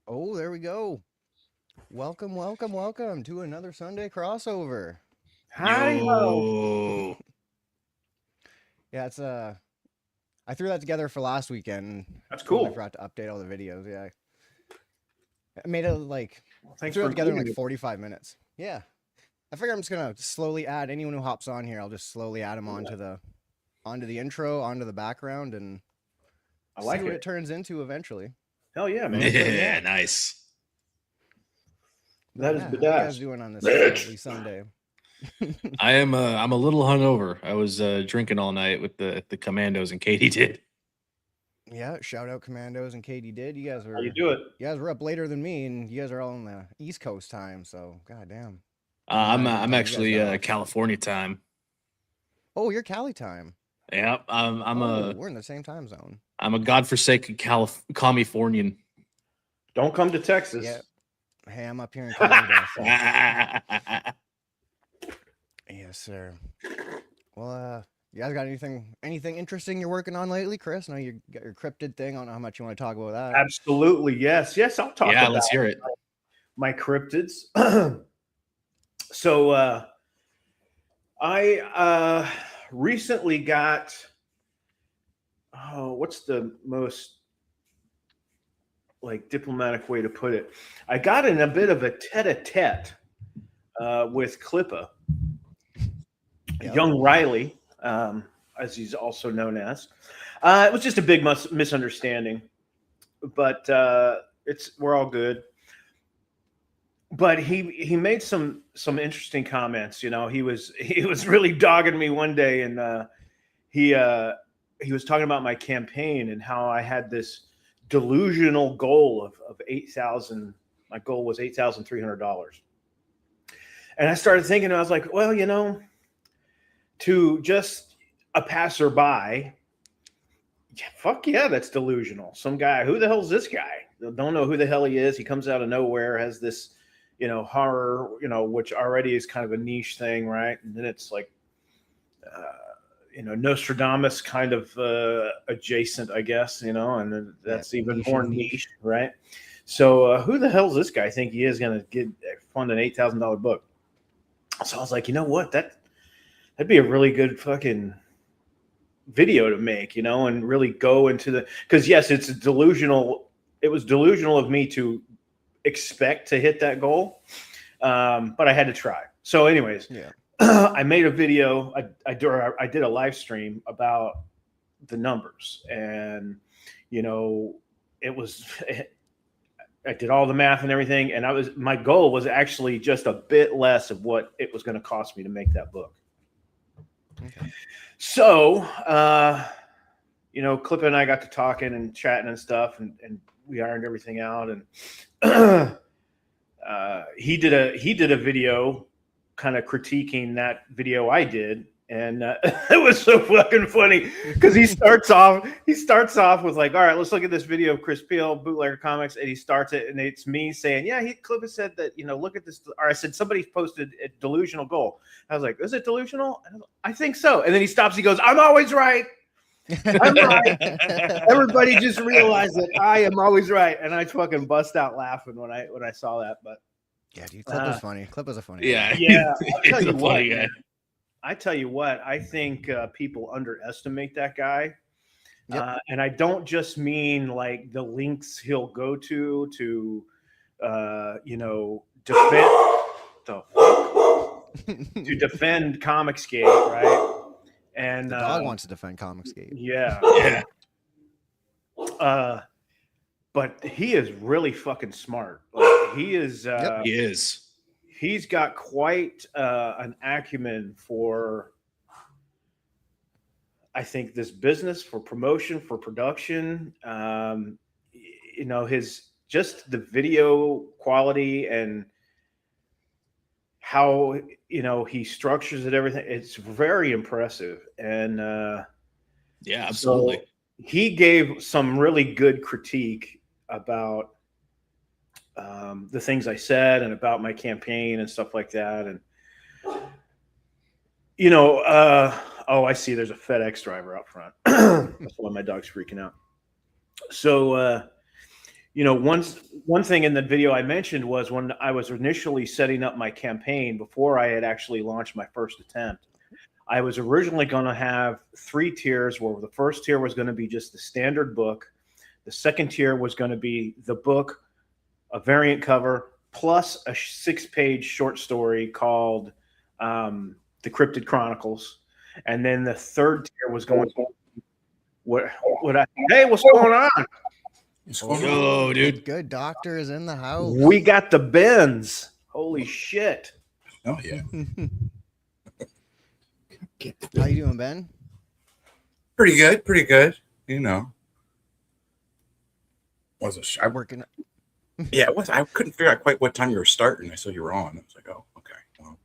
Oh, there we go. Welcome, welcome, welcome to another Sunday crossover. Howdy ho. Yo. Yeah, it's I threw that together for last weekend. That's Totally cool. forgot to update all the videos. Yeah, I made it like Well, I thanks threw for it together in including like me. 45 minutes. Yeah, I figure I'm just gonna slowly add anyone who hops on here. I'll just slowly add them onto the intro, onto the background, and I see like what it. it turns into eventually. Hell yeah, man. Yeah, nice. But That is yeah, how you guys badass. doing on this lovely Sunday? I'm a little hungover. I was drinking all night with the commandos and Katie did. Yeah, shout out Commandos and Katie did. You guys How you were do it? you guys were up later than me, and you guys are all on the East Coast time. So, goddamn, I'm imagine what I'm time you guys actually got off. California time. Oh, you're Cali time. Yeah, I'm Oh, a we're in the same time zone. I'm a godforsaken Californian. Don't come to Texas. Yeah. Hey, I'm up here in Canada. So, yes, sir. Well, you guys got anything interesting you're working on lately, Chris? I know you got your cryptid thing. I don't know how much you want to talk about that. Absolutely. Yes. Yes, I'll talk Yeah, about let's hear it. my cryptids. so I recently got what's the most like diplomatic way to put it? I got in a bit of a tete-a-tete with Klippa, Yep. young Riley, as he's also known as. It was just a big misunderstanding, but we're all good. But he made some interesting comments. You know, he was really dogging me one day, and he he was talking about my campaign and how I had this delusional goal of 8,000. My goal was $8,300, and I started thinking. I was like, well, you know, to just a passerby, yeah, fuck yeah, that's delusional. Some guy, who the hell's this guy? Don't know who the hell he is. He comes out of nowhere, has this, you know, horror, you know, which already is kind of a niche thing, right? And then it's like, uh, you know, Nostradamus kind of adjacent, I guess, you know, and then Yeah, that's even niche more and niche. niche, right? So who the hell's this guy think he is going to get fund an $8,000 book? So I was like, you know what, that'd be a really good fucking video to make, you know, and really go into the, because yes, it's delusional. It was delusional of me to expect to hit that goal, but I had to try. So, anyways, Yeah. I made a video. I did a live stream about the numbers, and you know, it was. I did all the math and everything, and my goal was actually just a bit less of what it was going to cost me to make that book. Okay. So, you know, Clip and I got to talking and chatting and stuff, and we ironed everything out. And he did a video, kind of critiquing that video I did, and it was so fucking funny because he starts off with like, all right, let's look at this video of Chris Peel, Bootlegger Comics, and he starts it, and it's me saying, yeah, Clip has said that, you know, look at this, or I said somebody posted a delusional goal. I was like, is it delusional? I think so. And then he stops. He goes, I'm always right. I'm right. Everybody just realized that I am always right, and I fucking bust out laughing when I saw that. But Yeah, dude, Clip was funny. Clip was a funny Yeah, guy. yeah, I'll tell he's you a what, funny guy. man. I tell you what, I think people underestimate that guy, Yep. and I don't just mean like the links he'll go to, you know, defend the to defend Comicsgate, right? And The dog wants to defend Comicsgate. yeah, Yeah, uh, but he is really fucking smart. Like, he is. Yep. he is. He's got quite an acumen for, I think, this business, for promotion, for production. You know, his just the video quality and how, you know, he structures it, everything. It's very impressive. And Yeah, so absolutely. he gave some really good critique about the things I said and about my campaign and stuff like that. And you know, oh, I see. There's a FedEx driver out front. That's why my dog's freaking out. So, one thing in the video I mentioned was when I was initially setting up my campaign before I had actually launched my first attempt. I was originally going to have 3 tiers, where the first tier was going to be just the standard book. The second tier was going to be the book, a variant cover, plus a 6-page short story called The Cryptid Chronicles. And then the third tier was going to hey, what's going on? Yo, dude. Good doctor is in the house. We got the Benz. Holy shit. Oh yeah. How you doing, Ben? Pretty good. Pretty good. You know. Was it? I'm working. Yeah, it was. I couldn't figure out quite what time you were starting. I saw you were on. I was like, oh, okay. Well,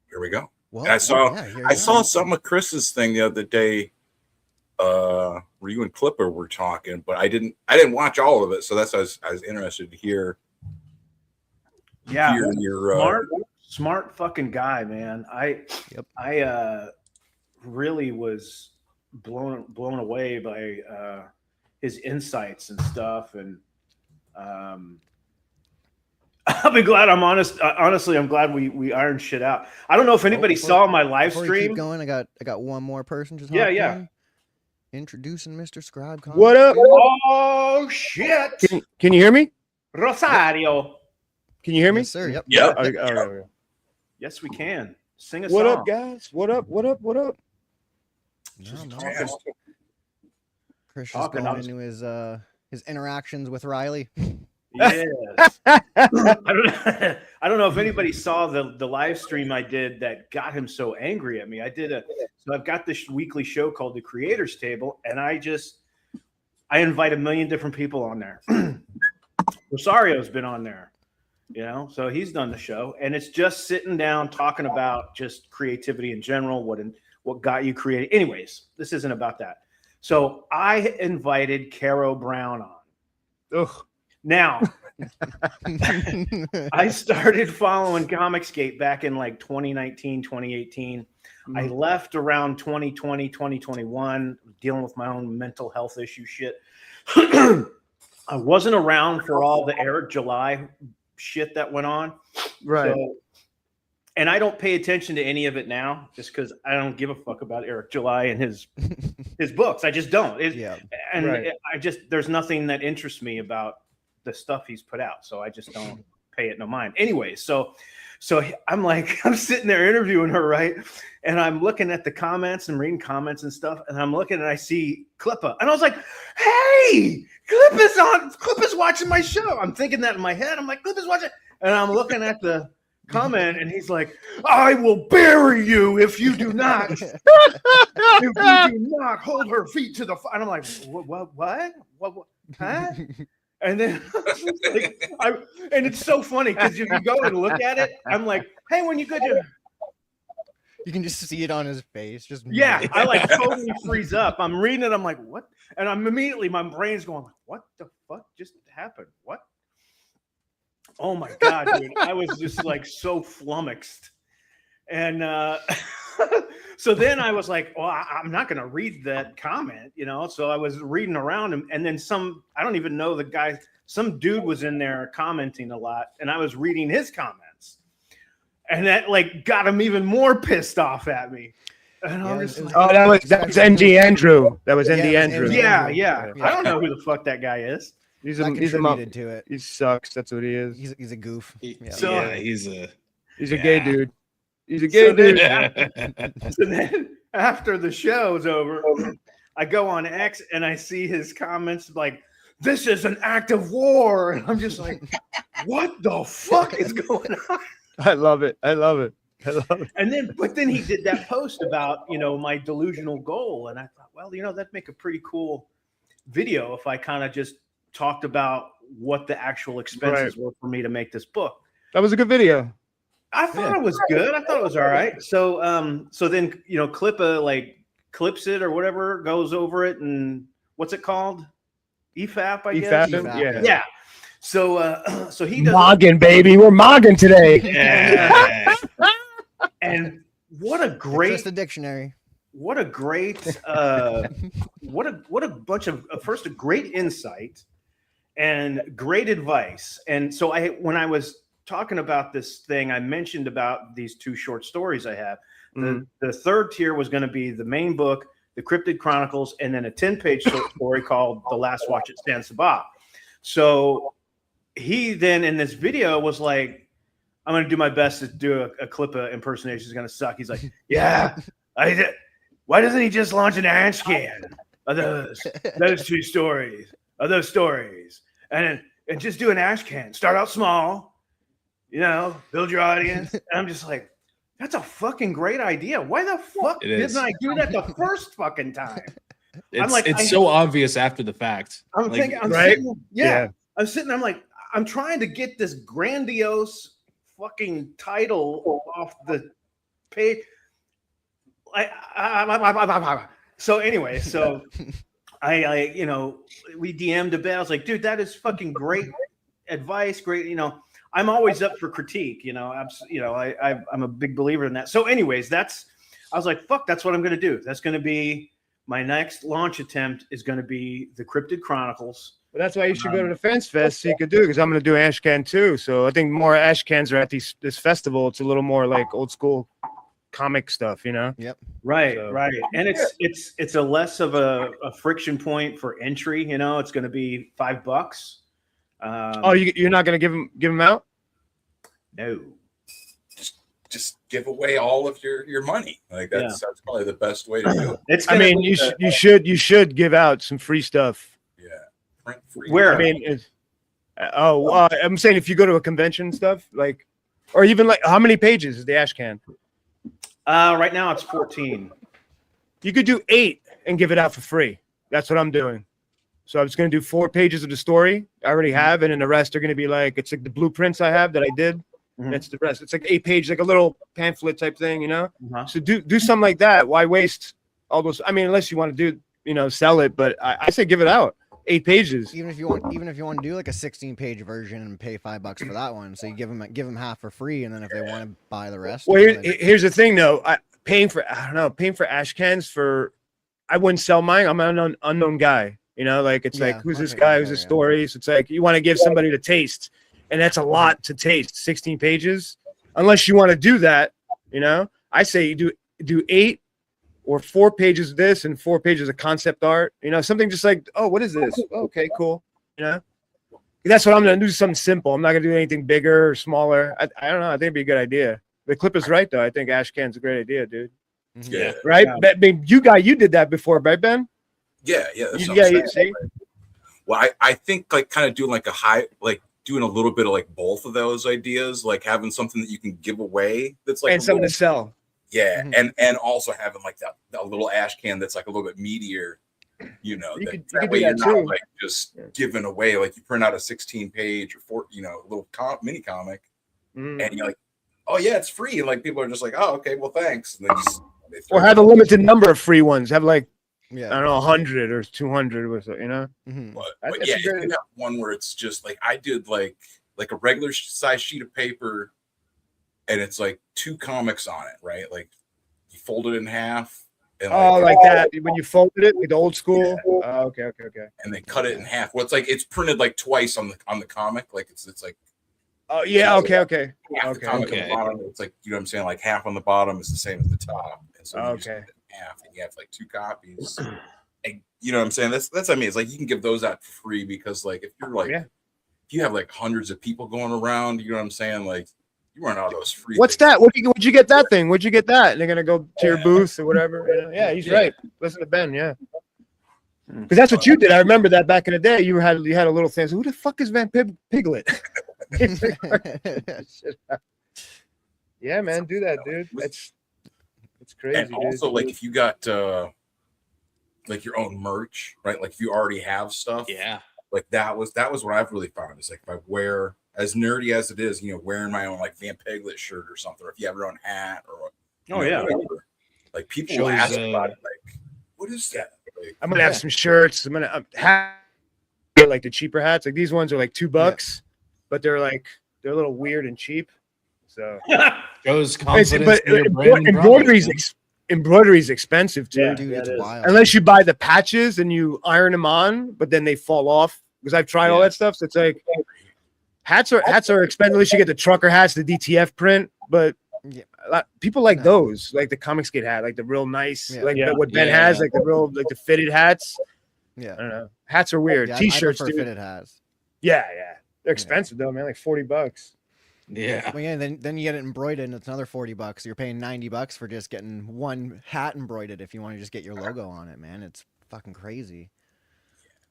here we go. Well, And I saw. yeah, here I you saw are. some of Chris's thing the other day. Where you and Clipper were talking, but I didn't watch all of it, so that's why I was interested to hear. Yeah. Hear your Smart fucking guy, man. I really was blown away by his insights and stuff, and I'll be glad. I'm honest. Honestly, I'm glad we ironed shit out. I don't know if anybody saw my live Before we keep stream. going, I got one more person just Yeah, hopped yeah. in. Introducing Mr. Scribe. What up? Oh shit, Can you hear me? Rosario. Can you hear me? Yes, sir. Yep. Yeah. Okay. Yes, we can sing a What song. up, guys? What up? What up? What up? No, no. Yeah. Chris is Talking, going I was- into his interactions with Riley. Yes. I don't know if anybody saw the live stream I did that got him so angry at me. So I've got this weekly show called The Creators Table, and I invite a million different people on there. Rosario's been on there, so he's done the show, and it's just sitting down talking about just creativity in general, what got you creative. Anyways, this isn't about that. So I invited Caro Brown on. Ugh. Now, I started following Comicsgate back in like 2019, 2018. I left around 2020, 2021, dealing with my own mental health issue shit. I wasn't around for all the Eric July shit that went on. Right. So, and I don't pay attention to any of it now just because I don't give a fuck about Eric July and his books. I just don't. Yeah. And Right. There's nothing that interests me about the stuff he's put out. So I just don't pay it no mind. Anyway, so I'm like, I'm sitting there interviewing her, right? And I'm looking at the comments and reading comments and stuff. And I'm looking and I see Clippa. And I was like, hey, Clippa's watching my show. I'm thinking that in my head. I'm like, Clippa's watching. And I'm looking at the comment and he's like, I will bury you if you do not. If you do not hold her feet to the fire. And I'm like, what? Huh? And then and it's so funny because if you go and look at it, I'm like, hey, when you go to You can just see it on his face. Just I like totally freeze up. I'm reading it, I'm like, what? And I'm immediately my brain's going like, what the fuck just happened? What? Oh my god, dude. I was just like so flummoxed. And so then I was like, well, I'm not going to read that comment, So I was reading around him, and then I don't even know the guy, some dude was in there commenting a lot, and I was reading his comments. And that like got him even more pissed off at me. And I was like, Oh, that was ND Andrew. That was ND Yeah, Andrew. yeah. Yeah. I don't know who the fuck that guy is. He's That a contributed to it. he sucks. That's what he is. He's a goof. Yeah. So- Yeah, he's a. He's a gay dude. He's a gay So then- dude. So then after the show's over, I go on X and I see his comments like, this is an act of war. And I'm just like, what the fuck is going on? I love it. I love it. But then he did that post about, my delusional goal. And I thought, well, that'd make a pretty cool video if I kind of just talked about what the actual expenses were for me to make this book. That was a good video. I thought it was good. I thought it was all right. So then, Clippa like clips it or whatever, goes over it, and what's it called? EFAP, I guess. EFAP, EFAP. yeah. So so he does Mogging, baby. We're mogging today. Yeah. and what a Just great a dictionary. what a great what a bunch of first a great insight and great advice. And so when I was talking about this thing, I mentioned about these 2 short stories I have. The third tier was going to be the main book, The Cryptid Chronicles, and then a 10-page short story called The Last Watch at San Sabah. So he then in this video was like, I'm going to do my best to do a clip of impersonation. It's going to suck. He's like, yeah, why doesn't he just launch an ash can of those 2 stories, of those stories? And just do an ash can. Start out small, build your audience. And I'm just like, that's a fucking great idea. Why the fuck didn't I do that the first fucking time? It's so obvious after the fact. I'm Like, thinking, right? I'm sitting there, I'm like, I'm trying to get this grandiose fucking title off the page. So anyway, I we DM'd a bit. I was like, dude, that is fucking great advice. Great, I'm always up for critique. I'm a big believer in that. So, anyways, I was like, fuck, that's what I'm gonna do. That's gonna be my next launch attempt. Is gonna be the Cryptid Chronicles. But that's why you should go to the Fence Fest so you could do it, because I'm going to do ash can too. So I think more ash cans are at this festival. It's a little more like old school comic stuff, Yep. Right, So- right. And it's a less of a friction point for entry. It's going to be $5. Oh, you're not going to give them out? No. Just give away all of your money. Like that's probably the best way to do it. It's. I gonna mean, be you should give out some free stuff. Yeah. Print free. Where? I mean, I'm saying if you go to a convention stuff, like, or even like, how many pages is the ash can? right now it's 14. You could do 8 and give it out for free. That's what I'm doing. So I was going to do 4 pages of the story I already have, and then the rest are going to be like, it's like the blueprints I have that I did. Mhm. That's the rest. It's like 8 pages, like a little pamphlet type thing, Uh-huh. So do something like that. Why waste all those? I mean, unless you want to do, sell it, but I say give it out. 8 pages. Even if you want to do like a 16-page version and pay $5 for that one, so you give them half for free, and then if they want to buy the rest, Well, then- here's the thing though. Paying for ash cans I wouldn't sell mine. I'm an unknown guy. Like it's like, Yeah, who's this okay, guy? yeah, Who's this yeah. story? So it's like you want to give somebody to taste, and that's a lot to taste. 16 pages, unless you want to do that. I say you do 8 or 4 pages of this and 4 pages of concept art. Something just like, oh, what is this? Oh, okay, cool. That's what I'm gonna do. Something simple. I'm not gonna do anything bigger or smaller. I don't know. I think it'd be a good idea. The clip is right though. I think ash can's a great idea, dude. Mhm. Yeah. Right? Yeah. You did that before, right, Ben? Yeah. That's what Yeah, I'm you saying. see? Well, I think like kind of doing like doing a little bit of like both of those ideas, like having something that you can give away that's like And something to sell. yeah, Mhm. and also having like that little ash can that's like a little bit meatier, You that, could that do way you're that not too. like just Yeah. giving away, like you print out a 16-page or 4, little mini comic, Mm. and you're like, oh yeah, it's free. And like people are just like, oh okay, well thanks, and they throw Or have a limited number of free ones. Have like, I Yeah. don't know, 100 or 200 or so, Mhm. But That's yeah, a if great- you have one where it's just like I did like a regular size sheet of paper, and it's like 2 comics on it, right? Like you fold it in half, and like that. When you folded it, like the old school. Oh, okay. and they cut it in half. Well, it's like it's printed like twice on the comic, like it's like Oh yeah, okay. half the Okay, comic okay. on the bottom. It's like what I'm saying, like half on the bottom is the same as the top, and so you just Okay. cut it in half, and you have like 2 copies. And you know what I'm saying? That's what I mean. It's like you can give those out for free because like if you're like Yeah. if you have like hundreds of people going around, you know what I'm saying? Like you run out of those free. What's things. that? Would you get that thing? Would you get that? And they're gonna go to your Yeah. booth or whatever. Yeah, he's Yeah. right. Listen to Ben. Yeah, because that's what you did. I remember that back in the day. You had a little thing. So who the fuck is Van Piglet? Yeah, man, do that, dude. It's crazy. And also dude. like if you got like your own merch, right? Like if you already have stuff, Yeah. like that was what I've really found is like if I wear, as nerdy as it is, wearing my own like Van Piglet shirt or something, or if you have your own hat or Oh yeah. whatever, like people Shows, ask about it, like what is that? Like, I'm gonna have Yeah. some shirts. I'm gonna have like the cheaper hats. Like these ones are like $2, but they're a little weird and cheap. So Shows confidence but in your brand and embroidery's expensive too. Yeah. Dude, it's it is. wild. Unless you buy the patches and you iron them on, but then they fall off because I've tried all Yeah. that stuff. So it's like hats are expensive. At least you get the trucker hats, the DTF print, but Yeah. people like No. those, like the comic skate hat, like the real nice, Yeah. like Yeah. what Ben Yeah. has, like the real, like the fitted hats. I Yeah. don't know. Hats are weird. Yeah, I T-shirts, prefer dude. fitted hats. Yeah. They're expensive though, man. Like $40. Yeah. Well, yeah, then you get it embroidered, and it's another $40. You're paying $90 for just getting one hat embroidered. If you want to just get your logo on it, man, it's fucking crazy.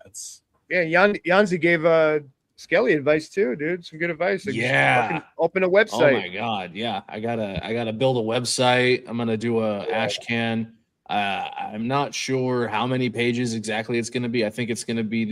That's Yeah, Yanzi gave Skelly advice too, dude. Some good advice. Like, just Yeah. fucking open a Oh my website. god, yeah. I gotta build a website. I'm gonna do a ash can. I'm not sure how many pages exactly it's gonna be. I think it's gonna be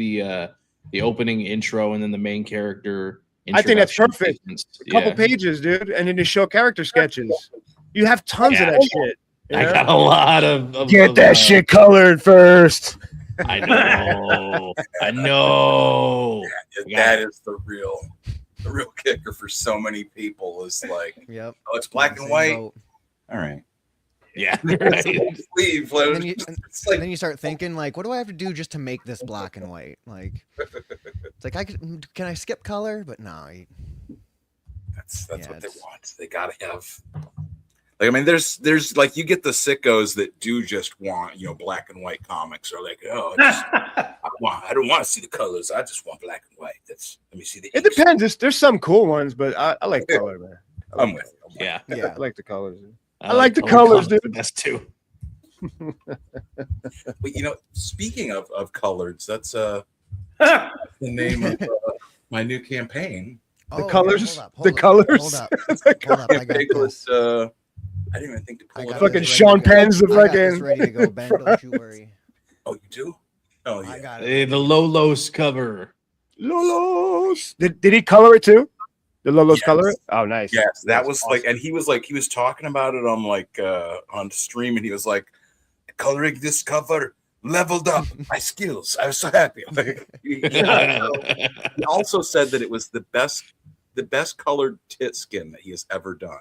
the opening intro and then the main character. I think that's introduction perfect. statements. A couple Yeah. pages, dude, and then you show character sketches. You have tons Yeah. of that shit. you I know? got a lot of Get that shit colored first. I know. I know. that is the real kicker for so many people is like, Yep. oh, it's black and Same white. boat. All right. Yeah. Right. Leave. And then, you, It's like and then you start thinking, like, what do I have to do just to make this black and white? Like, it's like can I skip color? But no. that's Yeah, what they it's- want. They gotta have. Like, I mean, there's like you get the sickos that do just want black and white comics, or like, oh, I don't want to see the colors. I just want black and white. Let me see the. It inks. depends. There's some cool ones, but I like color, man. I'm with you. Yeah. Yeah. I like the colors. I like the colors, colors, dude. the best too. But speaking of colors, that's the name of my new campaign. The Oh, colors. hold up, The hold up, colors. Hold up. The Hold up. I got It was, this. I didn't even think to I pull got it Fucking up. this Sean ready to go. Penn's the I got this fucking- ready to go, Ben. Don't you worry. Oh, you do? Oh, yeah. I got it. The Lolos cover. Lolos. Did he color it too? The Lolos Yes. color it? Oh, nice. Yes, that That's was awesome. like, and he was talking about it on stream, and he was like, coloring this cover leveled up my skills. I was so happy. Like, he also said that it was the best colored tit skin that he has ever done.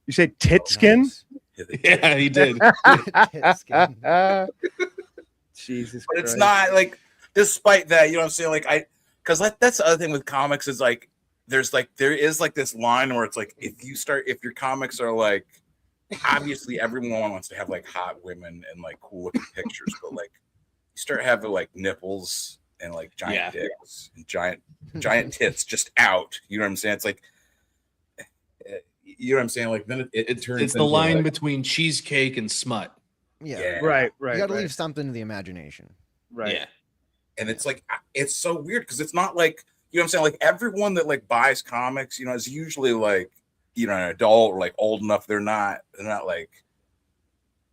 You say tit skin? Nice. Yeah, he did. Tit skin. Jesus But it's Christ. not like, despite that, you know what I'm saying? Like, because that's the other thing with comics is like, there is like this line where it's like, if your comics are like, obviously everyone wants to have like hot women and like cool looking pictures, but like you start having like nipples and like giant dicks and giant tits just out. You know what I'm saying? It's like, you know what I'm saying? Like then it turns. It's the into, line like, between cheesecake and smut. Yeah. Yeah. Right. You got to Right. leave something to the imagination. Right. Yeah. and it's like it's so weird because it's not like, you know what I'm saying, like everyone that like buys comics, is usually like, an adult or like old enough. They're not like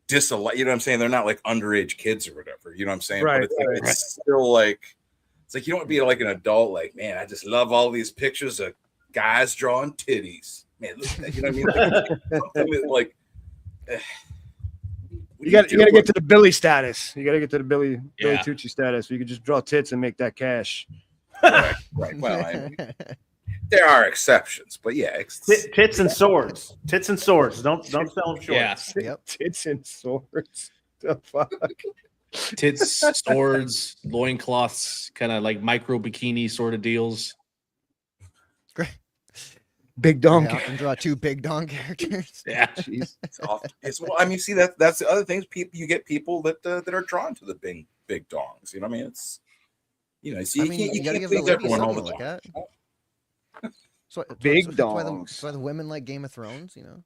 you know what I'm saying, they're not like underage kids or whatever, you know what I'm saying? Right, But it's, like, right. it's still like, it's like you don't want to be like an adult, like, man, I just love all these pictures of guys drawing titties, man, look at that, you know what I mean? Like, something that, like, You got to get to the Billy status. You got to get to the Billy Yeah. Tucci status. You can just draw tits and make that cash. right. Well, there are exceptions, but yeah, Tits and swords. Tits and swords. Don't sell them short. Yeah. Yep. Tits and swords. The fuck? Tits, swords, loincloths, kind of like micro bikini sort of deals. Great. Big donkey. Yeah, and draw two big dong characters. Yeah. Jeez. Well, I mean, see that's the other things. You get people that are drawn to the big dongs. You know what I mean? It's so I mean, you gotta give the please ladies everyone all something the to look time. at. Big that's why dongs. that's why the women like Game of Thrones, you know.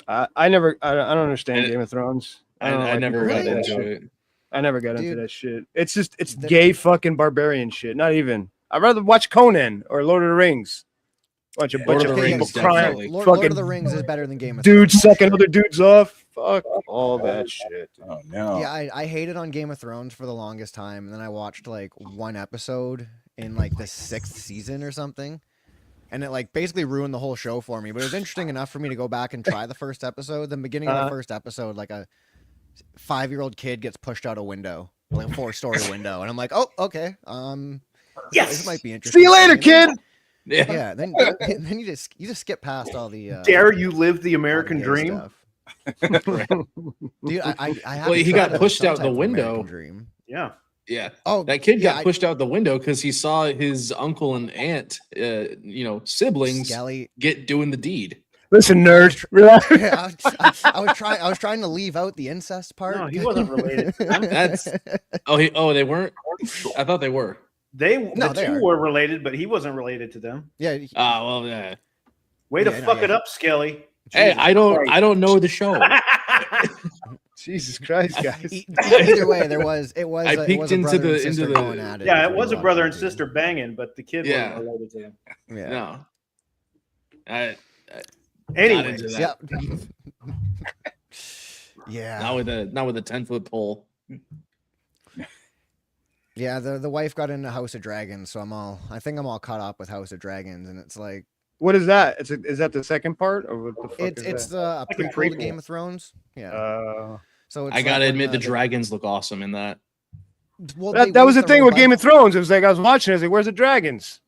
I don't understand And- Game of Thrones. I don't like never people got that Really? do that into shit. it. I never got into Dude. that shit. It's The- gay fucking barbarian shit. Not even. I'd rather watch Conan or Lord of the Rings. Watch a Yeah. bunch Lord of of the people Rings, crying. definitely. Lord fucking of the Rings is better than Game of Dudes Thrones. sucking other dudes off. Fuck all that shit. Oh no! Yeah, I hated on Game of Thrones for the longest time, and then I watched like one episode in like the 6th season or something, and it like basically ruined the whole show for me. But it was interesting enough for me to go back and try the first episode. The beginning of the first episode, like a 5-year-old kid gets pushed out a window, like a 4-story window, and I'm like, oh, okay, this might be interesting. See you later, And then- kid. Yeah. Yeah, then you just skip past all the Dare you live the all the American gay dream? stuff. Dude, I Well, he haven't got tried pushed some out the type of American window. Dream. Yeah. Yeah. Oh, That kid yeah, got pushed out the window because he saw his uncle and aunt, siblings Skelly. doing the deed. Listen, nerd. Relax. Yeah, I was trying to leave out the incest part. No, he wasn't related to them. That's they weren't. I thought they were. The they two are. were related, but he wasn't related to them. Yeah. Well, yeah. Way to Yeah, no, fuck yeah. it up, Skelly. Hey, Jesus I don't Christ. know the show. Jesus Christ, guys. Either way, it was I it was a peeked into brother and the- sister into the- going at it. Yeah, is it what was he a brother and watched it. sister banging, but the kid Yeah. wasn't related to them. Yeah. No. Not Anyway, into that. Yep. Yeah. Not with a 10-foot pole. Yeah, the wife got into House of Dragons, so I think I'm all caught up with House of Dragons, and it's like What is that? Is that the second part, or what the fuck it's is the Like a prequel to prequel. Game of Thrones. Yeah. that? So it's I like gotta when, admit, the dragons look awesome in that. well, they That was the waste their thing whole with Game of budget- Thrones. It was like I was watching. I was like, "Where's the dragons?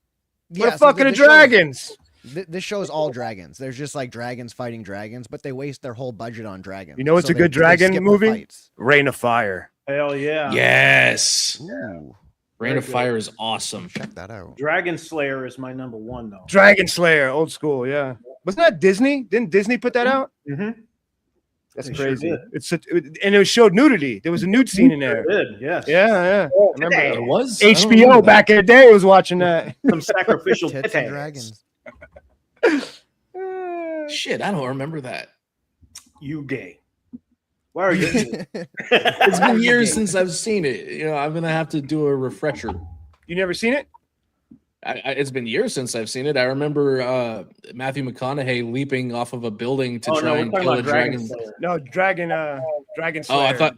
Yeah, Where the so fuck are the this shows- dragons?" This show's all dragons. There's just like dragons fighting dragons, but they waste their whole budget on dragons. You know what's So a good they dragon skip the movie? fights. Rain of Fire. hell yeah. Yes. Ooh, Rain Very of good. Fire is awesome. check that out. Dragon Slayer is my number one, though. Dragon Slayer, old school. Yeah, wasn't that Disney? Didn't Disney put that out? Mm-hmm. That's They sure crazy. did. And it showed nudity. There was a nude scene in there. Did, yes. Yeah. I remember Today. that. It was I don't HBO remember back in the day was watching that. Some sacrificial Tits and titties. dragons. that. Shit, I don't remember that. You gay. Why are you? It's been years since I've seen it. I'm gonna have to do a refresher. You never seen it? It's been years since I've seen it. I remember Matthew McConaughey leaping off of a building to Oh, try no, we're and talking kill a about Dragon dragon. Slayer. No, Dragon Slayer. Oh, I thought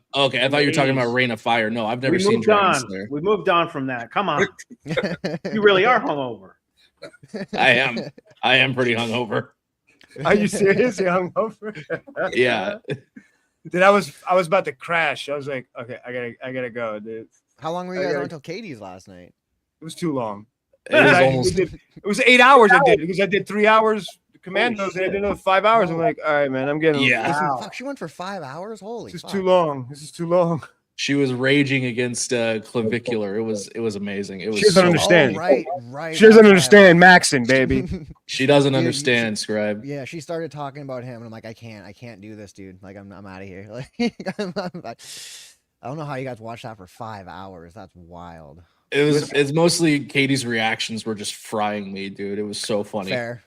you were talking about 80s. Rain of Fire. No, I've never We seen moved Dragon on. Slayer. We moved on from that. Come on. You really are hungover. I am pretty hungover. Are you serious? You hungover? Yeah. Dude, I was about to crash. I was like, okay, I gotta go, dude. How long were you I guys gotta- on until Katie's last night? It was too long. It was I- almost it was 8 hours I did because I did 3 hours Commandos and I did another 5 hours. I'm like, all right, man, I'm getting Yeah. This is, Wow. Fuck, she went for 5 hours. Holy, this is fuck. too long. This is too long. she was raging against clavicular. It was amazing. It was She doesn't so- understand. Oh, right. She doesn't that's why I- understand Maxon, baby. She doesn't Dude, understand, Scribe. Yeah, she started talking about him, and I'm like, I can't do this, dude. Like, I'm out of here. Like, I don't know how you guys watched that for 5 hours. That's wild. It's mostly Katie's reactions were just frying me, dude. It was so funny. Fair,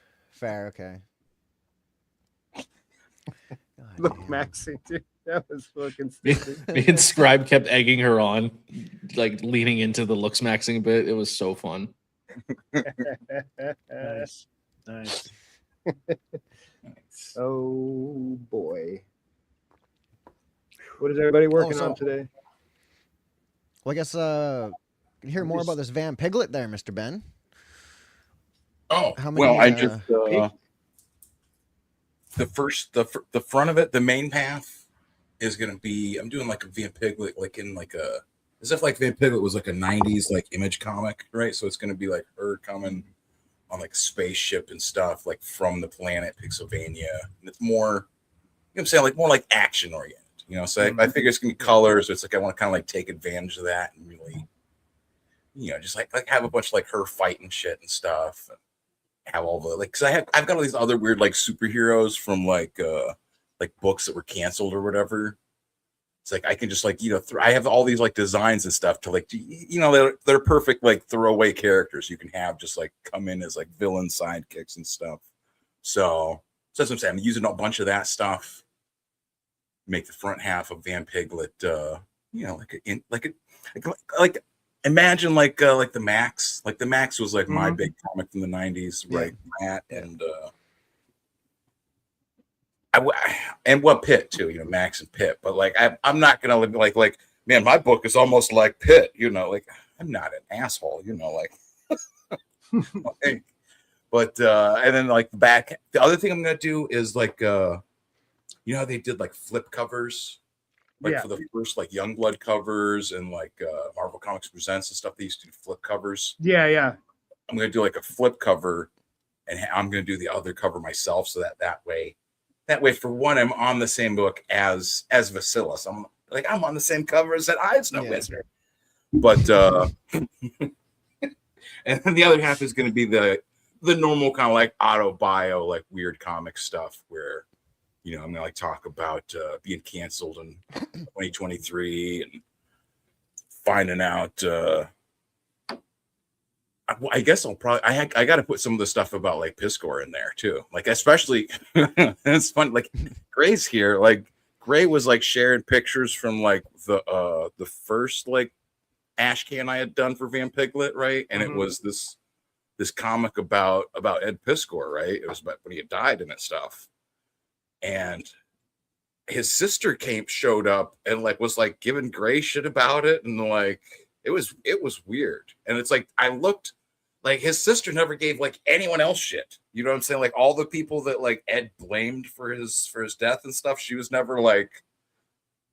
okay. God Look, damn. Maxon, dude. That was fucking Me, stupid. me and Scribe kept egging her on, like leaning into the looks maxing bit. It was so fun. Nice. Nice. Oh boy. What is everybody working so- on today? Well, I guess can you hear more about this Van Piglet there, Mr. Ben? Oh, How well, many, I just the front of it, the main path is gonna be. I'm doing like a Van Piglet, like in like a as if like Van Piglet was like a '90s like Image comic, right? So it's gonna be like her coming on like a spaceship and stuff, like from the planet Pixelvania, and it's more, you know what I'm saying, like more like action oriented. So I figure it's gonna be colors. So it's like I want to kind of like take advantage of that and really, just like have a bunch of like her fighting shit and stuff. And have all the like, because I've got all these other weird like superheroes from like books that were canceled or whatever. It's like I can just like I have all these like designs and stuff to like they're perfect like throwaway characters you can have just like come in as like villain sidekicks and stuff. So that's what I'm saying. I'm using a bunch of that stuff. Make the front half of Van Piglet, imagine like the Max. Like the Max was like my big comic from the '90s, right? That and and what Pitt too, Max and Pitt. But like I'm not gonna like man, my book is almost like Pitt, like I'm not an asshole, like. But and then like the other thing I'm gonna do is like how they did like flip covers. Like for the first like Youngblood covers and like Marvel Comics Presents and stuff, they used to do flip covers. Yeah. I'm gonna do like a flip cover, and I'm gonna do the other cover myself, so that way for one, I'm on the same book as Vasilis. I'm on the same cover as that Eyes No Yeah. Wizard. But and then the other half is going to be the normal kind of like auto bio, like weird comic stuff where, I'm going to like talk about being canceled in 2023 and finding out. I guess I'll probably I got to put some of the stuff about like Piscor in there too. Like especially it's fun. Like Gray's here. Like Gray was like sharing pictures from like the first like ash can I had done for Van Piglet, right? And it was this comic about Ed Piscor, right? It was about when he had died and stuff. And his sister showed up and like was like giving Gray shit about it, and like it was weird. And it's like I looked like his sister never gave like anyone else shit. You know what I'm saying? Like all the people that like Ed blamed for his death and stuff, she was never like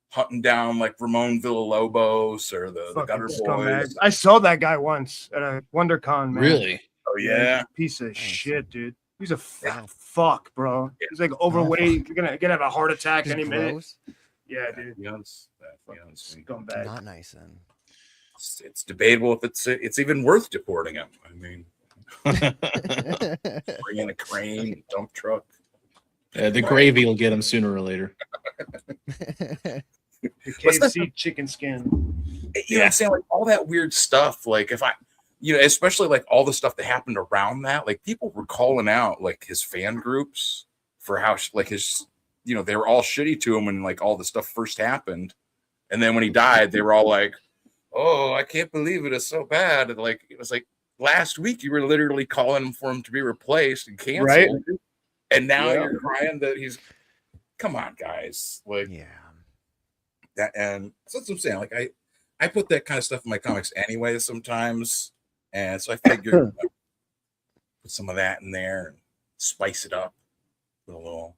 hunting down like Ramon Villalobos or the Gutter Boys. I saw that guy once at a WonderCon, man. Really? Oh yeah. Piece of shit, dude. He's a fuck, bro. He's like overweight. You're gonna have a heart attack any minute. Gross. Yeah, dude. Scumbag. Not nice then. It's debatable if it's even worth deporting him. I mean, bring in a crane, dump truck. The gravy will get him sooner or later. KFC chicken skin. You know what I'm saying? Like all that weird stuff. Like if I, especially like all the stuff that happened around that, like people were calling out like his fan groups for how like his, they were all shitty to him when like all the stuff first happened. And then when he died, they were all like, oh, I can't believe it is so bad. And like, it was like last week you were literally calling for him to be replaced and canceled. Right. And now you're crying that come on, guys. Like, that, and so that's what I'm saying. Like I put that kind of stuff in my comics anyway sometimes. And so I figured put some of that in there and spice it up with a little,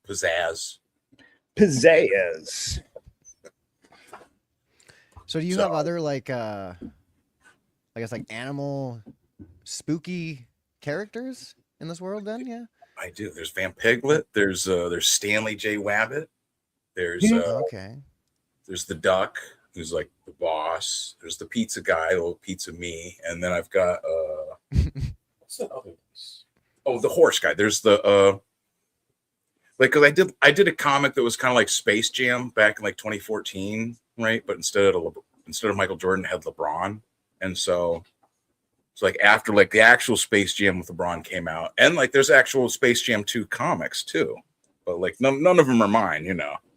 pizzazz. Pizzazz. So do you have other like I guess like animal spooky characters in this world then? Yeah. I do. There's Van Piglet, there's Stanley J. Wabbit, there's okay. There's the duck who's like the boss, there's the pizza guy, little pizza me, and then I've got what's that other one? Oh, the horse guy. There's the like, because I did a comic that was kind of like Space Jam back in like 2014, right? But instead of Michael Jordan, it had LeBron, and so it's like after like the actual Space Jam with LeBron came out, and like there's actual Space Jam 2 comics too, but like none of them are mine,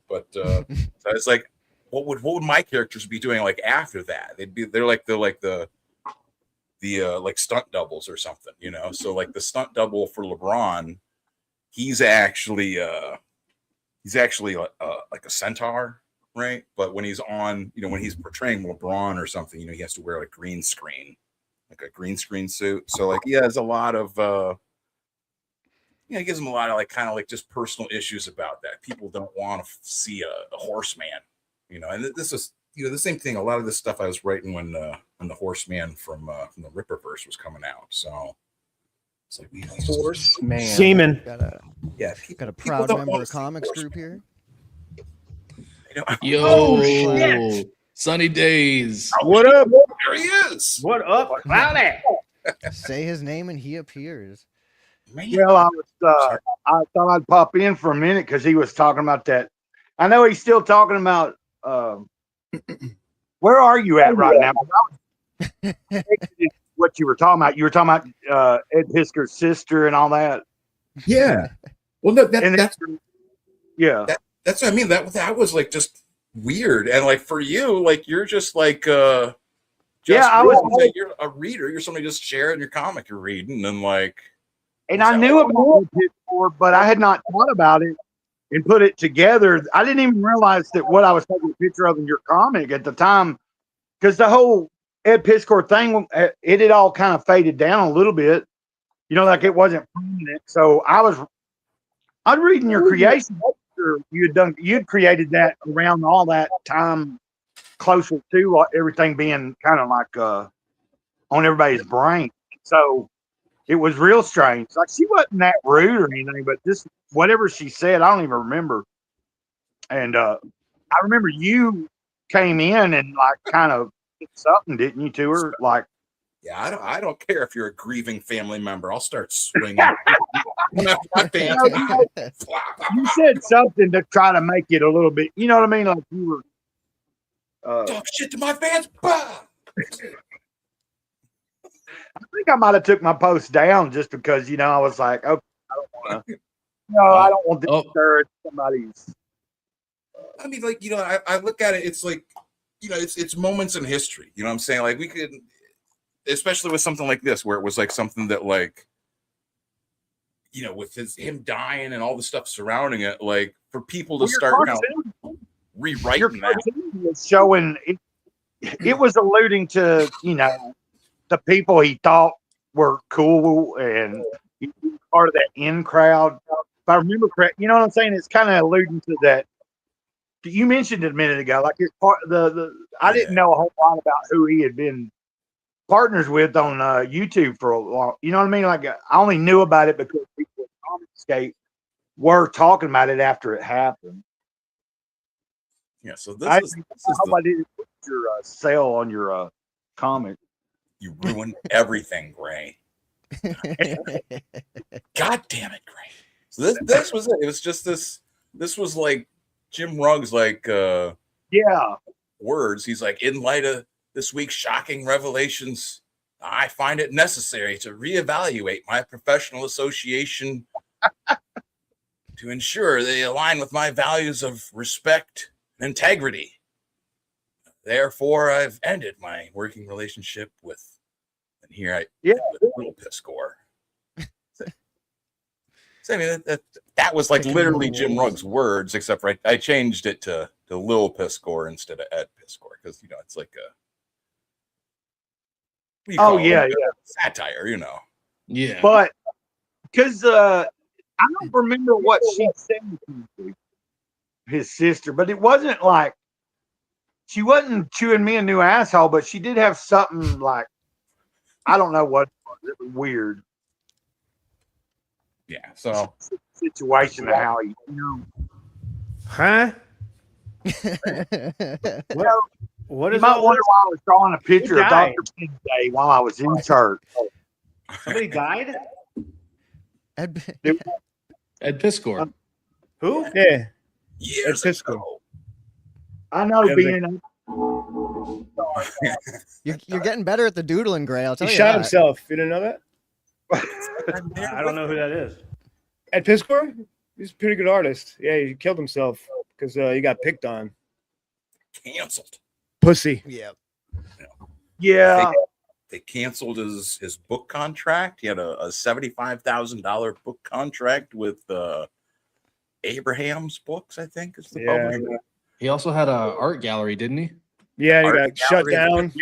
But so it's like, what would my characters be doing like after that? They're like the like stunt doubles or something, So like the stunt double for LeBron, he's actually like a centaur, right? But when he's on, when he's portraying LeBron or something, he has to wear like green screen suit. So like he has a lot of it gives him a lot of like kind of like just personal issues about that. People don't want to see a horseman, and this is the same thing. A lot of this stuff I was writing when the Horseman from the Ripperverse was coming out. So it's like Horseman. Seaman. Got a people proud don't member wanna of see comics horsemen. group here. Yo, sunny days. What up? There he is. What up, Cloudy? Say his name and he appears. Man. Well, I thought I'd pop in for a minute because he was talking about that. I know he's still talking about. Where are you at right now? What you were talking about? You were talking about Ed Piscor's sister and all that. Yeah. Well, that's Yeah. that's what I mean. That was like just weird, and like for you, like you're just like you're a reader. You're somebody just sharing your comic you're reading, and like. And I knew about it before, but I had not thought about it and put it together. I didn't even realize that what I was taking a picture of in your comic at the time, because the whole Ed Piscor thing, it had all kind of faded down a little bit, like it wasn't permanent. So I was reading your creation. You'd created that around all that time, closer to everything being kind of like on everybody's brain. So. It was real strange. Like she wasn't that rude or anything, but just whatever she said, I don't even remember. And I remember you came in and like kind of something, didn't you, to her? Like, Yeah, I don't care if you're a grieving family member. I'll start swinging. My pants. you said something to try to make it a little bit, you know what I mean? Like you were. Talk shit to my fans. Bah! I think I might have took my post down just because, I was like, okay, I don't want to. I don't want to discourage somebody's. I mean, like, I look at it, it's like, it's moments in history. You know what I'm saying? Like, we could, especially with something like this, where it was like something that, like, with him dying and all the stuff surrounding it, like, for people to start rewriting your that. Was showing it was alluding to, the people he thought were cool and part of that in crowd. If I remember correct, you know what I'm saying? It's kind of alluding to that. You mentioned it a minute ago, like it's part I didn't know a whole lot about who he had been partners with on YouTube for a long. You know what I mean? Like I only knew about it because people at Comicscape were talking about it after it happened. Yeah, so I didn't put your sale on your comic. You ruined everything, Gray. God damn it, Gray. So this was it. It was just this was like Jim Ruggs, like words. He's like, in light of this week's shocking revelations, I find it necessary to reevaluate my professional association to ensure they align with my values of respect and integrity. Therefore, I've ended my working relationship with, and here with Little Piss Gore. So I mean, that was like literally Jim Ruggs' words, except for I changed it to Lil Piss Gore instead of Ed Piss Gore because it's like satire, Yeah, but because I don't remember what she said to his sister, but it wasn't like she wasn't chewing me a new asshole, but she did have something like I don't know what it was weird. Yeah, so situation of how he, Huh? well, What you is might all wonder this? why I was drawing a picture of died? Dr. King Day while I was in church. Somebody died? Ed Piss Gore. Who? Yeah. years Piss ago. Gore. I know Yeah, being you're getting better at the doodling, Gray. I'll tell He you shot that. himself. You didn't know that? I don't know who that is. Ed Piss Gore? He's a pretty good artist. Yeah, he killed himself because he got picked on. Canceled. Pussy. Yeah. yeah. They canceled his book contract. He had a $75,000 book contract with Abraham's Books, I think, is the Yeah. publisher. He also had a art gallery, didn't he? Yeah, he Art got shut gallery. down.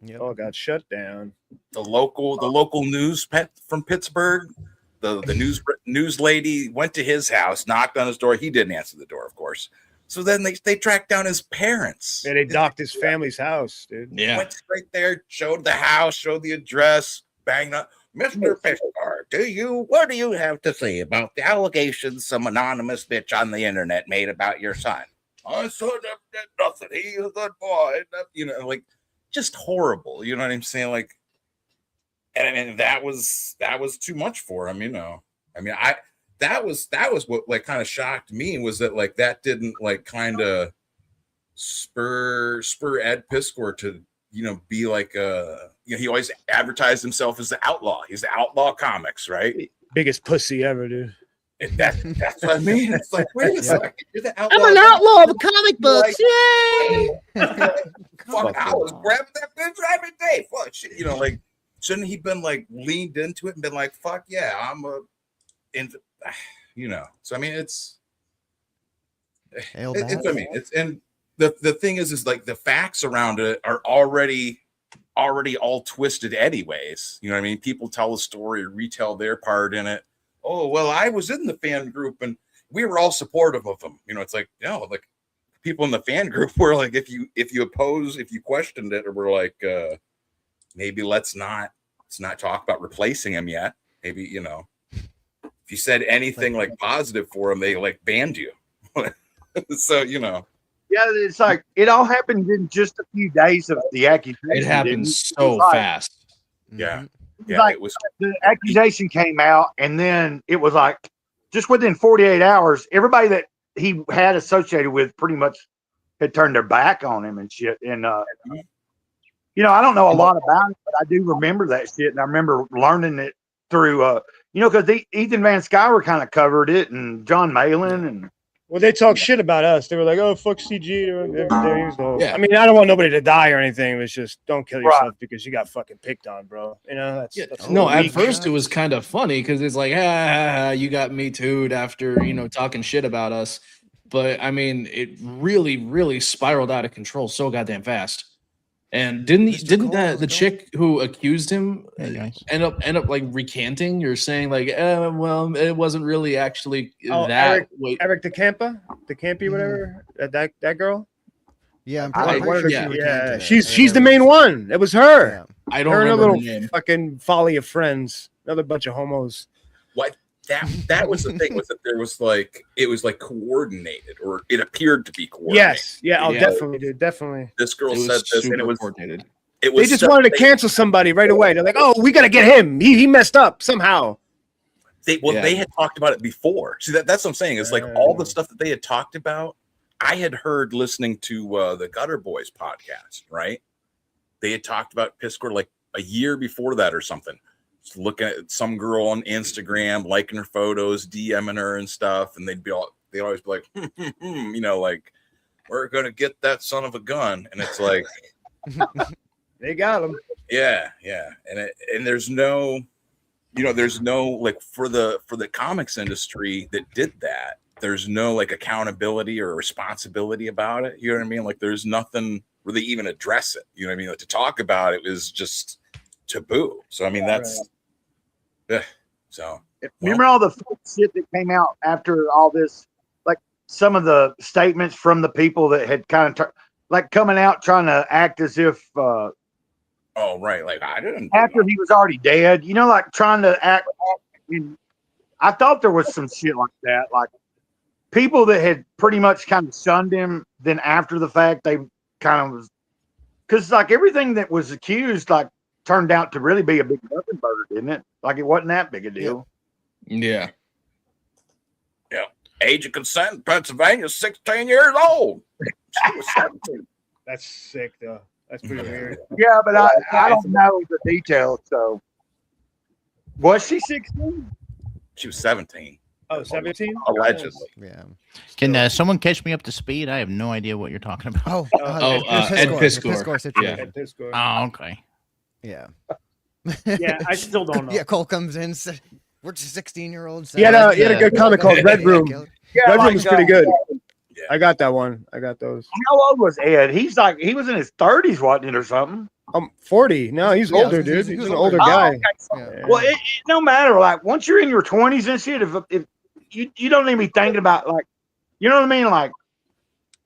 Yep. Oh, got shut down. The local news pet from Pittsburgh. The news lady went to his house, knocked on his door. He didn't answer the door, of course. So then they tracked down his parents. Yeah, they docked his family's house, dude. Yeah. Went straight there, showed the house, showed the address, banged up. Mr. Piscar, what do you have to say about the allegations some anonymous bitch on the internet made about your son? My son did nothing. He's a good boy. Like just horrible. You know what I'm saying? Like, and I mean that was too much for him. That was what like kind of shocked me was that like that didn't like kind of spur Ed Piss Gore to be like he always advertised himself as the outlaw. He's the outlaw comics, right? Biggest pussy ever, dude. That's what I mean. It's like, wait a second, you're the outlaw. I'm an outlaw of comic books. Yay! Fuck, I was grabbing that bitch every day. Fuck shit. Like, shouldn't he been like leaned into it and been like, fuck yeah, I'm So I mean, it's and the thing is like the facts around it are already all twisted anyways. You know what I mean? People tell a story, retell their part in it. Oh, well, I was in the fan group and we were all supportive of them. It's like, like people in the fan group were like, if you questioned it or were like, maybe let's not talk about replacing him yet. Maybe, if you said anything like positive for him, they like banned you. So, Yeah, Yeah, it's like it all happened in just a few days of the accusation. It didn't happened it? so It's like- fast. Yeah. Mhm. Yeah, like- it was. The accusation came out, and then it was like just within 48 hours, everybody that he had associated with pretty much had turned their back on him and shit. And you know, I don't know a lot about it, but I do remember that shit, and I remember learning it through you know, because Ethan Van Sciver kind of covered it, and John Malin, and Well, they talk shit about us. They were like, "Oh, fuck CG." Yeah. I mean, I don't want nobody to die or anything. It's just don't kill Right. yourself because you got fucking picked on, bro. You know, that's Oh, No, at weak first it shots. was kind of funny because it's like, you got me too'd after talking shit about us. But I mean, it really, really spiraled out of control so goddamn fast. And didn't Mr. didn't Cole, how's the it chick who accused him Hey, guys. end up like recanting or saying like, well, it wasn't really actually Oh, that way. Eric DeCampi, whatever. That girl. Yeah, I'm I- pretty sure yeah. she recanted Yeah, it. she's the there main was- one. It was her. Yeah. I don't Her and a remember little her name. fucking folly of friends. Another bunch of homos. That was the thing was that there was like it was like coordinated, or it appeared to be coordinated. Yes. Yeah. Oh, Yeah. definitely, dude. Definitely. This girl It said was this, and super it was coordinated. They just wanted to cancel somebody right away. They're like, "Oh, we gotta get him. He messed up somehow." They Yeah. they had talked about it before. See that's what I'm saying. It's like all the Oh. stuff that they had talked about. I had heard listening to the Gutter Boys podcast. Right? They had talked about Piss Squirt like a year before that or something. Just looking at some girl on Instagram, liking her photos, DMing her and stuff, and they'd always be like, like, we're gonna get that son of a gun, and it's like. They got him. Yeah, and there's no, there's no like for the comics industry that did that. There's no like accountability or responsibility about it. You know what I mean? Like there's nothing where they even address it. You know what I mean? Like to talk about it is just taboo. So I mean that's, yeah. So remember all the shit that came out after all this, like some of the statements from the people that had kind of like coming out trying to act as if oh right, like I didn't. after he was already dead, you know, like trying to act. I thought there was some shit like that, like people that had pretty much kind of shunned him. Then after the fact, they kind of was because like everything that was accused, like turned out to really be a big nothing burger, didn't it? Like it wasn't that big a deal. Yeah. Age of consent in Pennsylvania, 16 years old. She was 17. That's sick, though. That's pretty weird. Yeah, but I don't know the details. So was she 16? She was 17, Oh, 17? allegedly. Yeah. Can someone catch me up to speed? I have no idea what you're talking about. Oh, Ed Piskor. situation. Oh, okay. Yeah. Yeah, I still don't know. Yeah, Cole comes in. We're 16-year-olds. He had a good comic called Red Room. Yeah, Red Room like, was pretty good. Yeah. I got that one. I got those. How old was Ed? He's like he was in his 30s, wasn't it, or something? I'm 40. No, he's Yeah, older, he was- dude. he He's was an older. older guy. okay. Yeah. Well, it no matter. Like once you're in your 20s and shit, if you don't even be thinking about like, you know what I mean? Like,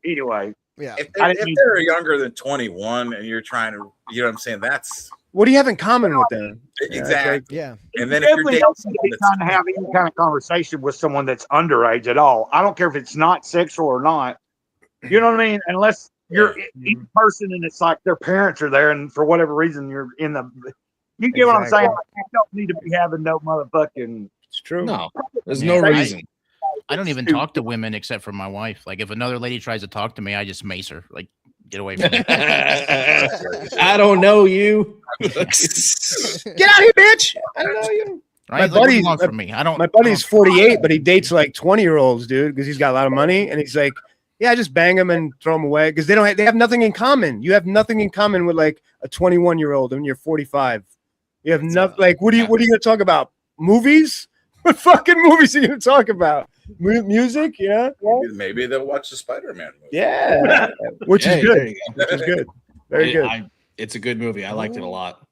anyway, Yeah. If I they're, didn't if mean- they're younger than 21 and you're trying to, you know what I'm saying? That's What do you have in common with them? exactly. Yeah. And then if you're definitely dating don't need to someone be that's trying to have any kind of conversation with someone that's underage at all. I don't care if it's not sexual or not. You know what I mean? Unless you're in person and it's like their parents are there, and for whatever reason you're in the. You get what I'm saying? Like, you don't need to be having no motherfucking. It's true. No, there's Yeah, no I- reason. I don't even talk to women except for my wife. Like, if another lady tries to talk to me, I just mace her. Like, get away from me. I don't know you. Get out here, bitch! I don't know you. Right? My Like, what do you buddy's- want from me? I don't. My buddy's 48, but he dates like 20-year-olds, dude, because he's got a lot of money, and he's like, yeah, just bang them and throw them away because they have nothing in common. You have nothing in common with like a 21-year-old when you're 45. You have nothing. Like, what are you going to talk about? Movies? What fucking movies are you going to talk about? Music? Yeah, maybe they'll watch the Spider-Man movie. yeah, which is Hey, good. there you go. Which is good. Very good. It's a good movie. I liked it a lot.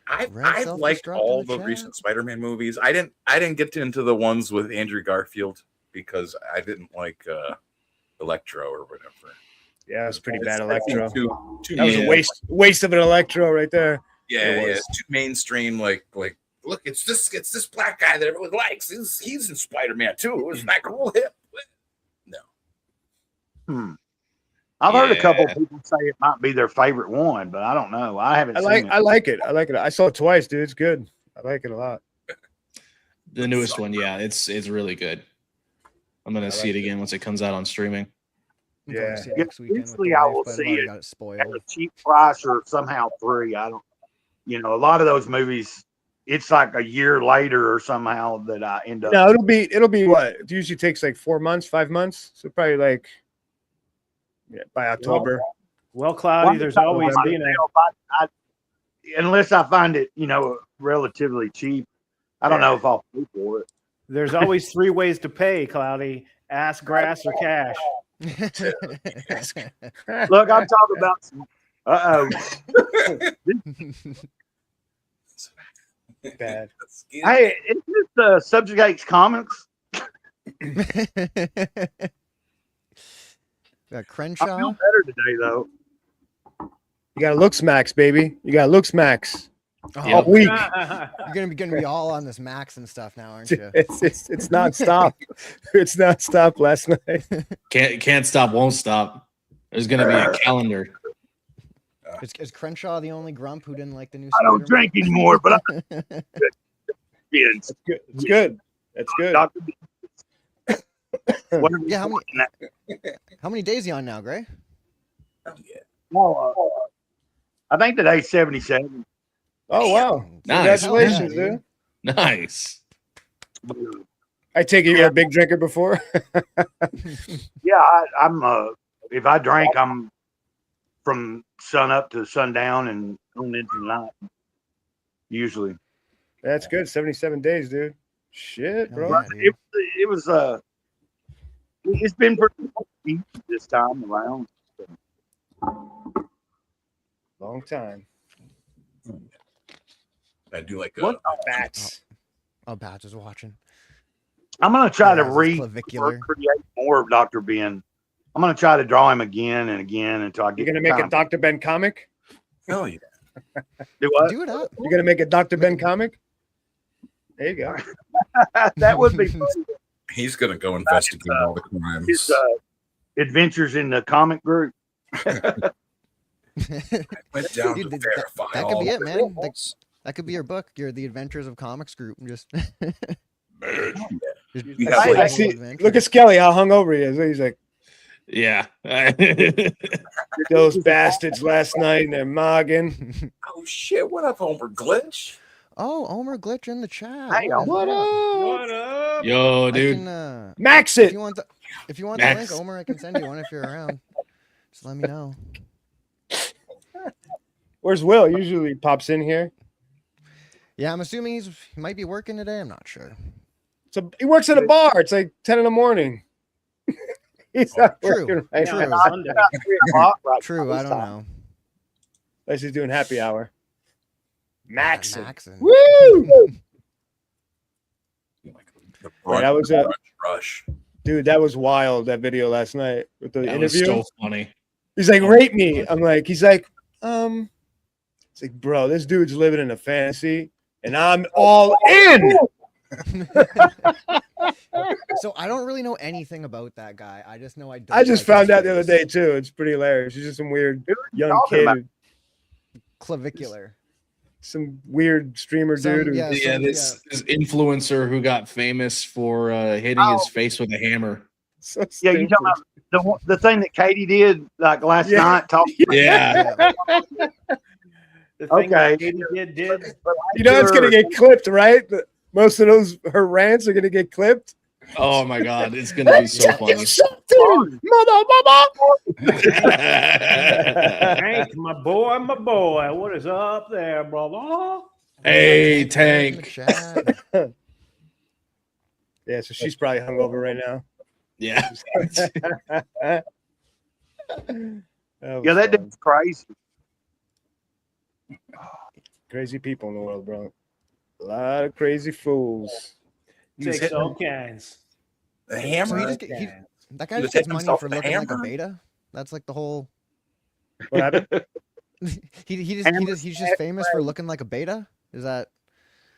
I've Red liked self-destruct all in the the chat. recent Spider-Man movies. I didn't get into the ones with Andrew Garfield because I didn't like Electro or whatever. Yeah, it's pretty bad. I think Electro. Too That was a Yeah. waste of an Electro right there. Yeah, It yeah, was. it's too mainstream. Like, look, it's this black guy that everyone likes. He's in Spider-Man too. Isn't that cool? Hip. No. I've heard a couple Yeah. people say it might be their favorite one, but I don't know. I haven't I seen like it. I like it. I like it. I saw it twice, dude. It's good. I like it a lot. The newest one, yeah, it's really good. I'm gonna I see it like it. again once it comes out on streaming. I'm going Yeah. to see it Yeah, next weekend with the eventually I wife, will but I've see already it got it At spoiled. a cheap price or somehow free. I don't. A lot of those movies, it's like a year later or somehow that I end up. No, it'll be what? It usually takes like 4 months, 5 months. So probably like by October. Well, Cloudy, there's always I- being a unless I find it, relatively cheap. I don't know if I'll pay for it. there's always 3 ways to pay, Cloudy: ass, grass, or cash. Look, I'm talking about some. Bad. Hey, is this Subjugates Comics? Got I Crenshaw. feel better today, though. You got looks max, baby. You got looks max. Oh, Yep. Week. You're gonna be all on this Max and stuff now, aren't you? It's nonstop. It's nonstop last night. Can't stop, won't stop. There's gonna be a calendar. Is Crenshaw the only grump who didn't like the new? I don't Spider-Man? drink anymore, but It's good. It's good. That's good. Dr. Whatever Yeah, you want that. How many days you on now, Gray? No, I think today's 77. Oh wow! Nice. Congratulations, Yeah, dude. Nice. I take it you were a big drinker before. Yeah, I'm. If I drink, I'm from sun up to sundown and on into the night. Usually, That's good. 77 days, dude. Shit, bro. Yeah, dude. it was. It's been pretty easy this time around. Long time. I do like What? Bats. Oh, Bats is watching. I'm gonna try to Yeah, it's clavicular. recreate more of Dr. Ben. I'm gonna try to draw him again and again until I get. You're gonna make a time. Dr. Ben comic? hell yeah. Do what? Do it up. You're gonna make a Dr. Ben comic? There you go. That would be fun. He's gonna go investigate all the crimes. His adventures in the comic group. Went down Dude, to that- verify that could all be it, the man. Like- rules. That could be your book. You're the Adventures of Comics Group. Just. We have, I like, see. Look at Skelly, how hungover he is. He's like, Yeah. those bastards last night and they're mogging. oh shit! What up, Homer Glitch? Oh, Omer Glitch in the chat. Hey, What is What that? up? up? Yo, I dude. can, Max if it. you want the the Max. link, Omer, I can send you one if you're around. Just let me know. Where's Will? Usually pops in here. Yeah, I'm assuming he might be working today. I'm not sure. So he works at a bar. It's like 10 in the morning. He's not True. working right True. now. Sunday. About 3 o'clock right True, now I this don't time. know. Unless he's doing happy hour. Max. Maxon. Woo! The Yeah, that was a- rush. Dude, that was wild, that video last night with the That was interview. so funny. He's like, rate me. I'm like, he's like, it's like, bro, this dude's living in a fantasy and I'm all in. So I don't really know anything about that guy. I just know I don't. I just like found his out the other face. day too. It's pretty hilarious. He's just some weird Who are you young talking kid, about? Clavicular. some weird streamer Some- dude. who- yeah, Yeah, this influencer who got famous for hitting his face with a hammer. So Yeah, you stupid. talking about the thing that Katie did like last Yeah. night? Talking. Yeah. Yeah. The thing Okay. that Katie did. You know it's gonna get clipped, right? Most of those her rants are gonna get clipped. Oh my god, it's gonna be so funny. Mother, Hank, my boy, what is up there, brother? Hey, Thanks, man, in the Tank. chat. Yeah, so she's probably hungover right now. Yeah. Yeah, that dude's crazy. Crazy people in the world, bro. A lot of crazy fools. Takes all kinds. The So hammer. he just he, that guy He just just hit gets money himself for with a looking like a hammer? beta. That's like the whole. What happened? He's just famous for looking like a beta. Is that?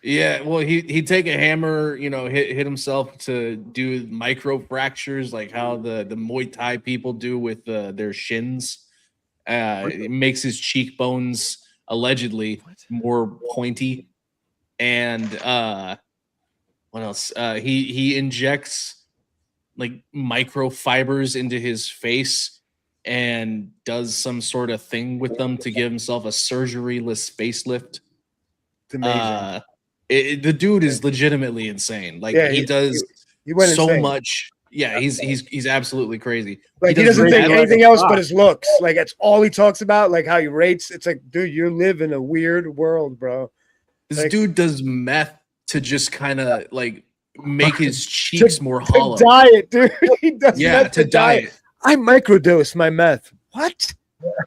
Yeah, well, he'd take a hammer, hit himself to do micro fractures, like how the Muay Thai people do with their shins. It makes his cheekbones allegedly more pointy. And what else? He injects like microfibers into his face and does some sort of thing with them to give himself a surgeryless facelift. It's amazing. The dude is legitimately insane. Like Yeah, he does he went so insane. much. Yeah, he's absolutely crazy. Like he does doesn't think rad- anything else but his looks. Like that's all he talks about. Like how he rates. It's like, dude, you live in a weird world, bro. This like- dude does meth to just kind of like make his cheeks more To hollow. diet, dude. He does Yeah, meth to diet. I microdose my meth. What?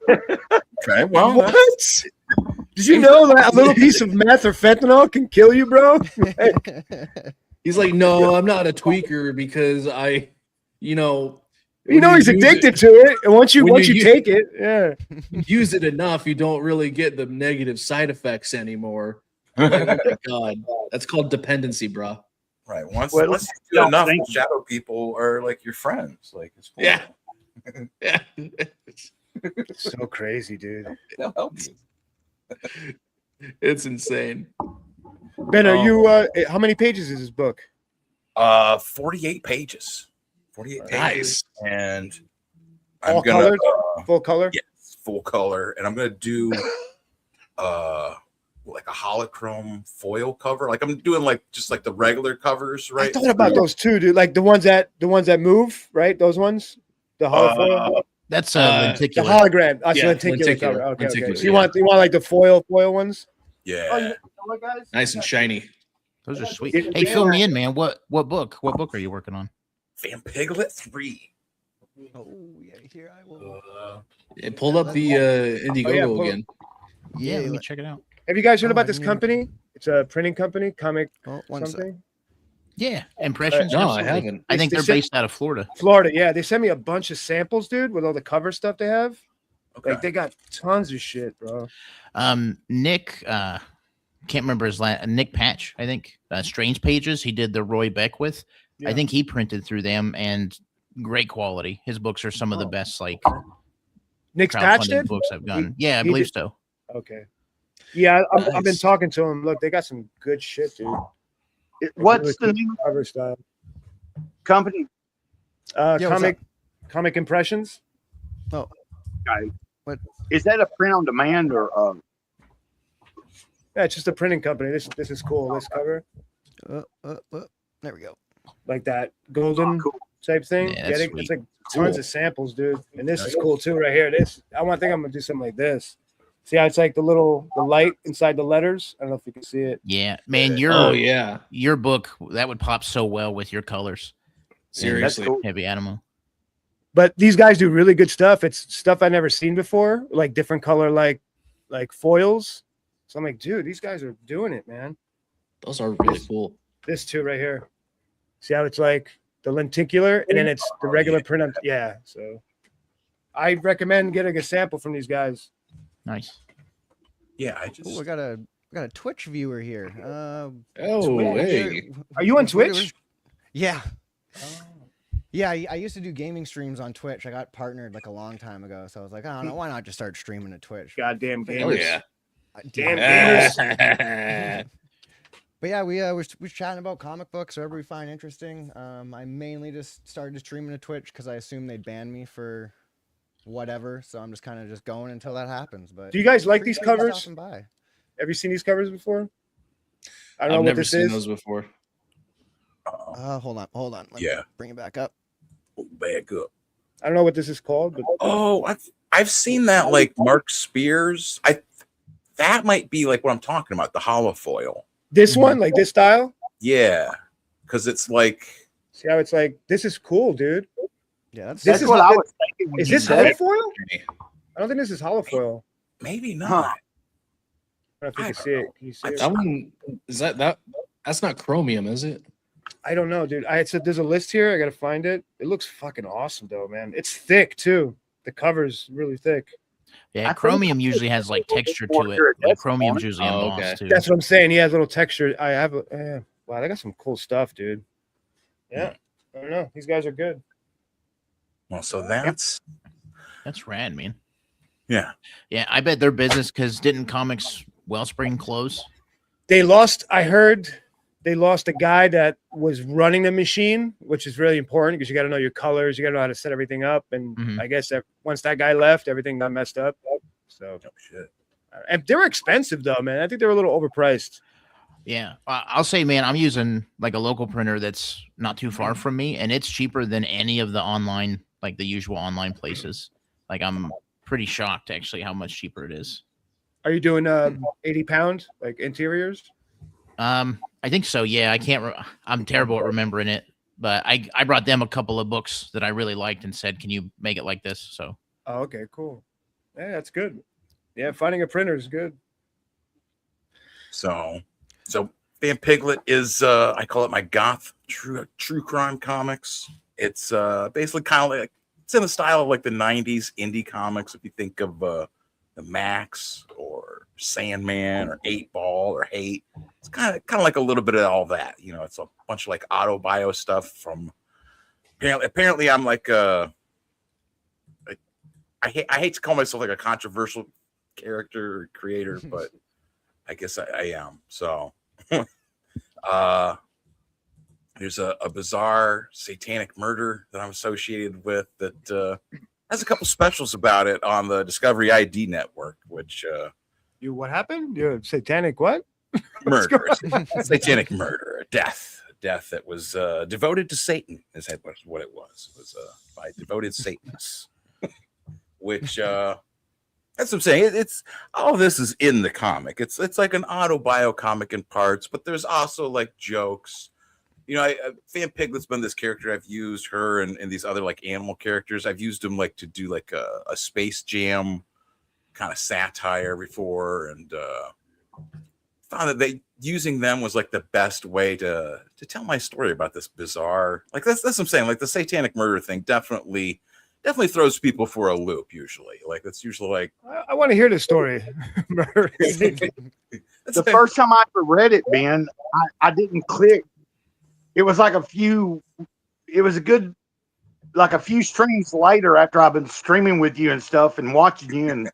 Okay, well, What? Did you know that a little piece of meth or fentanyl can kill you, bro? He's like, no, I'm not a tweaker because I, You when know you he's use addicted to it, and once you when you take it, yeah. use it enough, you don't really get the negative side effects anymore. Like, oh my god, that's called dependency, bro. right. Once Well, you do don't enough, think- shadow people are like your friends. Like it's cool. Yeah. Yeah. So crazy, dude. They'll help you. It's insane. Ben, are you? How many pages is this book? 48 pages. 48 pages. Nice. And All I'm gonna colored? Full color? yes, full color. And I'm gonna do like a holochrome foil cover. Like I'm doing like just like the regular covers, right? I thought about those too, dude. Like the ones that move, right? Those ones, the holofoil, That's the lenticular. hologram. I Yeah, lenticular lenticular. cover. Okay, okay. Lenticular, So you want like the foil ones? Yeah. Oh, you know what, guys? Nice and shiny. Those are sweet. Get- Hey, fill me in, man. What book? What book are you working on? Van Piglet 3. Oh yeah, here I will. It pulled up the Indiegogo pull- again. Yeah, let me let- check it out. Have you guys heard Oh, about I this didn't even- company? It's a printing company, Comic Oh, one sec. something. Yeah, impressions. No, I absolutely. haven't. I think They they're said- based out of Florida. Florida. Yeah, they sent me a bunch of samples, dude, with all the cover stuff they have. Okay. Like they got tons of shit, bro. Nick, can't remember his last. Nick Patch, I think. Strange Pages. He did the Roy Beck with. Yeah. I think he printed through them, and great quality. His books are some of the Oh. best like Nick's Patch crowdfunded did? books I've done. Yeah, I he believe did- so. Okay. Yeah, I've been Nice. talking to him. Look, they got some good shit, dude. What's the name of Cover style? the company? Yeah, what's Comic Impressions. Guys? What? Is that a print on demand or? Yeah, it's just a printing company. This is cool. This cover, There we go. like that golden cool. type thing. Yeah, Get that's it? sweet. It's like tons of samples, dude. And this is cool too, right here. This I think I'm gonna do something like this. See how it's like the light inside the letters. I don't know if you can see it. Yeah, man, your Oh yeah. your book that would pop so well with your colors. Seriously. cool. Heavy Animal. But these guys do really good stuff. It's stuff I never seen before, like different color, like foils. So I'm like, dude, these guys are doing it, man. Those are really cool. This too, right here. See how it's like the lenticular, and then it's the regular print on. Yeah, so I recommend getting a sample from these guys. Nice. Yeah, I Oh, just we got a Twitch viewer here. Oh, hey. Are you on Twitch? Yeah. Yeah, I used to do gaming streams on Twitch. I got partnered like a long time ago, so I was like, I don't know, why not just start streaming to Twitch? Goddamn Hell gamers. yeah. Damn gamers. But yeah, we was chatting about comic books, whatever we find interesting. I mainly just started streaming to Twitch because I assumed they'd ban me for whatever, so I'm just kind of just going until that happens. But Do you guys like these appreciate you covers? stopping by. Have you seen these covers before? I don't know I've what never this seen is. those before. Hold on. Let me Yeah. bring it back up. back up. I don't know what this is called, but Oh, I've seen that like Mark Spears. That might be like what I'm talking about, the holofoil. this one, like this style. Yeah, because it's like See how it's like? This is cool, dude. Yeah, that's This That's is what how- I was thinking. when Is you this said it. holofoil? I don't think this is holofoil. maybe Huh. not. I don't know if you I can don't see it. know. Can you see it? That one is that's not chromium, is it? I don't know, dude. I said there's a list here. I gotta find it. It looks fucking awesome, though, man. It's thick too. The cover's really thick. Yeah, I think- Chromium usually has like texture to it. Like Chromium's usually Oh, embossed okay. too. That's what I'm saying. He has little texture. I have. Wow, they got some cool stuff, dude. Yeah, I don't know. These guys are good. Well, so that's That's rad, man. yeah. Yeah, I bet their business because didn't Comics Wellspring close? They lost. I heard they lost a guy that was running the machine, which is really important because you got to know your colors, you got to know how to set everything up. And Mhm. I guess that once that guy left, everything got messed up. So Oh shit. and they were expensive though, man. I think they were a little overpriced. Yeah, I'll say, man, I'm using like a local printer that's not too far from me, and it's cheaper than any of the online, like the usual online places. Like I'm pretty shocked actually how much cheaper it is. Are you doing 80-pound like interiors? I think so. Yeah, I can't. I'm terrible at remembering it, but I brought them a couple of books that I really liked and said, "Can you make it like this?" So Oh, okay, cool. Yeah, that's good. Yeah, finding a printer is good. So Van Piglet is I call it my goth true crime comics. It's basically kind of like it's in the style of like the 90s indie comics. If you think of the Max or Sandman or 8-Ball or Hate, it's kind of like a little bit of all that. You know, it's a bunch of like auto bio stuff from apparently I'm like I hate to call myself like a controversial character or creator, but I guess I am. So there's a bizarre satanic murder that I'm associated with that has a couple specials about it on the Discovery ID network, which You what happened? You satanic what? murder, satanic murder, a death that was devoted to Satan is what it was. It was by devoted Satanists, which that's what I'm saying. It's all this is in the comic. It's like an autobio comic in parts, but there's also like jokes. You know, Van Piglet's been this character I've used her and these other like animal characters. I've used them like to do like a Space Jam kind of satire before, and found that using them was like the best way to tell my story about this bizarre. Like that's what I'm saying. Like the satanic murder thing definitely throws people for a loop. Usually, like that's usually like I want to hear the story. The first time I ever read it, Ben, I didn't click. It was like a few streams later after I've been streaming with you and stuff and watching you and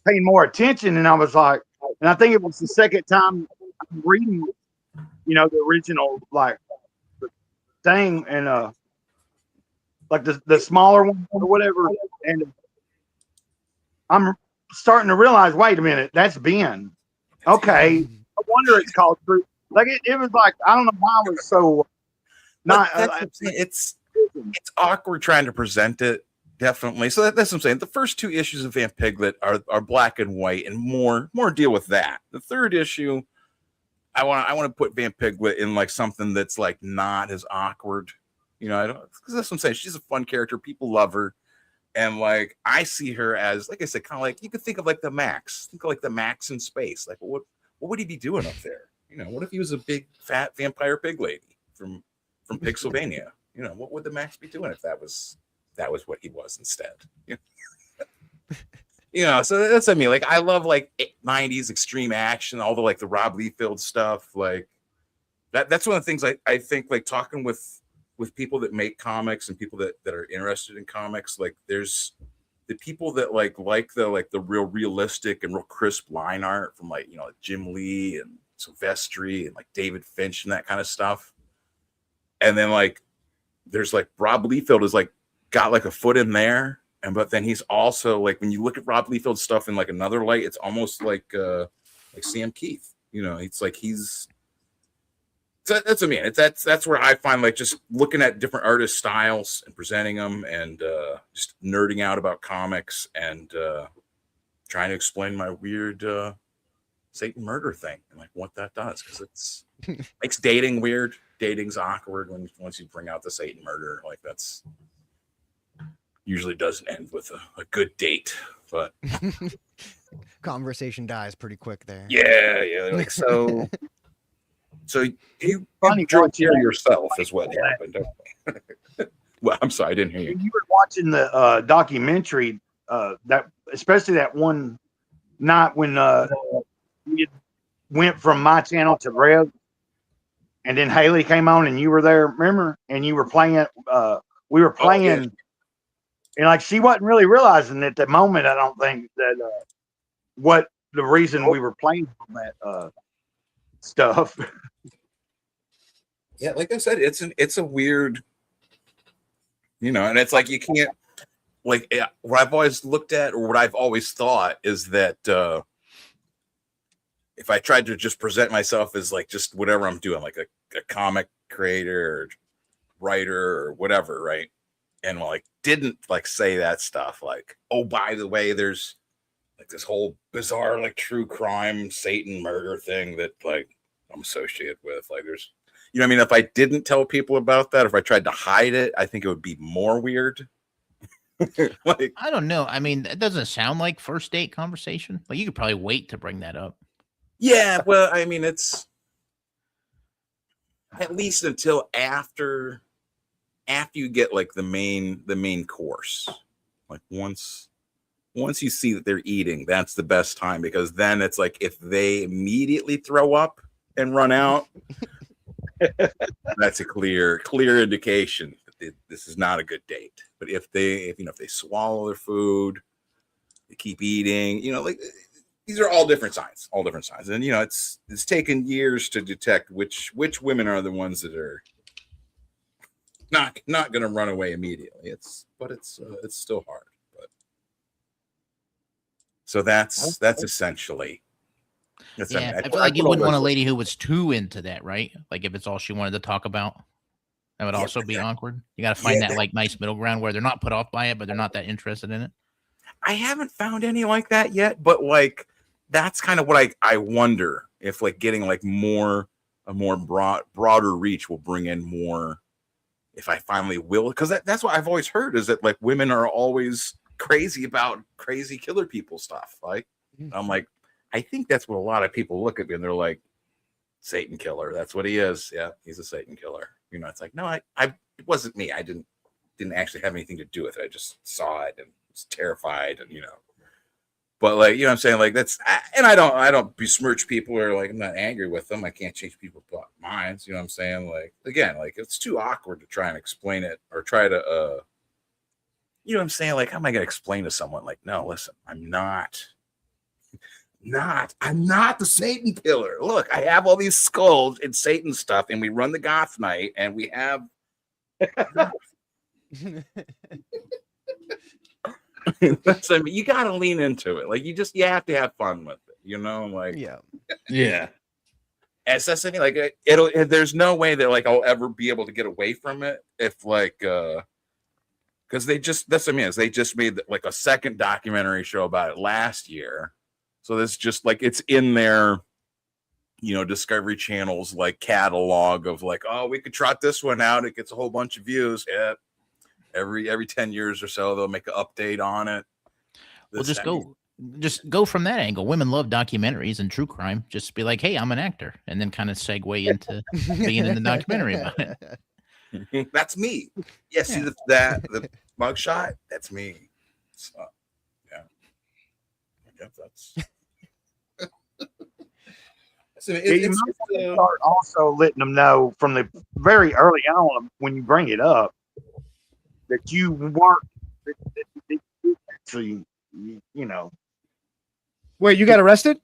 paying more attention. And I was like, and I think it was the second time I'm reading, you know, the original like thing and like the smaller one or whatever. And I'm starting to realize, wait a minute, that's Ben. Okay. I wonder it's called True. Like it was like, I don't know why I was so not. It's awkward trying to present it. Definitely. So that's what I'm saying. The first two issues of Van Piglet are black and white and more deal with that. The third issue, I want to put Van Piglet in like something that's like not as awkward. You know, because that's what I'm saying. She's a fun character. People love her. And like I see her as, like I said, kind of like you could think of like the Max. Think of like the Max in space. Like what would he be doing up there? You know, what if he was a big fat vampire pig lady from Pixelvania? You know, what would the Max be doing if that was what he was instead? You know, so that's what I mean. Like I love like 90s extreme action, all the like the Rob Liefeld stuff. Like that's one of the things I think like talking with people that make comics and people that are interested in comics. Like there's the people that like the real realistic and real crisp line art from like, you know, Jim Lee and Silvestri and like David Finch and that kind of stuff. And then like there's like Rob Liefeld is like got like a foot in there, but then he's also like when you look at Rob Liefeld's stuff in like another light, it's almost like Sam Keith. You know, it's like that's what I mean. That's where I find like just looking at different artist styles and presenting them and just nerding out about comics and trying to explain my weird Satan murder thing and like what that does, because it's makes dating weird. Dating's awkward once you bring out the Satan murder. Like that's usually doesn't end with a good date, but Conversation dies pretty quick there. yeah, like so you Funny drove watching here that. yourself is what happened. Well, I'm sorry, I didn't hear you. When you were watching the documentary, that especially that one night when we went from my channel to Rev, and then Haley came on and you were there, remember? And you were playing. We were playing, yeah. and like she wasn't really realizing at the moment. I don't think that what the reason we were playing that stuff. Yeah, like I said, it's a weird, and it's like you can't like what I've always looked at or what I've always thought is that if I tried to just present myself as like just whatever I'm doing, like a comic creator or writer or whatever, right? And like didn't like say that stuff like, oh, by the way, there's like this whole bizarre like true crime Satan murder thing that like I'm associated with. Like there's what I mean? If I didn't tell people about that, if I tried to hide it, I think it would be more weird. Like I don't know. I mean, that doesn't sound like first date conversation. Like you could probably wait to bring that up. yeah, well, I mean, it's at least until after you get like the main course. Like once you see that they're eating, that's the best time because then it's like if they immediately throw up and run out, that's a clear indication that this is not a good date. But if they swallow their food, they keep eating, like these are all different signs. And it's taken years to detect which women are the ones that are not going to run away immediately. It's still hard. But so that's essentially. Yeah, I feel like you wouldn't want a lady who was too into that, right? Like if it's all she wanted to talk about, that would also be awkward. You got to find that like nice middle ground where they're not put off by it, but they're not that interested in it. I haven't found any like that yet, but like that's kind of what I wonder if like getting like a more broader reach will bring in more. If I finally will, because that's what I've always heard is that like women are always crazy about crazy killer people stuff. Like I'm like, I think that's what a lot of people look at me and they're like, Satan killer. That's what he is. Yeah, he's a Satan killer. It's like, no, it wasn't me. I didn't actually have anything to do with it. I just saw it and was terrified and but like, I'm saying like and I don't besmirch people or like I'm not angry with them. I can't change people's minds. You know what I'm saying? Like again, like it's too awkward to try and explain it or try to what I'm saying? Like, how am I gonna explain to someone like, no, listen, I'm not the Satan killer. Look, I have all these skulls and Satan stuff, and we run the goth night, and we have that's I mean, you gotta lean into it. Like you have to have fun with it, like Yeah. As that's something like there's no way that like I'll ever be able to get away from it if like because that's what I mean is they just made like a second documentary show about it last year. So this just like it's in their, Discovery Channel's like catalog of like, oh, we could trot this one out. It gets a whole bunch of views. Yeah, every 10 years or so they'll make an update on it. Well, just go from that angle. Women love documentaries and true crime. Just be like, hey, I'm an actor, and then kind of segue into being in the documentary about it. That's me. Yeah, see the mugshot? That's me. So, yeah. I guess that's. So You might start also letting them know from the very early on when you bring it up that you weren't actually, Wait, you got arrested,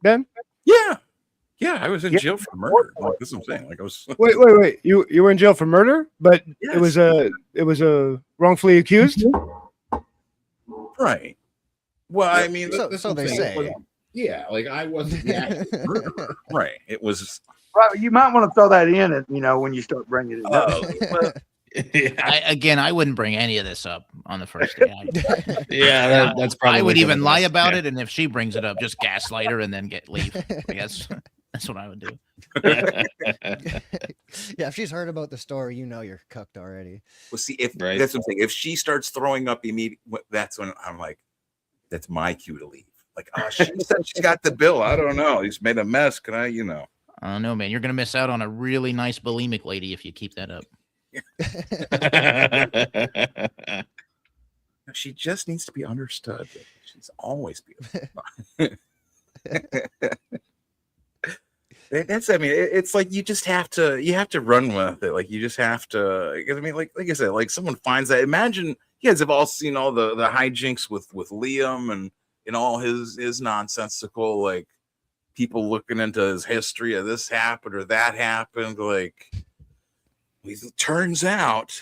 Ben? Yeah, I was in jail for murder. Like this is what I'm saying. Like I was. Wait. You were in jail for murder, but Yes. it was a wrongfully accused. Right. Well, I mean, So that's what they I'm saying. say. Yeah, like I wasn't the actual murderer. Right. It was. right, you might want to throw that in when you start bringing it up. Oh, well, Yeah. I wouldn't bring any of this up on the first day. Yeah, that's probably. I would the even lie best. about Yeah. it, and if she brings it up, just gaslight her and then leave. I guess that's what I would do. Yeah, if she's heard about the story, you're cooked already. well, see, if Right. that's what I'm saying. If she starts throwing up immediately, that's when I'm like, that's my cue to leave. Like, oh, she said she's got the bill. I don't know. He's made a mess. Can I, I don't know, man. You're gonna miss out on a really nice bulimic lady if you keep that up. She just needs to be understood. She's always beautiful. That's, I mean, it's like you have to run with it. Like you just have to. I mean, like I said, like someone finds that. Imagine you guys have all seen all the hijinks with Liam and all his nonsensical, like people looking into his history of this happened or that happened. Like, it turns out,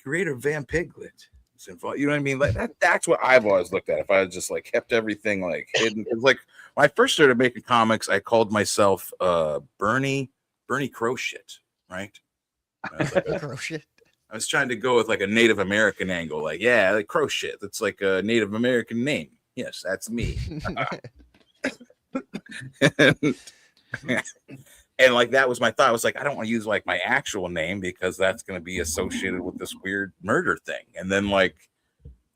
creator Van Piglet is involved. You know what I mean? Like that's what I've always looked at. If I had just like kept everything like hidden, it's like when I first started making comics, I called myself Bernie Crowshit, right? Crochet. I was trying to go with like a Native American angle, like like Crowshit. That's like a Native American name. Yes, that's me. And like that was my thought. I was like, I don't want to use like my actual name because that's going to be associated with this weird murder thing. And then like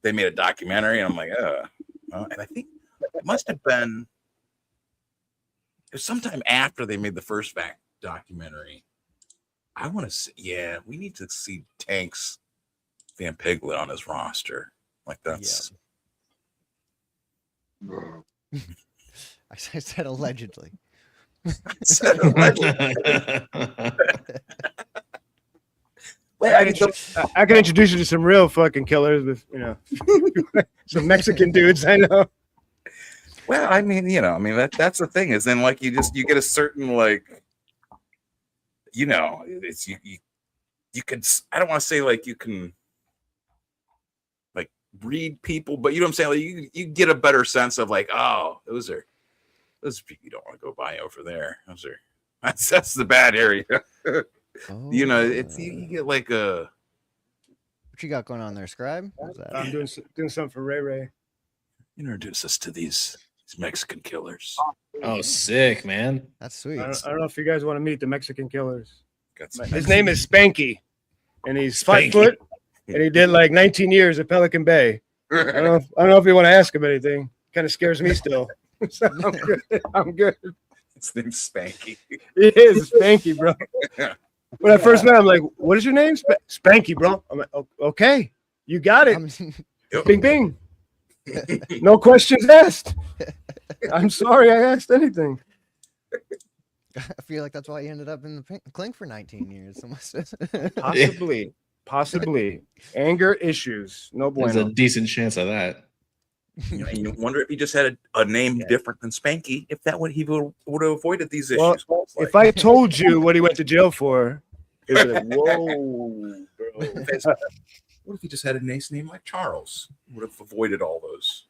they made a documentary, and I'm like, and I think it must have been sometime after they made the first documentary. I want to see, we need to see Tank's Van Piglet on his roster. Like that's. I said allegedly. I can introduce you to some real fucking killers with, some Mexican dudes I know. Well, I mean, that's the thing is then like you get a certain like, it's you could, I don't want to say like you can like read people, but you know what I'm saying? Like you get a better sense of like, oh, those people you don't want to go by over there. That's the bad area. It's you get like a. What you got going on there, Scribe? I'm doing something for Ray. Introduce us to these Mexican killers. Oh, sick, man. That's sweet. I don't know if you guys want to meet the Mexican killers. His Mexican. name is Spanky, and he's 5 Spanky. foot, and he did like 19 years at Pelican Bay. I don't know if you want to ask him anything. Kind of scares me still. So I'm good. His name's Spanky. It is Spanky, bro. When I first met him, I'm like, what is your name? Spanky, bro. I'm like, okay, you got it. Bing, bing. No questions asked. I'm sorry I asked anything. I feel like that's why he ended up in the clink for 19 years. Possibly. Anger issues. No There's a bueno. decent chance of that. You wonder if he just had a name different than Spanky, if he would have avoided these issues. Well, if I told you what he went to jail for, it would be like, whoa, bro. What if he just had a nice name like Charles? Would have avoided all those.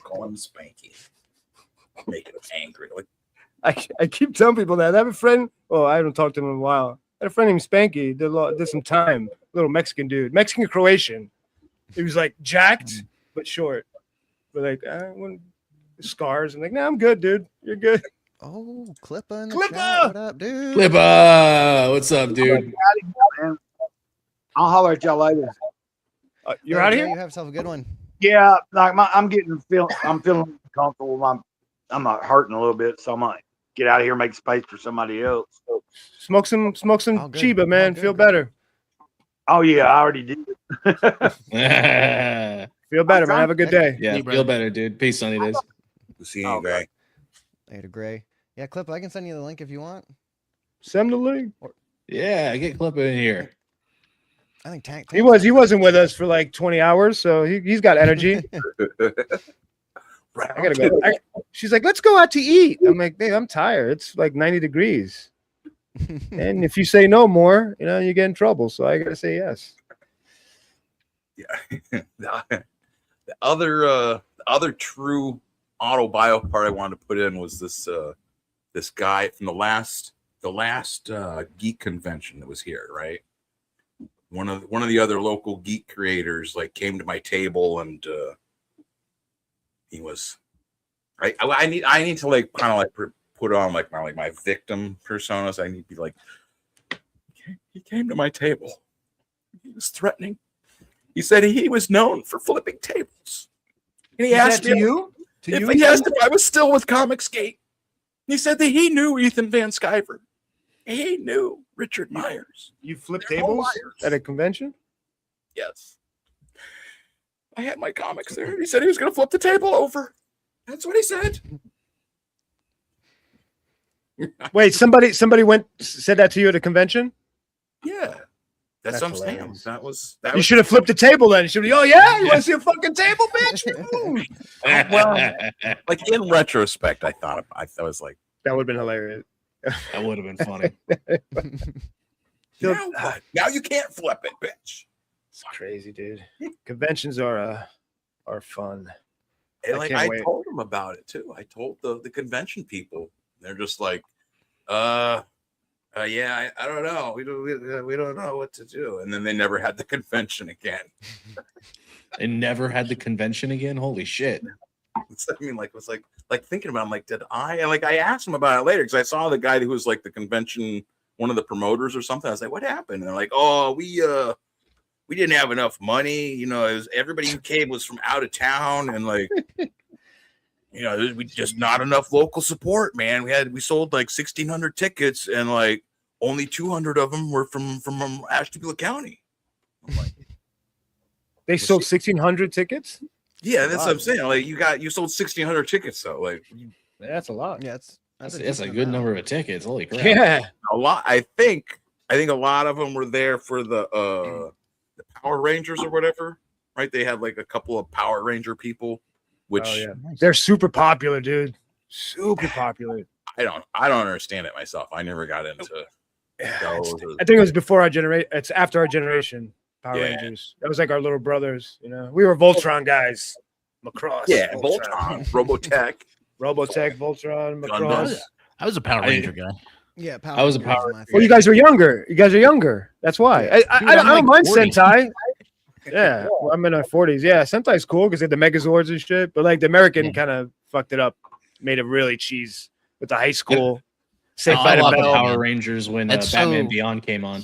Call him Spanky. Making him angry. Like, I keep telling people that. I have a friend. Oh, I haven't talked to him in a while. I had a friend named Spanky. Did some time. Little Mexican dude. Mexican Croatian. He was like jacked, but short. But like, scars. I'm like, nah, I'm good, dude. You're good. Oh, Clippa in the Clippa! chat. What up, dude? Clippa, what's up, dude? I'll holler at y'all later. You're out of Yeah, here? you have yourself a good one. Yeah, like I'm feeling comfortable. I'm not hurting a little bit, so I might get out of here, and make space for somebody else. So, Smoke some Oh, good. Chiba, man. Oh, good, Feel good. better. oh yeah, I already did. Yeah, Feel better, man. Have a good day. feel better, dude. Peace, Sunny Days. we'll see you, guy. Later, Gray. Yeah, Clippa, I can send you the link if you want. Send the link. Yeah, get Clippa in here. I think Tank. He wasn't with us for like 20 hours, so he's got energy. I gotta go. She's like, let's go out to eat. I'm like, babe, I'm tired. It's like 90 degrees. And if you say no more, you get in trouble. So I gotta say yes. Yeah. The other true auto-bio part I wanted to put in was this guy from the last geek convention that was here, right? One of the other local geek creators like came to my table, and he was I need to like kind of like put on like my victim personas. I need to be like, he came to my table. He was threatening. He said he was known for flipping tables. And he asked me he asked if I was still with Comicsgate. He said that he knew Ethan Van Sciver. He knew Richard Myers. You flip They're all tables liars. at a convention? Yes. I had my comics there. He said he was going to flip the table over. That's what he said. Wait, somebody said that to you at a convention? Yeah. That's That's what I'm saying. hilarious. That was You should have flipped the table then. You should have, oh yeah, you want to see a fucking table, bitch? well, like in retrospect, I thought I was like, That would have been hilarious. That would have been funny. now what? Now you can't flip it, bitch. It's crazy, dude. Conventions are fun. And I like can't I wait. told them about it too. I told the convention people. They're just like, yeah, I don't know. We don't know what to do. And then they never had the convention again. They never had the convention again. Holy shit! I mean, like, it was like thinking about. It, I'm like, did I? And like, I asked them about it later because I saw the guy who was like the convention, one of the promoters or something. I was like, what happened? And they're like, oh, we didn't have enough money. You know, it was everybody who came was from out of town, and like, you know, we just not enough local support, man. We sold like 1,600 tickets, and like only 200 of them were from Ashtabula County. I'm like, They sold 1,600 tickets? yeah, that's what I'm saying. Like, you sold 1,600 tickets, though. Like, That's a lot. Yeah, That's a decent good amount. number of tickets. Holy crap! Yeah. a lot. I think a lot of them were there for the Power Rangers or whatever, right? They had like a couple of Power Ranger people, which Oh, yeah. They're super popular, dude. Super popular. I don't understand it myself. I never got into those. I think it was before our generation. It's after our generation. Power Yeah. Rangers. That was like our little brothers. You know, we were Voltron guys. Macross. Yeah, Voltron, Robotech. Robotech, Voltron, Gundam. Macross. I was a Power Ranger guy. Yeah, Power I was a Rangers Power my Ranger. Well, you guys are younger. You guys are younger. That's why. Yeah. I Dude, don't I'm mind like 40. Sentai. Yeah, well, I'm in my 40s. Yeah, Sentai's cool because they had the Megazords and shit. But like the American Yeah. kind of fucked it up, made it really cheese with the high school. I Saved by the love the Bell. Power Rangers when That's Batman so- Beyond came on.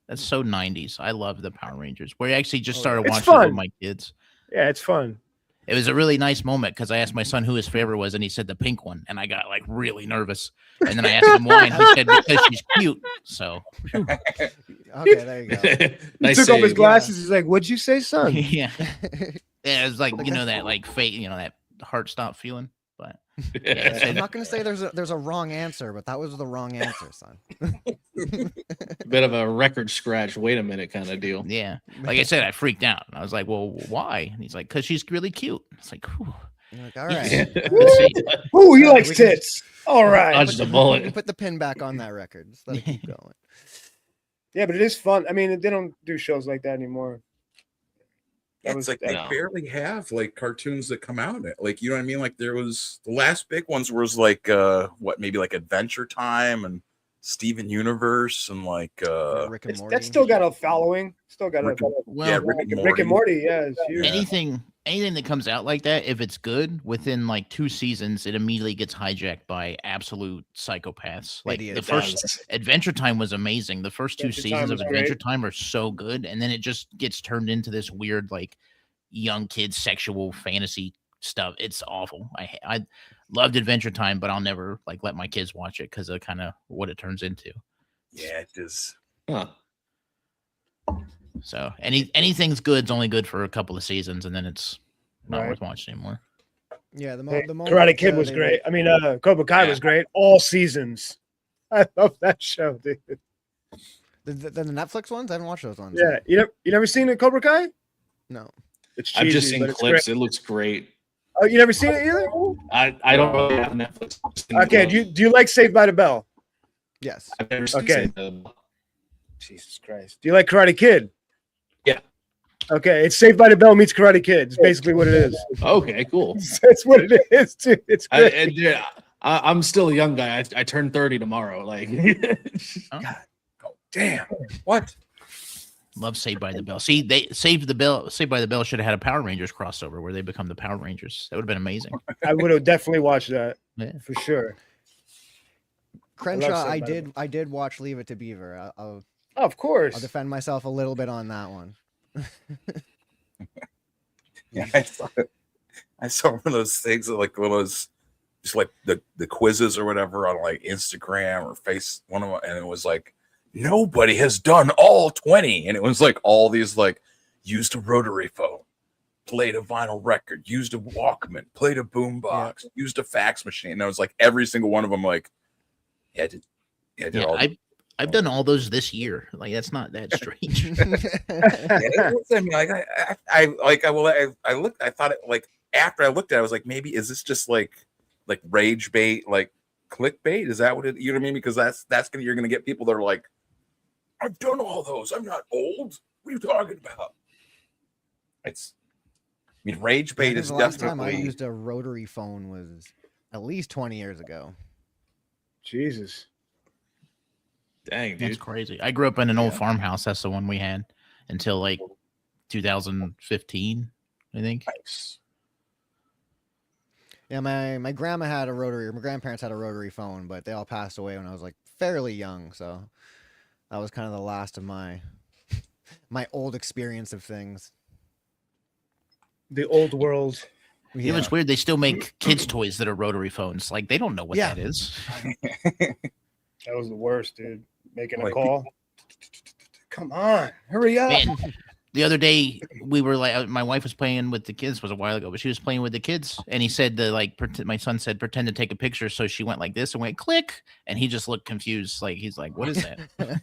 That's so 90s. I love the Power Rangers. We actually just Oh, started It's watching it with fun. my kids. Yeah, it's fun. It was a really nice moment because I asked my son who his favorite was, and he said the pink one, and I got like really nervous. And then I asked him why, and he said because she's cute. So Okay, there you go. He Nice took off his save. glasses. He's like, "What'd you say, son?" yeah, yeah, it was like you know that like fate, you know that heart stop feeling. But yeah, I'm not gonna say there's a wrong answer, but that was the wrong answer, son. Bit of a record scratch. Wait a minute, kind of deal. yeah, like I said, I freaked out. I was like, "Well, why?" And he's like, "Cause she's really cute." It's like, whew. You're like, all right. Yeah. Let's see. Ooh, he Yeah, likes we can- tits. All right. Dodged the bullet. Put the pin back on that record. Just let it keep going. Yeah, but it is fun. I mean, they don't do shows like that anymore. That It's was- like they No. barely have like cartoons that come out. Like, you know what I mean? Like, there was the last big ones was like maybe like Adventure Time and Steven Universe and like Rick and Morty. That's still got a following. Still got Rick a Well, yeah, Rick and Morty. Rick and Morty. Yeah, it's huge. anything that comes out like that, if it's good, within like 2 seasons, it immediately gets hijacked by absolute psychopaths. Like the Idiots. first Adventure Time was amazing. The first 2 Adventure Time seasons of was great. Adventure Time are so good, and then it just gets turned into this weird like young kid sexual fantasy stuff. It's awful. I loved Adventure Time, but I'll never like let my kids watch it because of kind of what it turns into. Yeah, it is. Huh. So anything's good's only good for a couple of seasons, and then it's not Right. worth watching anymore. Yeah, the Hey, moment Karate Kid uh, was they great. I mean, Cobra Kai Yeah. was great. All seasons. I love that show, dude. The Netflix ones. I haven't watched those ones. Yeah, you never seen the Cobra Kai? No. It's I've just cheesy, seen but it's clips. great. It looks great. Oh, you never seen it either? I don't really have Netflix. I've seen Okay. the- Do you like Saved by the Bell? Yes. I've never seen Okay. the- Jesus Christ. Do you like Karate Kid? Yeah. Okay, it's Saved by the Bell meets Karate Kid. It's basically what it is. Okay, cool. That's what it is, dude. It's great. I'm still a young guy. I turned 30 tomorrow. Like, Damn. What? Love Saved by the Bell. See, they Saved by the Bell should have had a Power Rangers crossover where they become the Power Rangers. That would have been amazing. I would have definitely watched that Yeah. for sure. Crenshaw, Saved by the I did watch Leave It to Beaver. Oh, of course. I'll defend myself a little bit on that one. Yeah, I saw one of those things that like one of those just like the quizzes or whatever on like Instagram or Face one of them, and it was like nobody has done all 20, and it was like all these like used a rotary phone, played a vinyl record, used a Walkman, played a boombox, used a fax machine. And I was like, every single one of them, like, I did all. I've done all those this year. Like that's not that strange. I mean, like I thought it like after I looked at it, I was like, maybe is this just like rage bait, like clickbait? Is that what it? You know what I mean? Because you're gonna get people that are like, I've done all those. I'm not old. What are you talking about? I mean, rage bait is the last time I definitely. used a rotary phone was at least 20 years ago. Jesus. Dang, That's dude. crazy. I grew up in an old farmhouse. That's the one we had until like 2015, I think. Nice. Yeah, my grandma had a rotary. My grandparents had a rotary phone, but they all passed away when I was like fairly young. So that was kind of the last of my old experience of things. The old world. You know, it's weird. They still make kids' toys that are rotary phones. Like they don't know what Yeah. that is. That was the worst, dude. Making a Like, call. Come on, hurry up. Man, the other day we were like, my wife was playing with the kids. Was a while ago, but she was playing with the kids, and he said my son said pretend to take a picture. So she went like this and went click, and he just looked confused. Like he's like, what is that?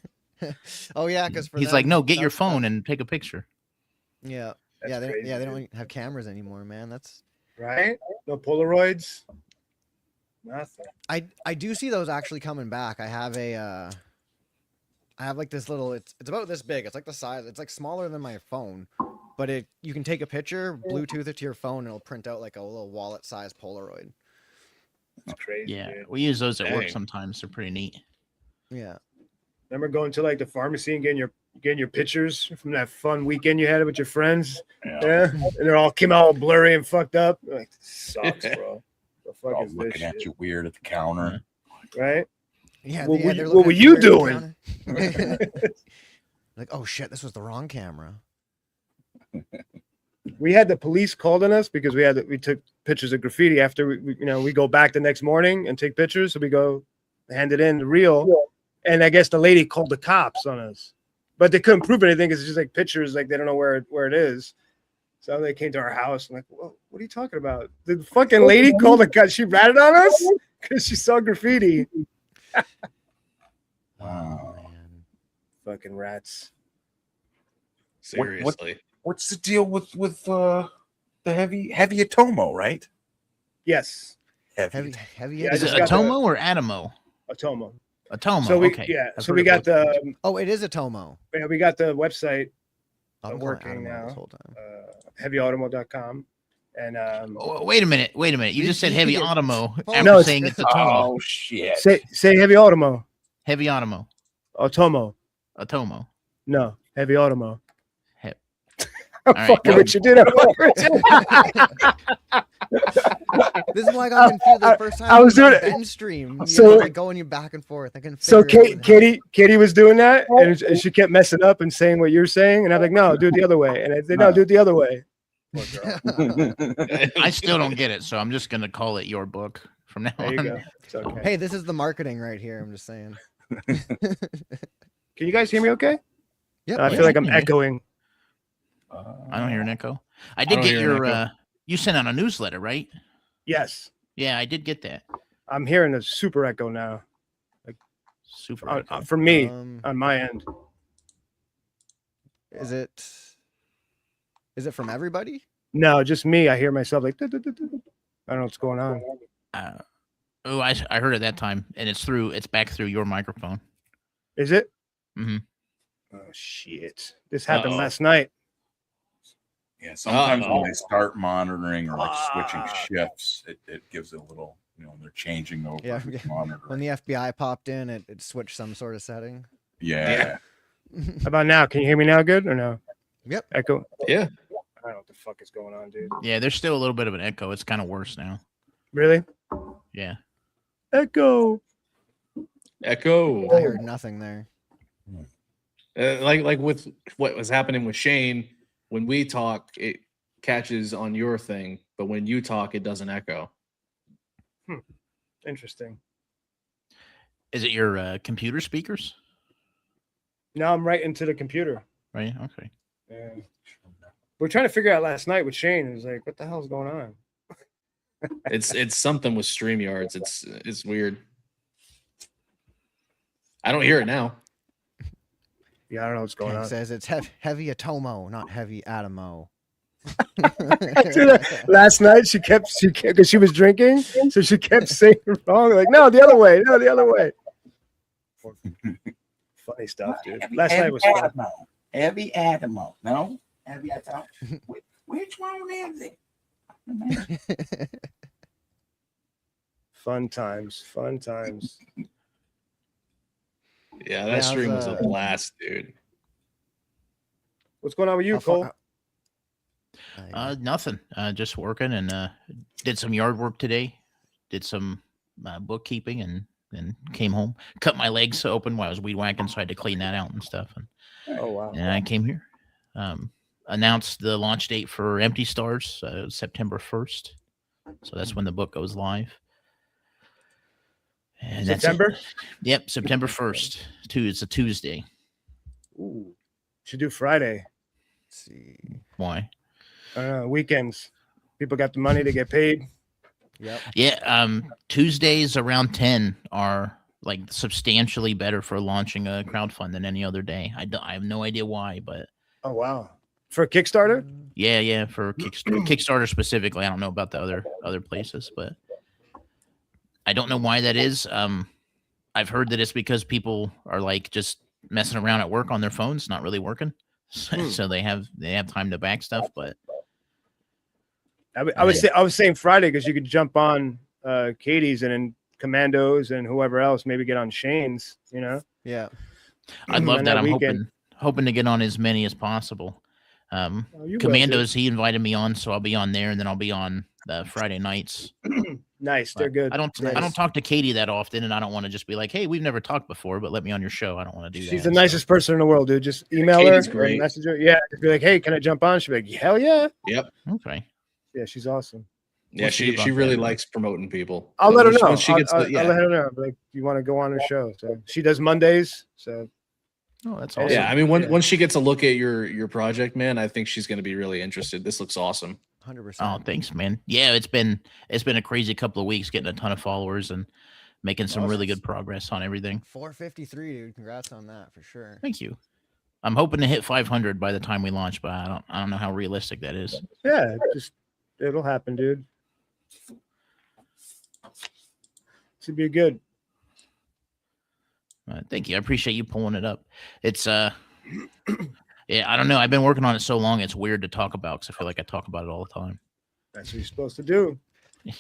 Oh yeah, because He's like, no, get your phone and take a picture. Yeah, That's they crazy, don't dude. have cameras anymore, man. That's Right? No Polaroids. Nothing. I do see those actually coming back. I have like this little. It's about this big. It's like the size. It's like smaller than my phone, but you can take a picture, Bluetooth it to your phone, and it'll print out like a little wallet-sized Polaroid. It's crazy. Yeah, Dude. we use those at work Dang. sometimes. They're pretty neat. Yeah. Remember going to like the pharmacy and getting your pictures from that fun weekend you had with your friends? Yeah. And they're all came out all blurry and fucked up. Like, this sucks, bro. The fuck All is this looking at shit? you weird at the counter. Right? Yeah. What yeah, were they're you- looking what were at you weird at the doing? counter. Like, oh shit, this was the wrong camera. We had the police called on us because we took pictures of graffiti after we go back the next morning and take pictures. So we go hand it in the reel, and I guess the lady called the cops on us, but they couldn't prove anything because it's just like pictures, like they don't know where it is. So they came to our house and like, well, what are you talking about? The fucking lady called the cops. She ratted on us because she saw graffiti. Wow. Man. Fucking rats. Seriously. What's the deal with the heavy Atomo, right? Yes, Heavy. Yeah, I Is it just got the- Atomo or Atomo? Atomo. Atomo. So we okay. I've so heard we of got both. the Oh, it is a Tomo. website. I'm working calling Adamo now. this whole time. Heavyautomo.com. And Oh, wait a minute. You just said heavy Automo after No, it's- saying it's Atomo. Oh shit! say Heavy Automo. Heavy Automo. Atomo. Atomo. No, Heavy Automo. Hep. I'm All right, fucking go. with you, dude. I'm fucking with you. This is why I got confused the first time. I was on doing it- Ben's stream. You so- know, like going you back and forth. I can. So figure it out. Katie was doing that, and she kept messing up and saying what you're saying, and I'm like, no, do it the other way. And I said, no, do it the other way. I still don't get it, so I'm just gonna call it your book from now There you on. go. It's okay. Hey, this is the marketing right here. I'm just saying. Can you guys hear me okay? Yep. I Yeah, feel like I I'm can hear you. echoing. I don't hear an echo. I did don't get hear an your echo. you sent out a newsletter, right? Yes. Yeah, I did get that. I'm hearing a super echo now. Super. echo. For me, Um, on my end. is it from everybody? No, just me. I hear myself like, "Du- du- du- du- du." I don't know what's going on. Oh, I heard it that time, and it's back through your microphone. Is it? Mhm. Oh, shit. This happened Uh-oh. last night. Yeah, sometimes Uh-oh. when they start monitoring or like switching Fuck. shifts, it gives it a little, they're changing over. Yeah, who's yeah. When monitoring. the FBI popped in, it switched some sort of setting. Yeah. How about now? Can you hear me now good or no? Yep. Echo? Yeah. I don't know what the fuck is going on, dude. Yeah, there's still a little bit of an echo. It's kind of worse now. Really? Yeah. Echo. Echo. I heard nothing there. Like with what was happening with Shane, when we talk, it catches on your thing, but when you talk, it doesn't echo. Interesting. Is it your computer speakers? Now I'm right into the computer. Right. Okay. Yeah. We're trying to figure out last night with Shane. It was like, what the hell's going on? It's something with StreamYards. It's weird. I don't hear it now. Yeah, I don't know what's going It on. says it's heavy Atomo, not heavy Adamo. Last night she kept because she was drinking, so she kept saying it wrong. Like, no, the other way, no, the other way. Funny stuff, dude. Last night was fun. Heavy Adamo. No? Heavy Adamo. Which one is it? Fun times, fun times. Yeah, that Yeah, stream was a how's, blast, dude. What's going on with you, How far- Cole? Nothing. Just working and did some yard work today. Did some bookkeeping and then came home. Cut my legs open while I was weed whacking, so I had to clean that out and stuff. Oh wow. And I came here. Announced the launch date for Empty Stars, September 1st. So that's when the book goes live. And that's it. September? Yep, September 1st. It's a Tuesday. Ooh, should do Friday. Let's see. Why? Weekends. People got the money to get paid. Yep. Yeah, Tuesdays around 10 are like substantially better for launching a crowdfund than any other day. I have no idea why, but Oh wow. For a Kickstarter? yeah, for Kickstarter specifically. I don't know about the other places, but I don't know why that is. I've heard that it's because people are like just messing around at work on their phones, not really working, so they have time to back stuff. But I was saying Friday because you could jump on Katie's and then Commandos and whoever else, maybe get on Shane's, you know? Yeah. I'd love on that. that I'm weekend. hoping to get on as many as possible. Oh, you will, Commandos, he invited me on, so I'll be on there, and then I'll be on the Friday nights. dude. Nice. They're But good. I don't talk to Katie that often, and I don't want to just be like, "Hey, we've never talked before, but let me on your show." I don't want to do that. She's the nicest person in the world, dude. Just email Katie's her, great. or message her. Yeah, just be like, hey, can I jump on? She'll be like, hell yeah. Okay. Yeah, she's awesome. Yeah, We'll see she about really that. likes promoting people. I'll So let her once- know. once she gets I'll the- yeah. let her know. Like, you want to go on her show? So she does Mondays. So Oh, that's Yeah. awesome. Yeah, I mean, once she gets a look at your project, man, I think she's going to be really interested. This looks awesome. 100%. Oh, thanks, man. Yeah, it's been a crazy couple of weeks, getting a ton of followers and making some really good progress on everything. 453, dude. Congrats on that for sure. Thank you. I'm hoping to hit 500 by the time we launch, but I don't know how realistic that is. yeah, just it'll happen, dude. Should be good. Thank you. I appreciate you pulling it up. It's yeah, I don't know. I've been working on it so long. It's weird to talk about because I feel like I talk about it all the time. That's what you're supposed to do.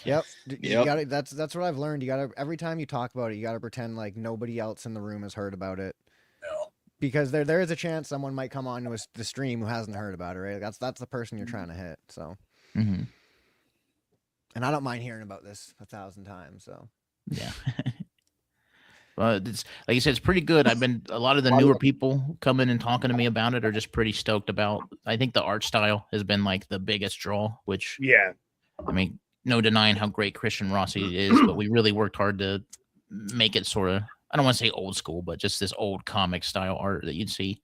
Yep. You Yep. gotta, that's what I've learned. You gotta, every time you talk about it, you gotta pretend like nobody else in the room has heard about it. No. Because there is a chance someone might come on to the stream who hasn't heard about it, right? That's the person you're trying to hit. So, Mm-hmm. and I don't mind hearing about this 1,000 times. So, Yeah. But it's like you said, it's pretty good. I've been a lot of the newer people coming and talking to me about it are just pretty stoked about. I think the art style has been like the biggest draw, which Yeah. I mean, no denying how great Christian Rossi is, but we really worked hard to make it sort of, I don't want to say old school, but just this old comic style art that you'd see.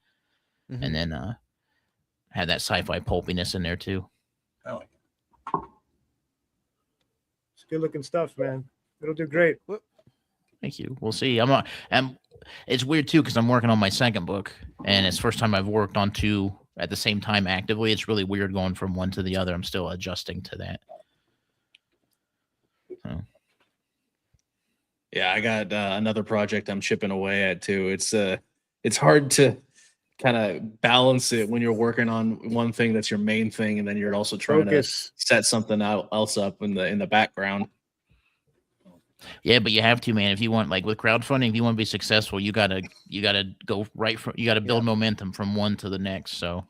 Mhm. And then had that sci-fi pulpiness in there too. It's good looking stuff, man. It'll do great. Thank you. We'll see. It's weird too because I'm working on my second book, and it's the first time I've worked on two at the same time actively. It's really weird going from one to the other. I'm still adjusting to that. So, Yeah, I got another project I'm chipping away at too. It's hard to kind of balance it when you're working on one thing that's your main thing, and then you're also trying Focus. to set something else up in the background. yeah, but you have to, man. If you want, like with crowdfunding, if you want to be successful, you gotta go right from. You gotta build momentum from one to the next. So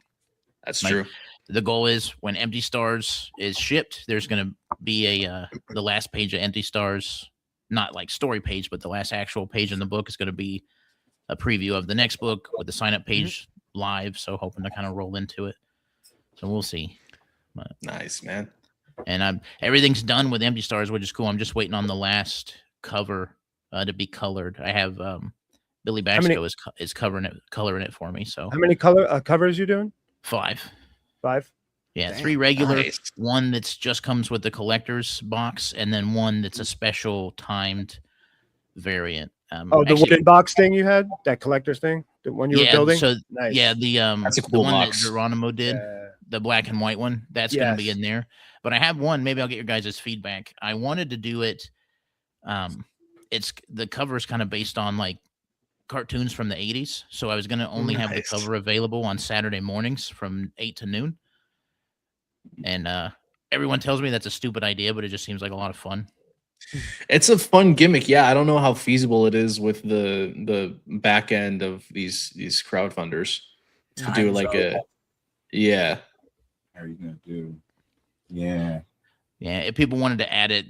That's Like- true. the goal is when Empty Stars is shipped, there's gonna be the last page of Empty Stars, not like story page, but the last actual page in the book is gonna be a preview of the next book with the sign up page live. So hoping to kind of roll into it. So we'll see. Nice, man. And everything's done with Empty Stars, which is cool. I'm just waiting on the last cover to be colored. I have Billy many- Baxco is coloring it for me. So How many color covers you doing? 5. 5. Yeah, Damn. 3 regular, Nice. one that's just comes with the collector's box, and then one that's a special timed variant. Oh, the actually, wooden box thing you had, that collector's thing, the one you were yeah, building. so Nice. yeah, the That's a the cool one box. that Geronimo did, Yeah. the black and white one, that's gonna be Yes. in there. But I have one, maybe I'll get your guys' feedback. I wanted to do it. It's the cover is kind of based on like cartoons from the 80s. So I was gonna only have the Nice. cover available on Saturday mornings from 8 to noon. And everyone tells me that's a stupid idea, but it just seems like a lot of fun. It's a fun gimmick. Yeah, I don't know how feasible it is with the back end of these crowdfunders to do Time's like up. a yeah. How are you gonna do? Yeah. Yeah, if people wanted to add it,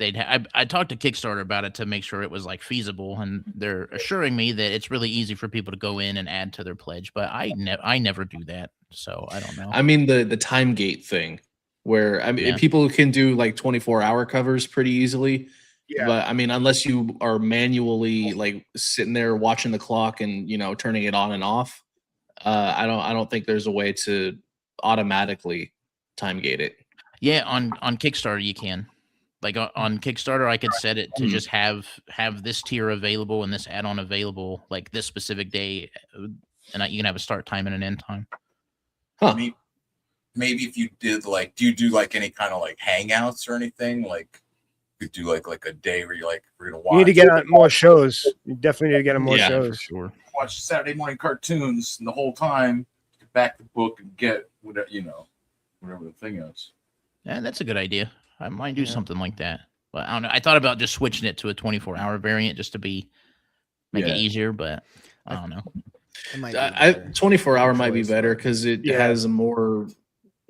I talked to Kickstarter about it to make sure it was like feasible, and they're assuring me that it's really easy for people to go in and add to their pledge. But I never do that, so I don't know. I mean the time gate thing where I mean Yeah. people can do like 24-hour covers pretty easily. Yeah. But I mean, unless you are manually like sitting there watching the clock and turning it on and off, I don't think there's a way to automatically time gate it. Yeah, on Kickstarter you can. Like on Kickstarter, I could set it to Hmm. just have this tier available and this add-on available like this specific day, and you can have a start time and an end time. Huh. Maybe if you did like, do you do like any kind of like hangouts or anything? Like, you could do like a day where you're like, we're gonna watch. You need to get on more shows. You definitely need to get on more Yeah, For shows. sure. watch Saturday morning cartoons and the whole time, back the book and get whatever whatever the thing is. Yeah, that's a good idea. I might do Yeah. something like that. But I don't know. I thought about just switching it to a 24-hour variant just to make Yeah. it easier, but I don't know. It might be I better. 24-hour might be choice, better but- because it Yeah. has a more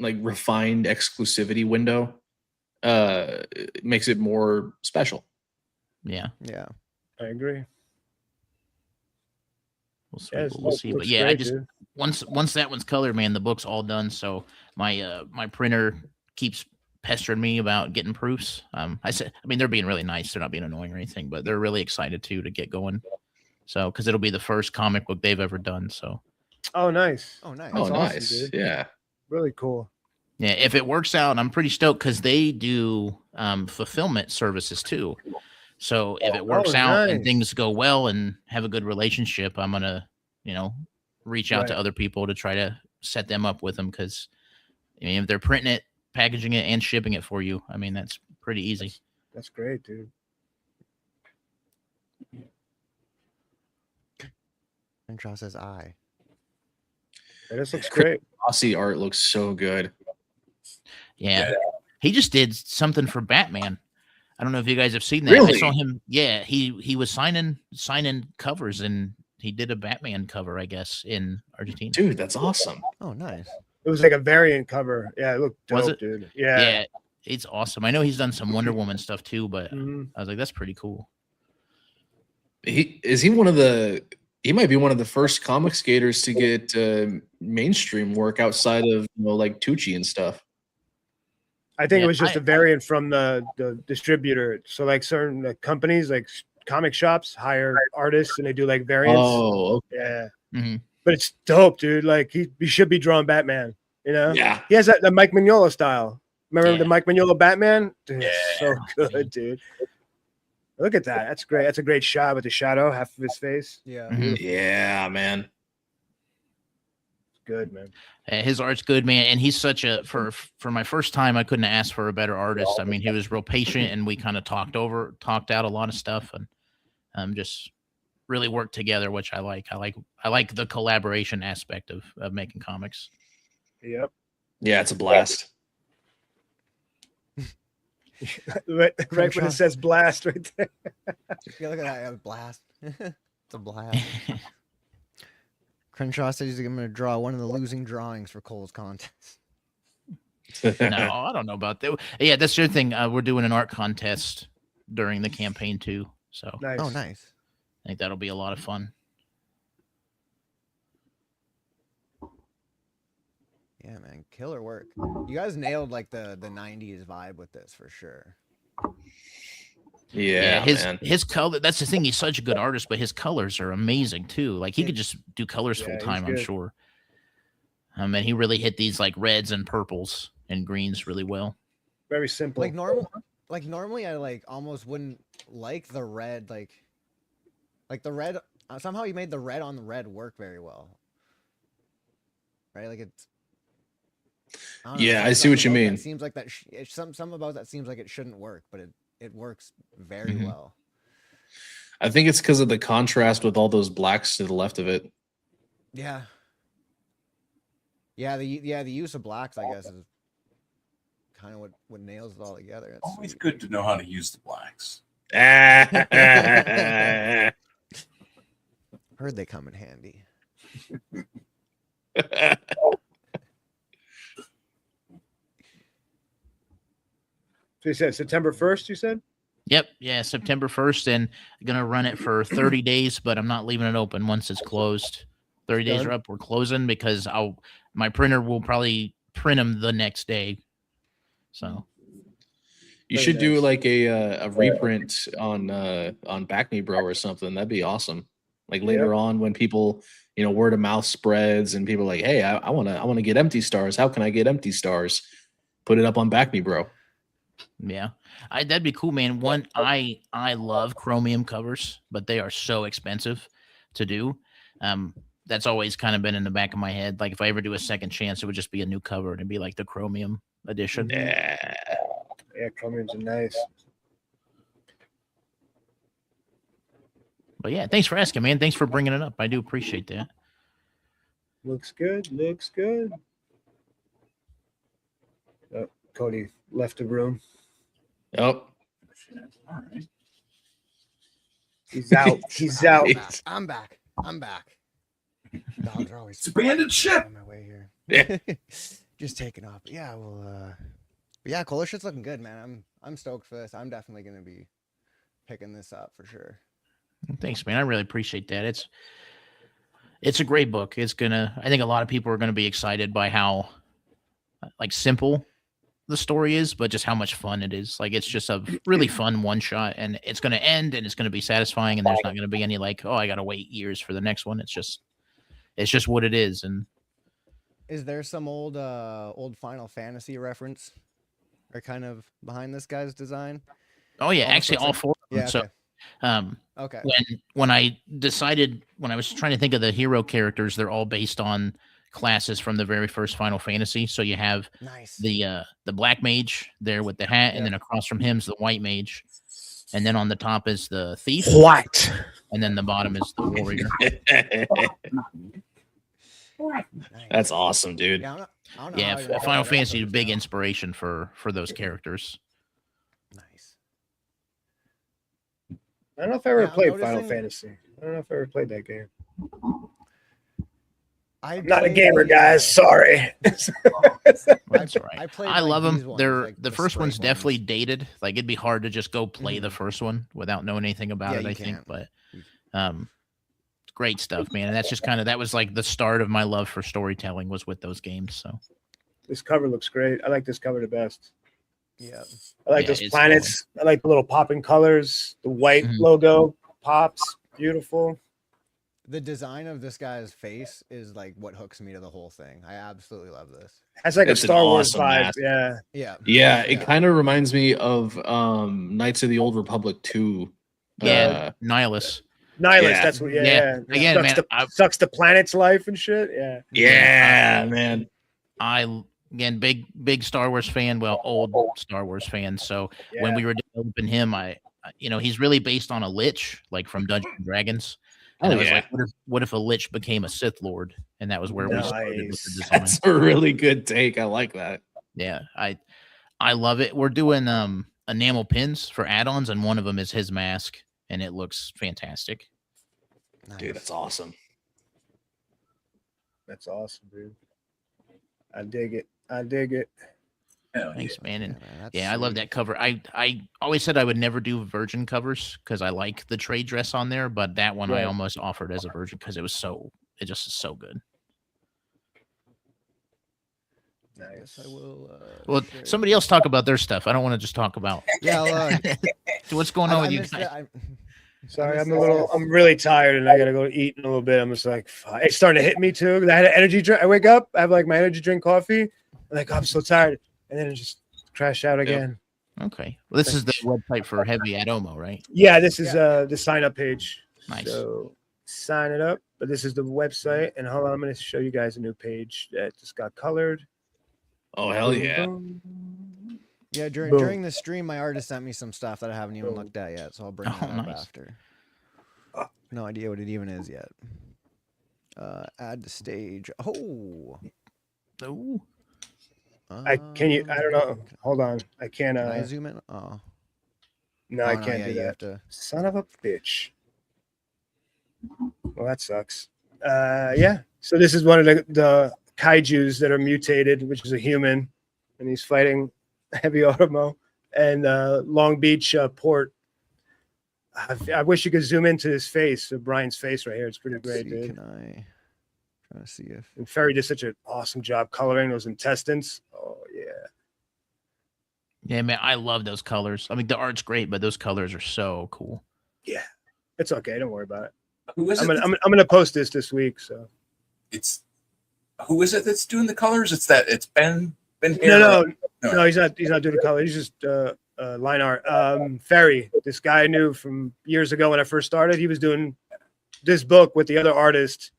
like refined exclusivity window. It makes it more special. Yeah, Yeah. I agree. we'll see. Yeah, it We'll see. But looks yeah, I great, just dude. once that one's colored, man, the book's all done. So my printer keeps pestering me about getting proofs. I mean, they're being really nice. They're not being annoying or anything, but they're really excited to get going. So because it'll be the first comic book they've ever done. So Oh, nice. Oh, nice. Oh, That's awesome, nice. dude. Yeah. Really cool. yeah, if it works out, I'm pretty stoked because they do fulfillment services too. So if it works out and nice. things go well and have a good relationship, I'm gonna, reach out Right. to other people to try to set them up with them because I mean, if they're printing it, packaging it, and shipping it for you, I mean that's pretty easy. That's great, dude. Crenshaw says I. Yeah, this looks great. Glossy art looks so good. Yeah. He just did something for Batman. I don't know if you guys have seen that. I Really? saw him. Yeah, he was signing covers and he did a Batman cover, I guess, in Argentina. Dude, that's awesome. Oh, nice. It was like a variant cover. Yeah, it looked dope, Was it? dude. Yeah. Yeah. It's awesome. I know he's done some Wonder Woman stuff too, but Mhm. I was like, that's pretty cool. He might be one of the first comic skaters to get mainstream work outside of like Tucci and stuff. I think Yeah, it was just a variant from the distributor. So like certain companies, like comic shops, hire artists and they do like variants. Oh, Yeah. Mhm. But it's dope, dude. Like he should be drawing Batman. yeah. He has that the Mike Mignola style. Remember Yeah. the Mike Mignola Batman? Dude, Yeah. so good, dude. Look at that. That's great. That's a great shot with the shadow, half of his face. Yeah. Mhm. Yeah, man. It's good, man. His art's good, man, and he's such a for my first time. I couldn't ask for a better artist. I mean, he was real patient, and we kind of talked out a lot of stuff, and just really worked together, which I like. I like the collaboration aspect of making comics. Yep. Yeah, it's a blast. Right when Crenshaw. it says blast right there. Yeah, look at that. A blast. It's a blast. Crenshaw says he's going to draw one of the losing drawings for Cole's contest. No, I don't know about that. Yeah, that's the other thing. We're doing an art contest during the campaign too, so Nice. Oh, nice. I think that'll be a lot of fun. Yeah, man. Killer work. You guys nailed like the 90s vibe with this for sure. Yeah, man. his color. That's the thing. He's such a good artist, but his colors are amazing too. Like he Yeah. could just do colors Yeah, full he's time. I'm good. sure. And he really hit these like reds and purples and greens really well. Very simple. Like normally I like almost wouldn't like the red, like the red. Somehow he made the red on the red work very well. Right, like it's. don't know, Yeah, I something see what you about that mean. seems like that. Some about that seems like it shouldn't work, but it works very Mhm. well. I think it's because of the contrast with all those blacks to the left of it. Yeah. The use of blacks, I guess, is kind of what nails it all together. It's Always sweet. good to know how to use the blacks. Heard they come in handy. So you said September 1st, you said? Yep, yeah, September 1st, and I'm gonna run it for 30 days, but I'm not leaving it open once it's closed. 30 days Done. are up, we're closing because my printer will probably print them the next day. So You Very should do nice. like a reprint on Back Me Bro or something. That'd be awesome. Like later on when people, word of mouth spreads and people are like, hey, I wanna get empty stars. How can I get empty stars? Put it up on Back Me Bro. yeah, that'd be cool, man. I love chromium covers, but they are so expensive to do. That's always kind of been in the back of my head. Like if I ever do a second chance, it would just be a new cover and it'd be like the chromium edition. Yeah. Yeah, chromiums are nice. But yeah, thanks for asking, man. Thanks for bringing it up. I do appreciate that. Looks good. Looks good. Oh, Cody left the room. Oh. All right. He's out. He's out. I'm back. Dogs are always It's abandoned ship. on my way here. Yeah. Just taking off. But yeah, well, yeah, Kohler shit's looking good, man. I'm stoked for this. I'm definitely gonna be picking this up for sure. Thanks, man. I really appreciate that. It's a great book. I think a lot of people are going to be excited by how like simple the story is, but just how much fun it is. Like it's just a really fun one shot, and it's going to end and it's going to be satisfying, and there's not going to be any like, oh, I got to wait years for the next one. It's just what it is. And Is there some old Final Fantasy reference or kind of behind this guy's design? oh yeah, Almost actually looks all like- four. Of them. Yeah. So Okay. when I was trying to think of the hero characters, they're all based on classes from the very first Final Fantasy. So you have Nice. the black mage there with the hat, and then across from him's the white mage, and then on the top is the thief, What? and then the bottom is the warrior. Nice. That's awesome, dude. Yeah, I don't know Yeah, how you're Final gonna Fantasy, a reference big that. inspiration for those characters. Nice. I don't know if I ever Yeah, I'm played Final noticing- Fantasy. I don't know if I ever played that game. I'm Not a gamer, guys. Sorry. That's all right. I played, I like, love these them. ones, They're like the the first one's spring definitely ones. dated. Like it'd be hard to just go play the first one without knowing anything about Yeah, it. you I think, can't. but great stuff, man. And that's just that was like the start of my love for storytelling was with those games. So This cover looks great. I like this cover the best. Yeah. I like Yeah, those it's planets. I like the little popping colors. The white Mhm. logo pops. Beautiful. The design of this guy's face is like what hooks me to the whole thing. I absolutely love this. That's like It's a an Star Wars awesome vibe. mask. Yeah. Yeah. Yeah, it Yeah. kind of reminds me of Knights of the Old Republic 2. yeah, Nihilus. Nihilus. Yeah. That's what. Yeah. Yeah. yeah. Again, sucks man, the, sucks the planet's life and shit. Yeah. Yeah, man. Again, big Star Wars fan. Well, old Star Wars fan. So when we were developing him, he's really based on a lich, like from Dungeons and Dragons. And Oh, I was yeah. like, what if a lich became a Sith Lord? And that was where we started with the design. That's a really good take. I like that. Yeah, I love it. We're doing enamel pins for add-ons, and one of them is his mask, and it looks fantastic. Dude, that's awesome. That's awesome, dude. I dig it. I dig it. Hell Thanks, man. And that's yeah, I love sweet. that cover. I always said I would never do virgin covers because I like the trade dress on there, but that one I Right. almost offered as a virgin because it just is so good. Yes, I will. Well, share it. somebody else talk about their stuff. I don't want to just talk about Yeah, well, what's going on with you missed guys. it. Sorry, I'm really tired and I gotta go eat in a little bit. I'm just like, fuck. It's starting to hit me too. I had an energy drink. I wake up, I have like my energy drink coffee. I'm like, I'm so tired. And then it just crash out again. Okay. Well, this is the website for Heavy at Omo, right? Yeah, this is the sign up page. Nice. So sign it up. But this is the website. And hold on, I'm gonna show you guys a new page that just got colored. Oh hell yeah! Yeah, Boom. during the stream, my artist sent me some stuff that I haven't even looked at yet, so I'll bring Oh, that up nice. after. No idea what it even is yet. Add to stage. Oh, Ooh. I don't know. Hold on. I can't Can I zoom in? Oh, no, Oh, I no, can't yeah, do you that. have to. Son of a bitch. Well, that sucks. Yeah. So this is one of the kaijus that are mutated, which is a human, and he's fighting Heavy Otomo and Long Beach port. I wish you could zoom into his face, Brian's face right here. It's pretty great, See, dude. can I trying to see if And Ferry did such an awesome job coloring those intestines. Oh yeah. Yeah, man, I love those colors. I mean, the art's great, but those colors are so cool. It's okay. Don't worry about it. Who is I'm it? gonna post this week. So It's who is it that's doing the colors? It's Ben no, Hero. no, he's not doing the color. He's just line art. Ferry, this guy I knew from years ago when I first started. He was doing this book with the other artist,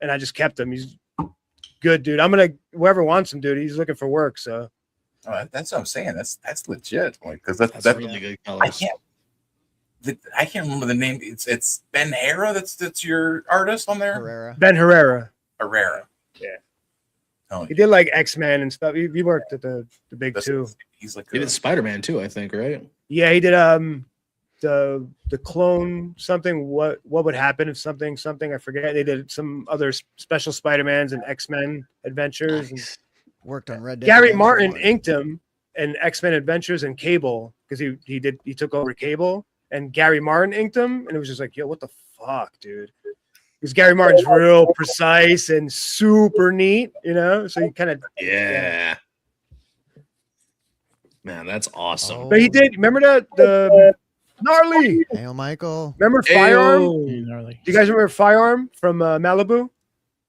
and I just kept him. He's good, dude. I'm gonna whoever wants him, dude. He's looking for work. So That's what I'm saying. That's legit. Like because That's that really good I colors. can't. I can't remember the name. It's Ben Hera. That's your artist on there. Herrera. Ben Herrera, Herrera. Yeah. Oh, he did like X-Men and stuff. He worked at the big that's- two. He's like He did Spider-Man too, I think, right? Yeah, he did the clone something. What would happen if something I forget. They did some other special Spider-Mans and X-Men adventures. And Worked on Red Dead. Gary Redemption Martin 1. inked him in X-Men Adventures and Cable because he took over Cable, and Gary Martin inked him, and it was just like, yo, what the fuck, dude? Because Gary Martin's real precise and super neat, you know. So he kind of, Yeah. Man, that's awesome. but he did. Remember the gnarly. Hail, Michael. Remember Firearm? Ayo. Gnarly. Do you guys remember Firearm from Malibu?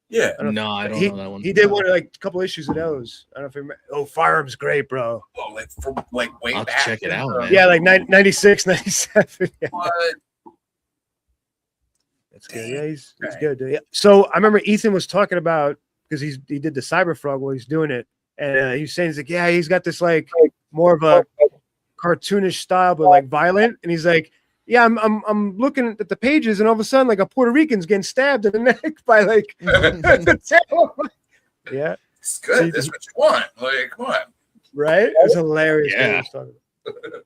Yeah. No, I don't He, know that one. he did one like a couple issues of those. I don't know if you remember. Oh, Firearm's great, bro. Oh, like from like way I'll have to back. check it out, man. Yeah, like 96, 97. Yeah. What? That's good. Yeah, he's Right. good. Dude. Yeah. So I remember Ethan was talking about because he did the Cyberfrog while he's doing it, and he was saying he's like, yeah, he's got this like more of a cartoonish style, but like violent. And he's like, yeah, I'm looking at the pages, and all of a sudden, like a Puerto Rican's getting stabbed in the neck by like the tail. Yeah, It's good. This is what you want. Like, come on. right. It was hilarious. what he Yeah. was talking about.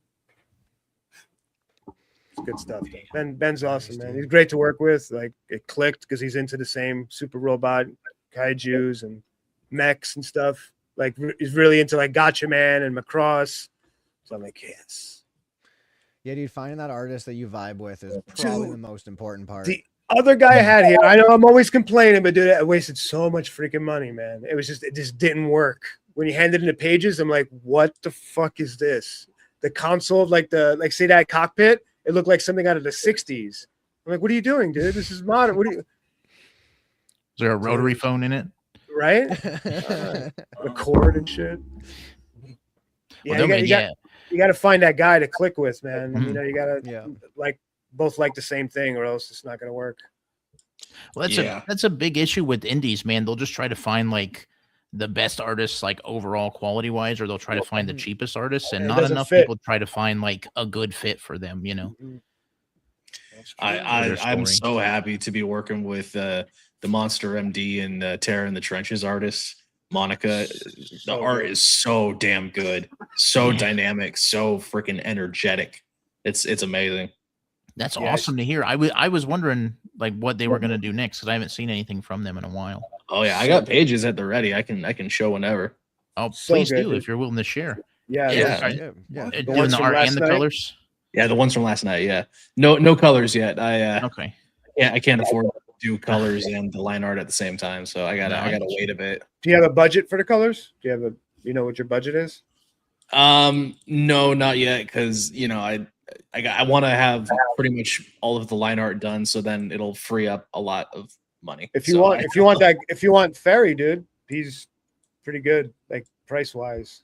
It's good stuff. Though. Ben's awesome, man. He's great to work with. Like it clicked because he's into the same super robot kaijus and mechs and stuff. Like he's really into like Gotcha Man and Macross. So I'm like, yes. Yeah, dude, finding that artist that you vibe with is probably Dude, the most important part. The other guy I had here, I know I'm always complaining, but dude, I wasted so much freaking money, man. It just didn't work. When you handed in the pages, I'm like, what the fuck is this? The console, like say that cockpit, it looked like something out of the 60s. I'm like, what are you doing, dude? This is modern. What are you Is there a rotary phone in it? right? The cord and shit. Yeah, Well, you got to find that guy to click with, man. Mhm. You know, you got to Yeah. like both like the same thing, or else it's not gonna work. Well, Yeah. that's a big issue with indies, man. They'll just try to find like the best artists, like overall quality wise, or they'll try to find the cheapest artists, and It not doesn't enough fit. people try to find like a good fit for them. You know, their I'm story. so happy to be working with the Monster MD and Terror in the Trenches artists. Monica, the art is so damn good, so dynamic, so freaking energetic. It's amazing. that's Yeah, awesome to hear. I was wondering like what they were gonna do next because I haven't seen anything from them in a while. Oh yeah, I got pages at the ready. I can show whenever. Oh, So please good, do dude. if you're willing to share. Yeah, Yeah. those- Yeah. Doing ones the from art last and the night? colors. Yeah, the ones from last night. Yeah, no colors yet. Okay. I can't afford to do colors and the line art at the same time, so I gotta wait a bit. Do you have a budget for the colors? Do you have you know what your budget is? No, not yet, because I want to have pretty much all of the line art done, so then it'll free up a lot of money. If you So want, if you want Ferry, dude, he's pretty good, like price wise.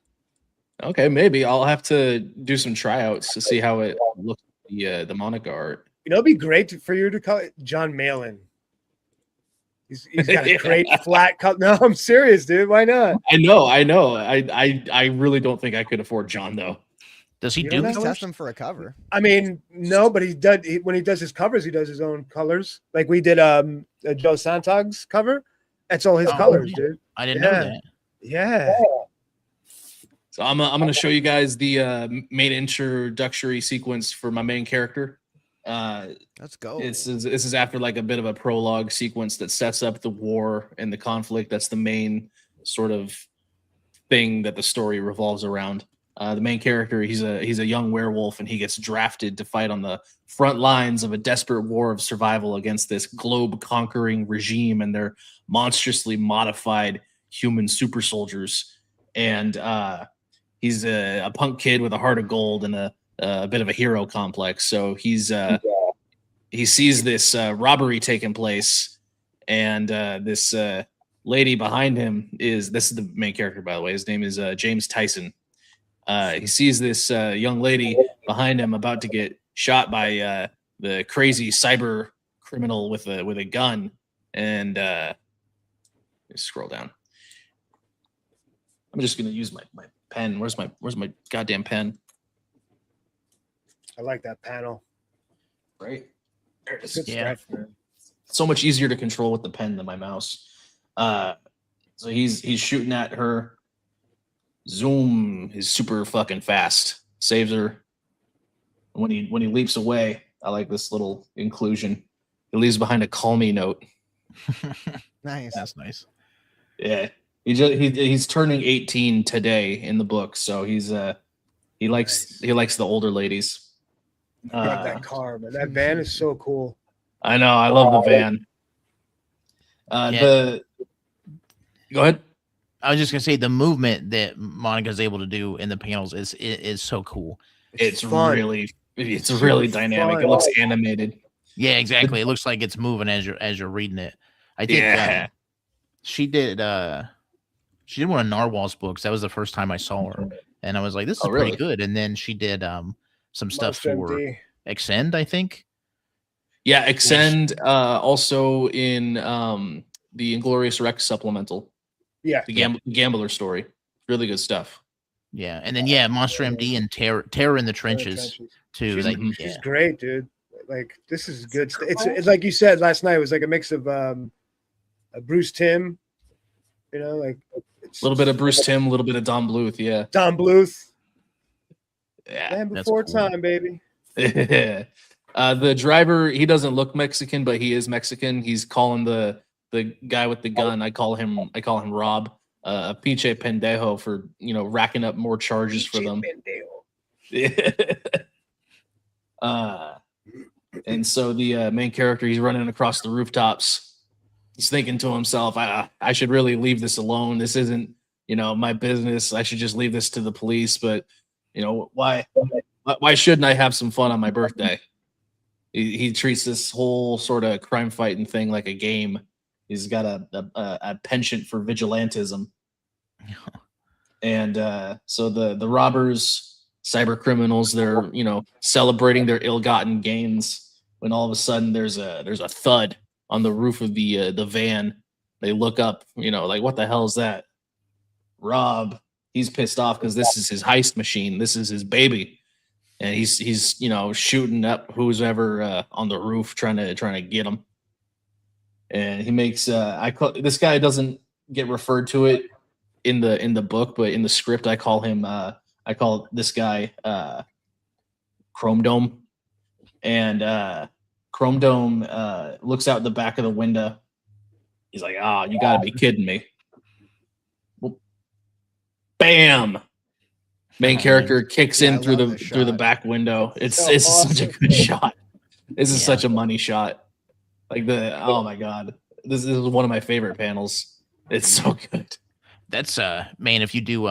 okay, maybe I'll have to do some tryouts to see how it looks. The Monica art. You know, it'd be great for you to call it John Malin. He's got a great flat cut. No, I'm serious, dude. Why not? I know. I really don't think I could afford John though. Does he You do don't know? Just colors? test them for a cover. I mean, no, but when he does his covers, he does his own colors. Like we did a Joe Santag's cover. That's all his Oh, colors, yeah. dude. I didn't know Yeah. that. Yeah. So I'm gonna show you guys the main introductory sequence for my main character. Let's go. This is after like a bit of a prologue sequence that sets up the war and the conflict. That's the main sort of thing that the story revolves around. The main character, he's a young werewolf, and he gets drafted to fight on the front lines of a desperate war of survival against this globe-conquering regime and their monstrously modified human super soldiers. And he's a punk kid with a heart of gold and a bit of a hero complex. So he sees this robbery taking place, and this lady behind him this is the main character, by the way. His name is James Tyson. He sees this young lady behind him about to get shot by the crazy cyber criminal with a gun, and scroll down. I'm just gonna use my pen. Where's my goddamn pen? I like that panel. Right there it is. Good Yeah. stuff, man. So much easier to control with the pen than my mouse. So he's shooting at her. Zoom is super fucking fast. Saves her. When he leaps away, I like this little inclusion. He leaves behind a call me note. Nice. That's nice. Yeah. He's turning 18 today in the book, so he likes the older ladies. I love that car, man. That van is so cool. I know, I love the van. Yeah. Go ahead. I was just gonna say the movement that Monica's able to do in the panels is so cool. It's fun. really Super dynamic. fun. It looks animated. Yeah, exactly. It looks like it's moving as you're reading it. I think Yeah. she did one of Narwhal's books. That was the first time I saw her, and I was like, "This is Oh, really? pretty good." And then she did some stuff Monster for MD. Extend, I think. Yeah, Extend also in the Inglorious Rex supplemental, Yeah. the Gambler story. Really good stuff. Yeah, and then Monster MD and Terror in the Trenches too. She's, Like, she's great, dude. Like this is good. It's like you said last night. It was like a mix of Bruce Timm, you know, like A little bit of Bruce Timm, a little bit of Don Bluth. Yeah, Don Bluth. yeah. Land that's before cool. time, baby. The driver, he doesn't look Mexican, but he is Mexican. He's calling the guy with the gun. I call him Rob. A pinche pendejo for racking up more charges for them. And so the main character, he's running across the rooftops. He's thinking to himself, I should really leave this alone. This isn't, my business. I should just leave this to the police. But, why shouldn't I have some fun on my birthday? He treats this whole sort of crime fighting thing like a game. He's got a penchant for vigilantism. And so the robbers, cyber criminals, they're celebrating their ill-gotten gains when all of a sudden there's a thud on the roof of the van. They look up, like, what the hell is that? Rob, he's pissed off because this is his heist machine. This is his baby, and he's shooting up who's ever on the roof trying to get him. And he makes this guy doesn't get referred to it in the book, but in the script I call this guy Chrome Dome. And Chrome Dome looks out the back of the window. He's like, you gotta be kidding me. Well, bam! Main character kicks Yeah, I in through love the this back window. It's So such a awesome. good shot. This is Yeah. such a money shot. Like oh my god. This is one of my favorite panels. It's so good. That's man, if you do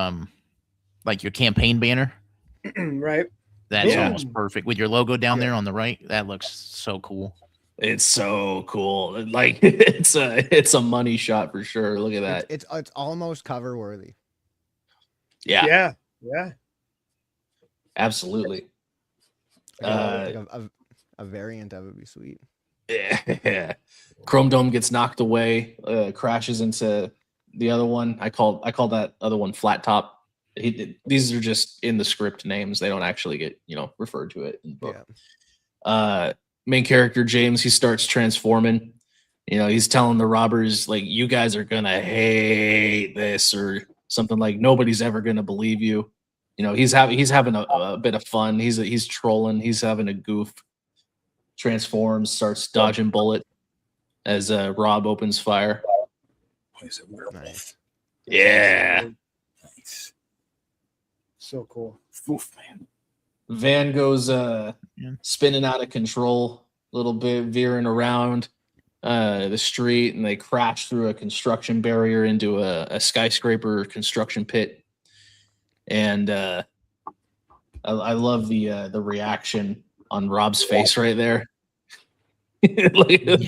like your campaign banner, Right. That's Yeah. almost perfect with your logo down there on the right. That looks so cool. It's so cool. Like it's a money shot for sure. Look at that. It's almost cover worthy. Yeah, Yeah. absolutely. Like a variant of it would be sweet. Yeah. Chrome Dome gets knocked away, crashes into the other one. I call that other one Flat Top. These are just in the script names. They don't actually get, referred to it in the book. Yeah. Main character James, he starts transforming. He's telling the robbers like, you guys are gonna hate this, or something like, nobody's ever gonna believe you. He's having a bit of fun. He's trolling. He's having a goof. Transforms, starts dodging bullet as Rob opens fire. He's a werewolf. Nice. Yeah. Nice. So cool. Oof, man. Van goes spinning out of control a little bit, veering around the street, and they crash through a construction barrier into a skyscraper construction pit. And I love the reaction on Rob's face right there. look at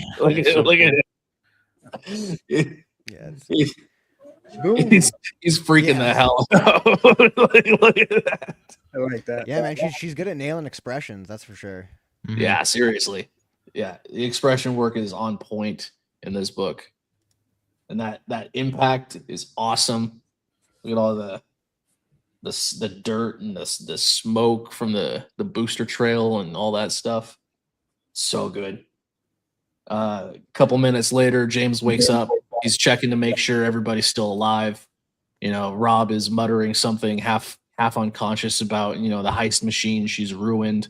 it. Yeah. Boom. He's freaking the hell out. look at that. I like that. Yeah, man. She's good at nailing expressions. That's for sure. Mhm. Yeah, seriously. Yeah, the expression work is on point in this book, and that impact is awesome. Look at all the dirt and the smoke from the booster trail and all that stuff. So good. A couple minutes later, James wakes up. He's checking to make sure everybody's still alive. Rob is muttering something half unconscious about the heist machine she's ruined.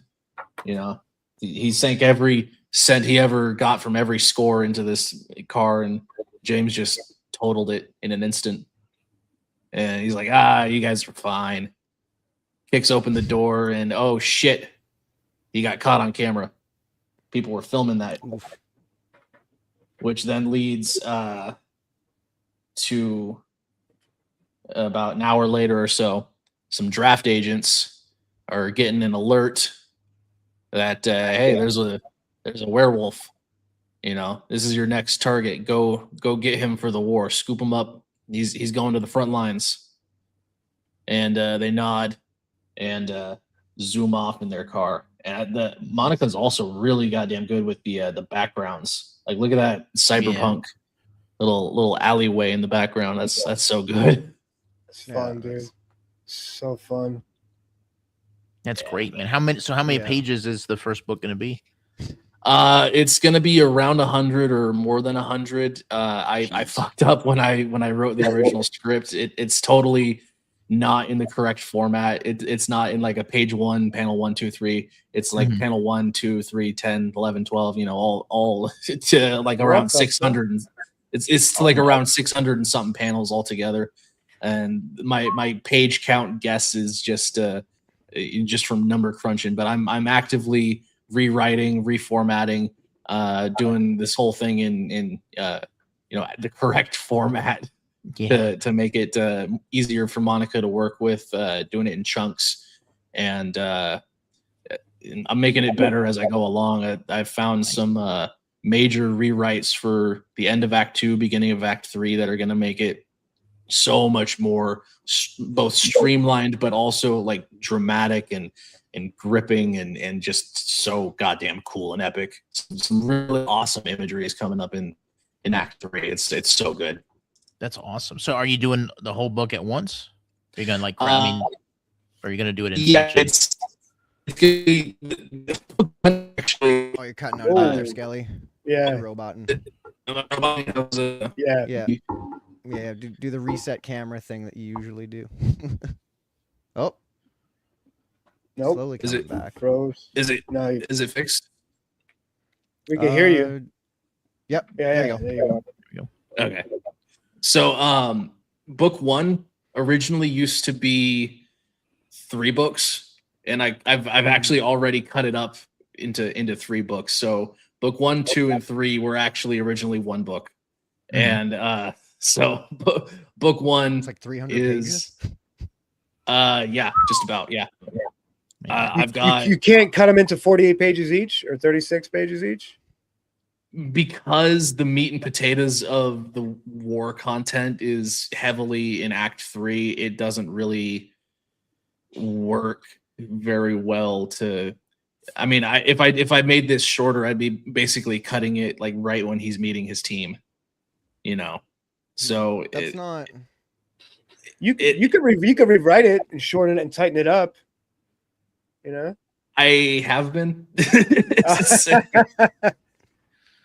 He sank every cent he ever got from every score into this car, and James just totaled it in an instant. And he's like, you guys are fine. Kicks open the door, and oh shit, he got caught on camera. People were filming that, Oof. which then leads to about an hour later or so, some draft agents are getting an alert that hey, there's a werewolf. This is your next target. Go get him for the war. Scoop him up. He's going to the front lines. And they nod and zoom off in their car. And Monica's also really goddamn good with the backgrounds. Like, look at that cyberpunk little alleyway in the background. That's so good. It's fun, dude. So fun. That's great, man. How many Yeah. pages is the first book going to be? It's gonna be around 100 or more than 100. I fucked up when I wrote the original script. It's totally not in the correct format. It's not in like a page 1, panel 1, 2, 3. It's like Mhm. panel 1, 2, 3, 10, 11, 12. All to like around 600. It's to like around 600 and something panels altogether. And my page count guess is just from number crunching. But I'm actively rewriting, reformatting, doing this whole thing in the correct format to make it easier for Monica to work with, doing it in chunks, and I'm making it better as I go along. I've found some major rewrites for the end of Act 2, beginning of Act 3 that are going to make it so much more both streamlined, but also like dramatic and gripping and just so goddamn cool and epic. Some really awesome imagery is coming up in Act 3. It's so good. That's awesome. So, are you doing the whole book at once? Are you gonna or are you gonna do it in sections? Actually, Oh, you're cutting out there, Skelly. Yeah. Roboting. Yeah. Yeah. Yeah. Do the reset camera thing that you usually do. Oh. Nope. Slowly Is coming it- back. Froze. is it No, fixed? we can hear you. Yep. Yeah, there yeah. you go. There you go. Okay. So book 1 originally used to be 3 books, and I've actually already cut it up into 3 books. So book 1, 2, and 3 were actually originally 1 book. And so book 1 It's like 300 is pages. yeah, just about, yeah. I've got You can't cut them into 48 pages each or 36 pages each. because the meat and potatoes of the war content is heavily in Act 3. It doesn't really work very well to. I mean, if I made this shorter, I'd be basically cutting it like right when he's meeting his team, you know. So That's not. You could rewrite it and shorten it and tighten it up. You know. I have been.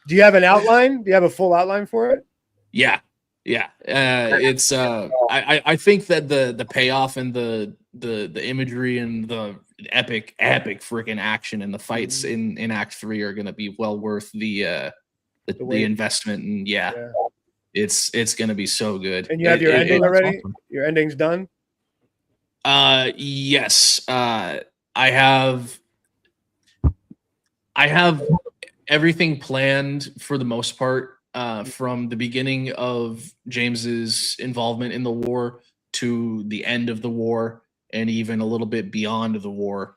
Do you have an outline? Do you have a full outline for it? Yeah. It's I think that the payoff and the imagery and the epic freaking action and the fights in Act 3 are gonna be well worth the investment. And it's gonna be so good. And you have your ending already? awesome. Your ending's done? Yes. I have everything planned for the most part, from the beginning of James's involvement in the war to the end of the war, and even a little bit beyond the war,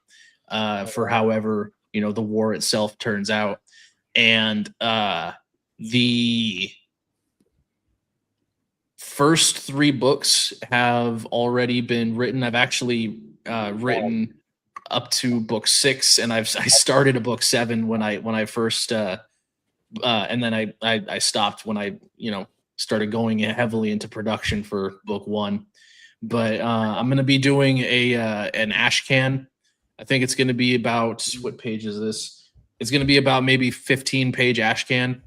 for however the war itself turns out. And the first 3 books have already been written. I've actually written up to book 6, and I started a book 7 when I first and then I stopped when I started going heavily into production for book 1. But I'm gonna be doing an Ashcan. I think it's gonna be about, what page is this? It's gonna be about maybe 15-page Ashcan.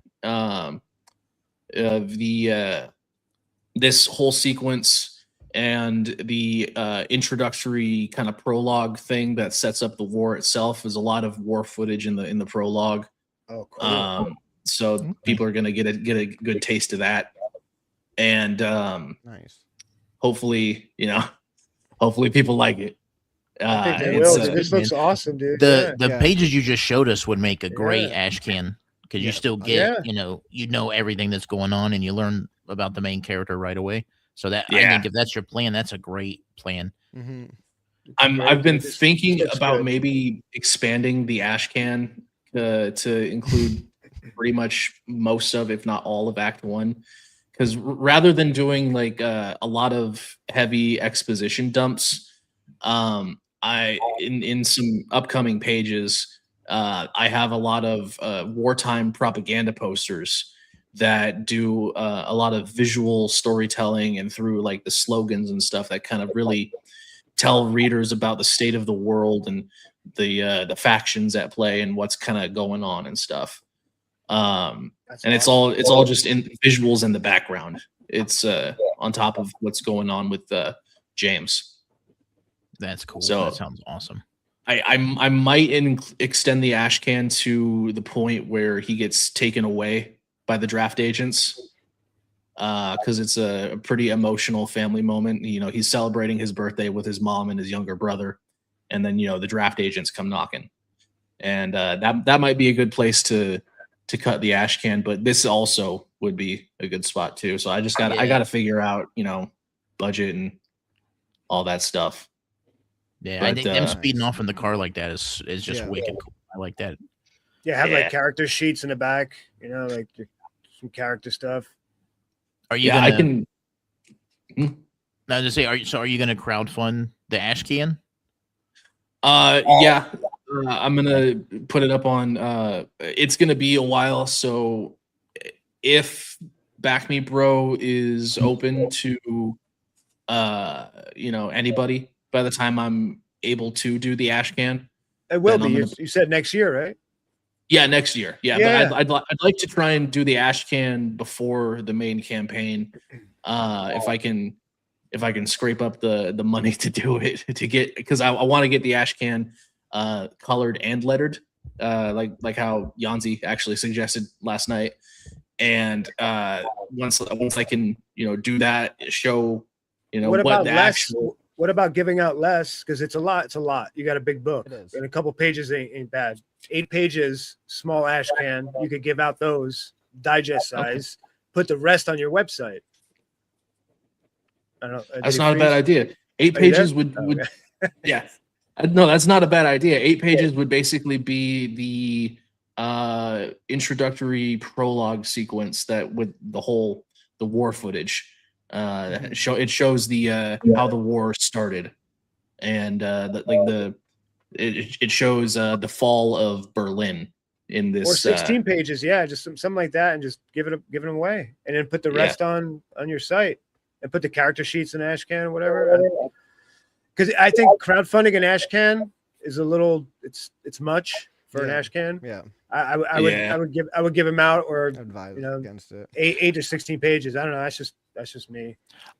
This whole sequence and the introductory kind of prologue thing that sets up the war itself is a lot of war footage in the prologue. Oh, cool. So people are gonna get a good taste of that, and Nice. hopefully people like it. I think they it's, will. This looks awesome, dude. The Yeah. pages you just showed us would make a great Yeah. Ashcan because Yeah. you still get Yeah. you know everything that's going on and you learn about the main character right away. So I Yeah. think if that's your plan, that's a great plan. Hmm. I've been This thinking looks about good. maybe expanding the Ashcan to include pretty much most of, if not all of Act 1, because rather than doing like a lot of heavy exposition dumps, I in some upcoming pages, I have a lot of wartime propaganda posters that do a lot of visual storytelling, and through like the slogans and stuff that kind of really tell readers about the state of the world and the factions at play and what's kind of going on and stuff. That's And it's all just in visuals in the background. It's on top of what's going on with James. That's cool. So- That sounds awesome. I might extend the Ashcan to the point where he gets taken away by the draft agents, because it's a pretty emotional family moment. He's celebrating his birthday with his mom and his younger brother, and then the draft agents come knocking, and that might be a good place to cut the Ashcan. But this also would be a good spot too. So I got to figure out budget and all that stuff. Yeah, I But, think them uh, speeding off in the car like that is just Yeah. wicked cool. I like that. have Yeah. like character sheets in the back, like some character stuff. Are you Yeah, gonna, I can. Now to say, are you gonna crowdfund the Ashcan? Yeah, I'm gonna put it up on. It's gonna be a while, so if Back Me Bro is open to, anybody by the time I'm able to do the Ashcan. It will Then be. I'm You, gonna- you said next year, right? Yeah, next year. Yeah, Yeah. but I'd like to try and do the Ashcan before the main campaign, if I can scrape up the money to do it, because I want to get the Ashcan colored and lettered, like how Yanzi actually suggested last night. And once I can do that, show What what about the less? actual. What about giving out less? Because it's a lot. It's a lot. You got a big book, It is. and a couple pages ain't bad. 8 pages, small ash can. You could give out those digest size. Put the rest on your website. I don't know. That's not a bad idea. 8 Are you there? pages would Oh, okay. yeah. No, that's not a bad idea. 8 pages would basically be the introductory prologue sequence that with the war footage. It shows the how the war started, and it shows the fall of Berlin in this Or 16 pages, yeah, just something like that, and just give them away, and then put the rest on your site, and put the character sheets in Ashcan or whatever. Because I think crowdfunding in Ashcan is a little, it's much for an Ashcan. Yeah, I would give them out, or I'd advise against it. 8 to 16 pages. I don't know. That's just me.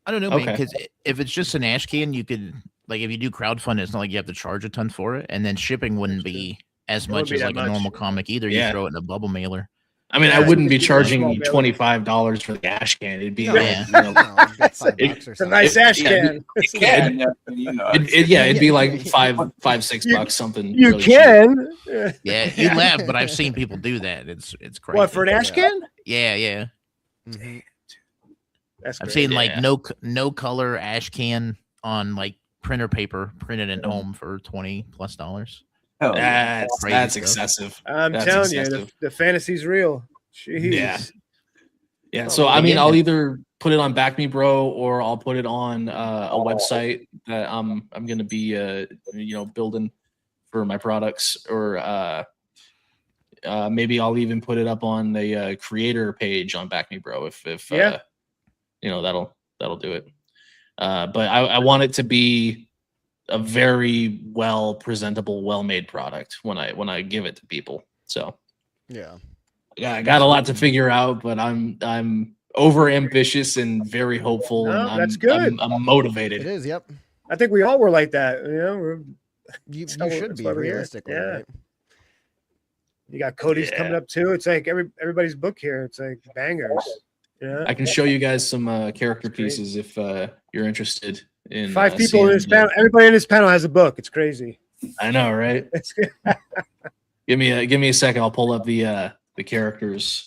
I don't know, man. Okay. Because if it's just an ash can, you could like if you do crowdfund, it's not like you have to charge a ton for it, and then shipping wouldn't be as It wouldn't much be as that like much. a normal comic either. You Yeah. throw it in a bubble mailer. I mean, Yeah, I wouldn't be it's a charging small you bill. $25 for the ash can. It'd be No, like, yeah. you know, No, it'd be $5 or It's a something. nice Yeah, Ashcan. You can, you know. it'd be like $5-6 something. You really cheap. can. Yeah. Yeah, you laugh, but I've seen people do that. It's crazy. What, for an Ashcan? Yeah. Mhm. That's I've great. seen like Yeah. no color ash can on like printer paper printed at home for $20+. Hell yeah. That's Crazy stuff. excessive. I'm That's telling you, excessive. the fantasy's real. Jeez. Yeah. Yeah. Oh, So I mean, yeah. I'll either put it on Back Me Bro or I'll put it on a website that I'm gonna be building for my products, or maybe I'll even put it up on the creator page on Back Me Bro if Yeah. that'll do it. But I want it to be a very well presentable, well made product when I give it to people. So Yeah. yeah, I got a lot to figure out, but I'm over ambitious and very hopeful. No, and that's good. I'm It motivated. is. Yep. I think we all were like that. You So should that's be why we're here. realistically, Yeah. right? You got Cody's Yeah. coming up too. It's like everybody's book here. It's like bangers. Yeah. I can show you guys some character That's great. pieces if you're interested in 5 people seeing in this the- panel. Everybody in this panel has a book. It's crazy. I know, right? It's Give me a second. I'll pull up the characters.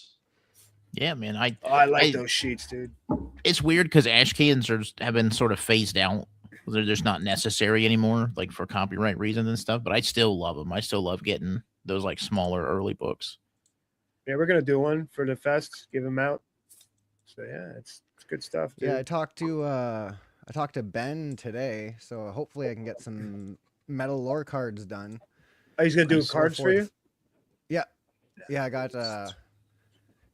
Yeah, man. I like I- those sheets, dude. It's weird because ash cans have been sort of phased out. They're just not necessary anymore, like for copyright reasons and stuff. But I still love them. I still love getting those like smaller early books. Yeah, we're gonna do one for the fest. Give them out. So yeah, it's good stuff. Dude. Yeah, I talked to Ben today, so hopefully I can get some metal lore cards done. Oh, he's gonna do I'm so cards for you. Yeah, I got I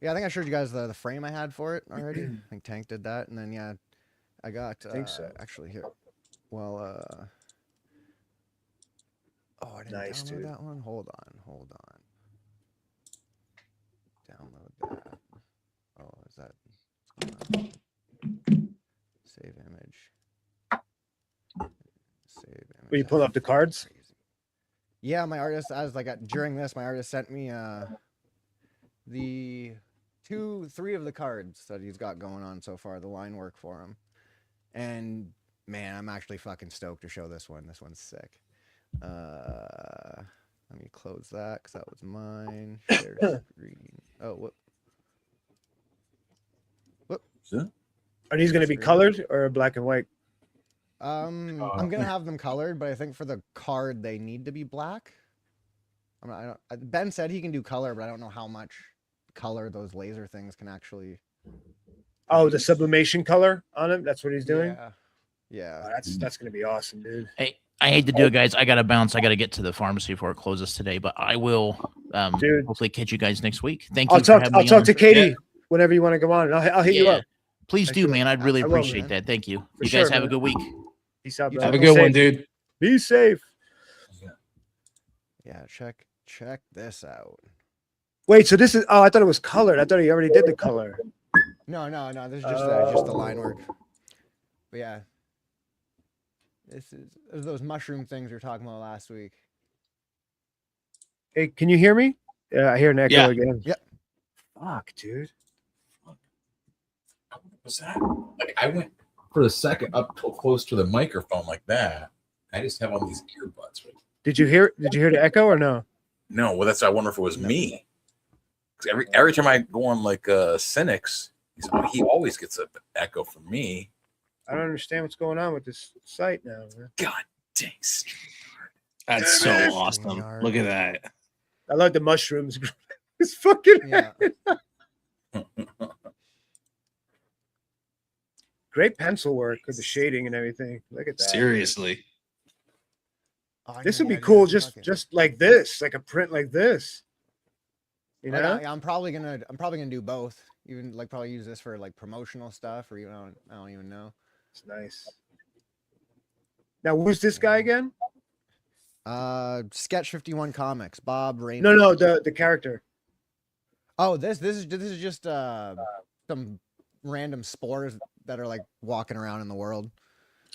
think I showed you guys the frame I had for it already. I think Tank did that, and then yeah, I got I think so. actually here. Well, oh, I didn't Nice, download dude. that one. Hold on. Download that. Oh, is that save image? Save image. Will you pull up the cards? Crazy. Yeah, my artist, during this, my artist sent me the 3 of the cards that he's got going on so far, the line work for him. And man, I'm actually fucking stoked to show this one. This one's sick. Let me close that because that was mine. Share screen. Oh, whoop. Are these gonna be Screen. colored or black and white? I'm gonna have them colored, but I think for the card they need to be black. Ben said he can do color, but I don't know how much color those laser things can actually. Oh, the sublimation color on him. That's what he's doing. Yeah. Oh, Yeah. that's gonna be awesome, dude. Hey, I hate to do it, guys. I gotta bounce. I gotta get to the pharmacy before it closes today. But I will Dude. hopefully catch you guys next week. Thank you. I'll for talk. having I'll me talk on. to Katie whenever you want to go on. I'll hit you Yeah. up. Please I do, should- man. I'd really I will, appreciate man. that. Thank you. For You guys sure, have a man. good week. Peace out, You bro. Have a Be good one, safe. dude. Be safe. Yeah. Check this out. Wait, so this is? Oh, I thought it was colored. I thought he already did the color. No. This is just the line work. But yeah. This is those mushroom things we were talking about last week. Hey, can you hear me? Yeah, I hear an echo Yeah. again. Yep. Fuck, dude. Was that? Like I went for a second up close to the microphone like that. I just have on these earbuds. Right? Did you hear the echo or no? No, well, that's. I wonder if it was me. 'Cause every time I go on like Cynics, he always gets an echo from me. I don't understand what's going on with this site now. Man. God dang. That's so Damn it. awesome. StreamYard. Look at that. I like the mushrooms. It's fucking Yeah. great pencil work with the shading and everything. Look at that. Seriously. Oh, I This didn't would be know cool, that. just Fucking- just like this, like a print like this. You Like, know? I'm probably gonna do both. Even like probably use this for like promotional stuff, or even I don't even know. It's nice. Now, who's this guy again? Sketch 51 Comics, Bob Raymond. No, the character. Oh, this is just some random spores that are like walking around in the world.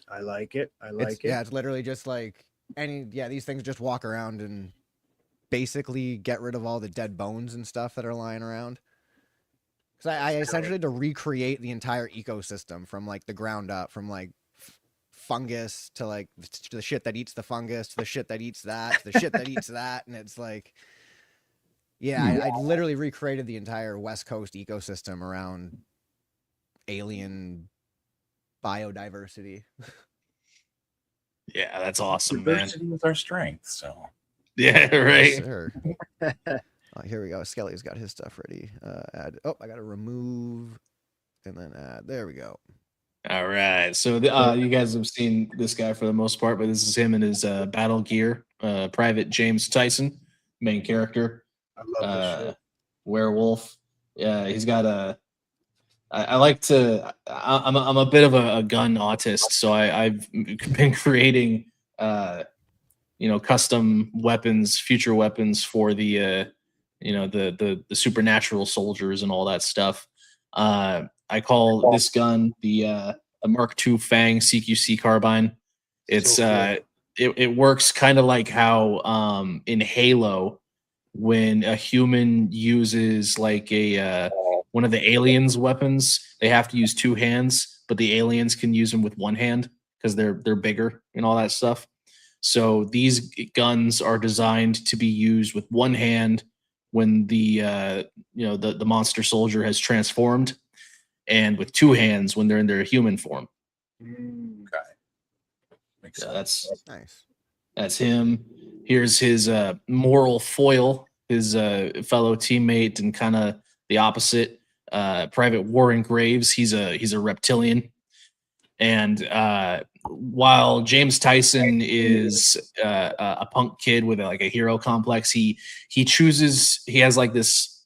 I like it. I It's, like it. yeah, it's literally just like these things just walk around and basically get rid of all the dead bones and stuff that are lying around. Because I essentially had to recreate the entire ecosystem from like the ground up, from like fungus to like the shit that eats the fungus to the shit that eats that to the shit that eats that, and it's like, yeah, I literally recreated the entire West Coast ecosystem around alien biodiversity. Yeah, that's awesome, man. Diversity is our strength. So Yeah, right. Sure. Here we go. Skelly's got his stuff ready. Add. Oh, I got to remove and then add. There we go. All right. So you guys have seen this guy for the most part, but this is him in his battle gear. Private James Tyson, main character. I love this shit. Werewolf. Yeah, he's got a. I like to. I'm a bit of a gun autist, so I've been creating, custom weapons, future weapons for the, the supernatural soldiers and all that stuff. I call this gun the Mark II Fang CQC carbine. It's So it works kind of like how in Halo, when a human uses like a one of the aliens' weapons, they have to use two hands, but the aliens can use them with one hand because they're bigger and all that stuff. So these guns are designed to be used with one hand when the monster soldier has transformed, and with two hands when they're in their human form. okay, makes So sense. Nice. that's him. Here's his moral foil, his fellow teammate, and kind of the opposite. Private Warren Graves. He's a reptilian, and while James Tyson is a punk kid with like a hero complex, he has like this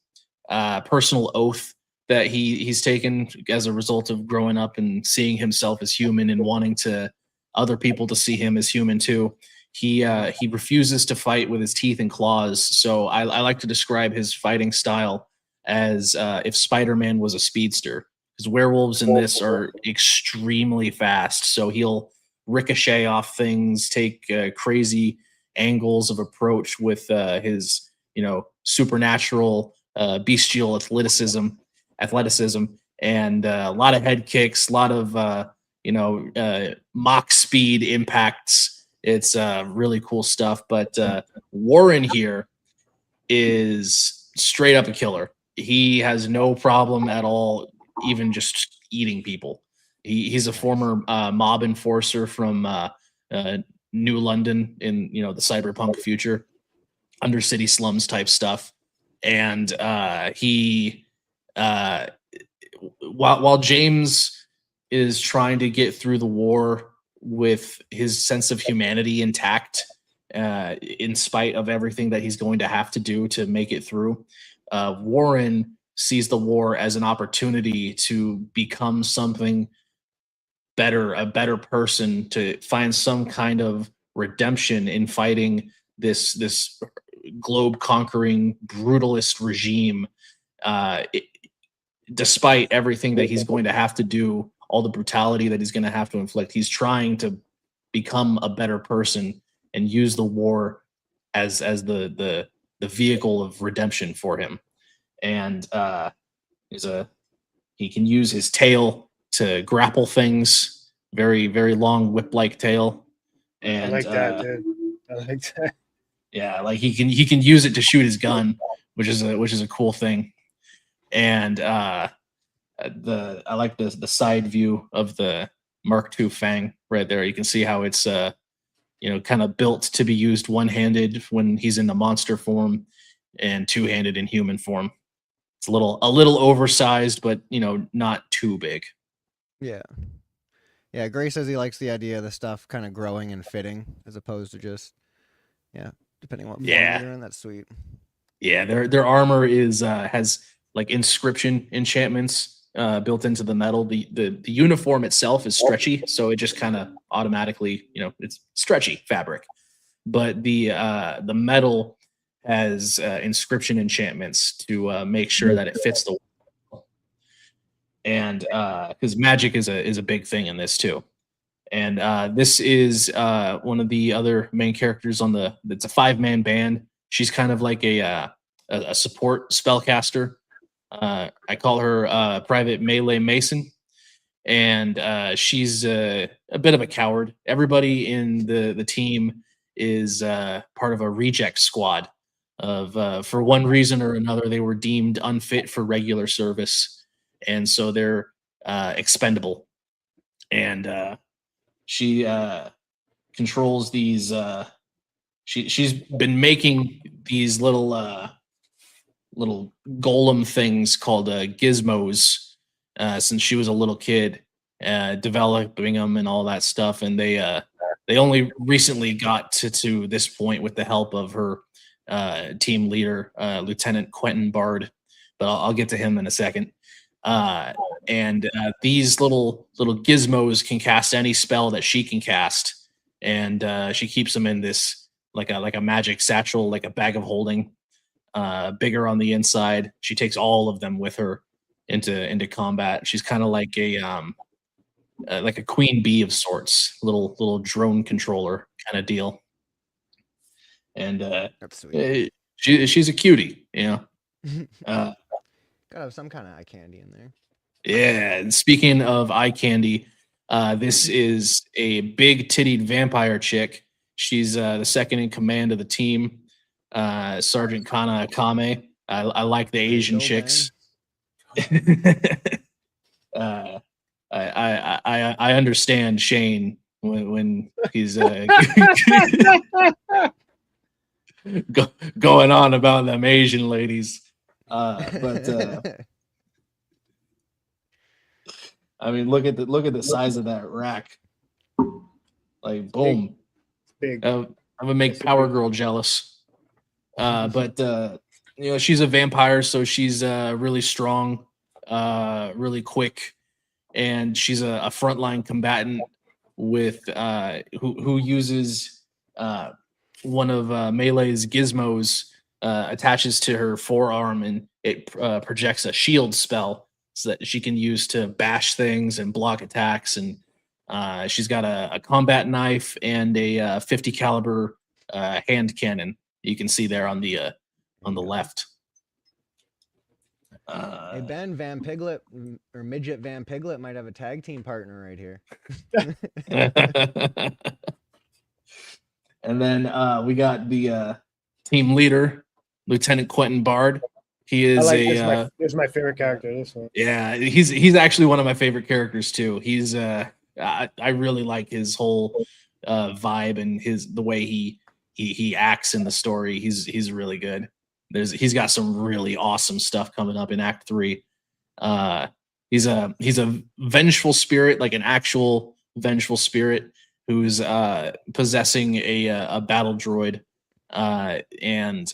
personal oath that he's taken as a result of growing up and seeing himself as human and wanting to other people to see him as human too. He refuses to fight with his teeth and claws. So I like to describe his fighting style as if Spider-Man was a speedster, because werewolves in this are extremely fast. So he'll ricochet off things, take crazy angles of approach with his supernatural bestial athleticism, and a lot of head kicks, a lot of Mach speed impacts. It's really cool stuff. But Warren here is straight up a killer. He has no problem at all, even just eating people. He's a former mob enforcer from New London in the cyberpunk future, undercity slums type stuff. And while James is trying to get through the war with his sense of humanity intact, in spite of everything that he's going to have to do to make it through, Warren sees the war as an opportunity to become something better, a better person, to find some kind of redemption in fighting this globe conquering brutalist regime. Despite everything that he's going to have to do, all the brutality that he's going to have to inflict, he's trying to become a better person and use the war as the vehicle of redemption for him. And he can use his tail to grapple things, very, very long whip-like tail. And I like that, dude. I like that. yeah, like he can use it to shoot his gun, which is a cool thing. And I like the side view of the Mark II Fang right there. You can see how it's kind of built to be used one-handed when he's in the monster form and two-handed in human form. It's a little oversized, but not too big. Yeah. Yeah, Gray says he likes the idea of the stuff kind of growing and fitting as opposed to just, depending on what form Yeah. you're in. That's sweet. Yeah, their armor is has like inscription enchantments built into the metal. The uniform itself is stretchy, so it just kind of automatically, it's stretchy fabric. But the metal has inscription enchantments to make sure that it fits the wall. And because magic is a big thing in this too. And this is one of the other main characters it's a 5-man band. She's kind of like a support spellcaster. I call her Private Melee Mason, and she's a bit of a coward. Everybody in the team is part of a reject squad of for one reason or another they were deemed unfit for regular service, and so they're expendable. And she controls these. She's been making these little golem things called gizmos since she was a little kid, developing them and all that stuff. And they only recently got to this point with the help of her team leader, Lieutenant Quentin Bard. But I'll get to him in a second. And these little gizmos can cast any spell that she can cast, and she keeps them in this like a magic satchel, like a bag of holding, bigger on the inside. She takes all of them with her into combat. She's kind of like a queen bee of sorts, little drone controller kind of deal. And That's sweet. she's a cutie, Gotta have some kind of eye candy in there. Yeah, and speaking of eye candy, this is a big tittied vampire chick. She's the second in command of the team, Sergeant Kana Akame. I like the Asian go, chicks. I understand Shane when he's going on about them Asian ladies. But I mean, look at the size of that rack. Like, boom. Big. I'm gonna make Power Girl jealous. But she's a vampire, so she's really strong, really quick, and she's a frontline combatant with who uses one of Melee's gizmos, attaches to her forearm, and it projects a shield spell so that she can use to bash things and block attacks. And she's got a combat knife and a 50 caliber hand cannon. You can see there on the left. Hey Ben, Van Piglet or Midget Van Piglet might have a tag team partner right here. And then we got the team leader, Lieutenant Quentin Bard. He is this is my favorite character. This one. Yeah, he's actually one of my favorite characters too. He's I really like his whole vibe and the way he acts in the story. He's really good. He's got some really awesome stuff coming up in Act 3. He's a vengeful spirit, like an actual vengeful spirit who's possessing a battle droid, and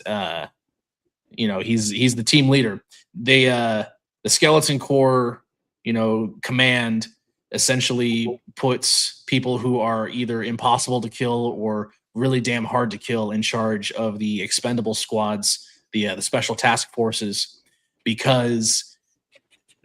he's the team leader. The Skeleton Corps, command essentially puts people who are either impossible to kill or really damn hard to kill in charge of the expendable squads, the special task forces, because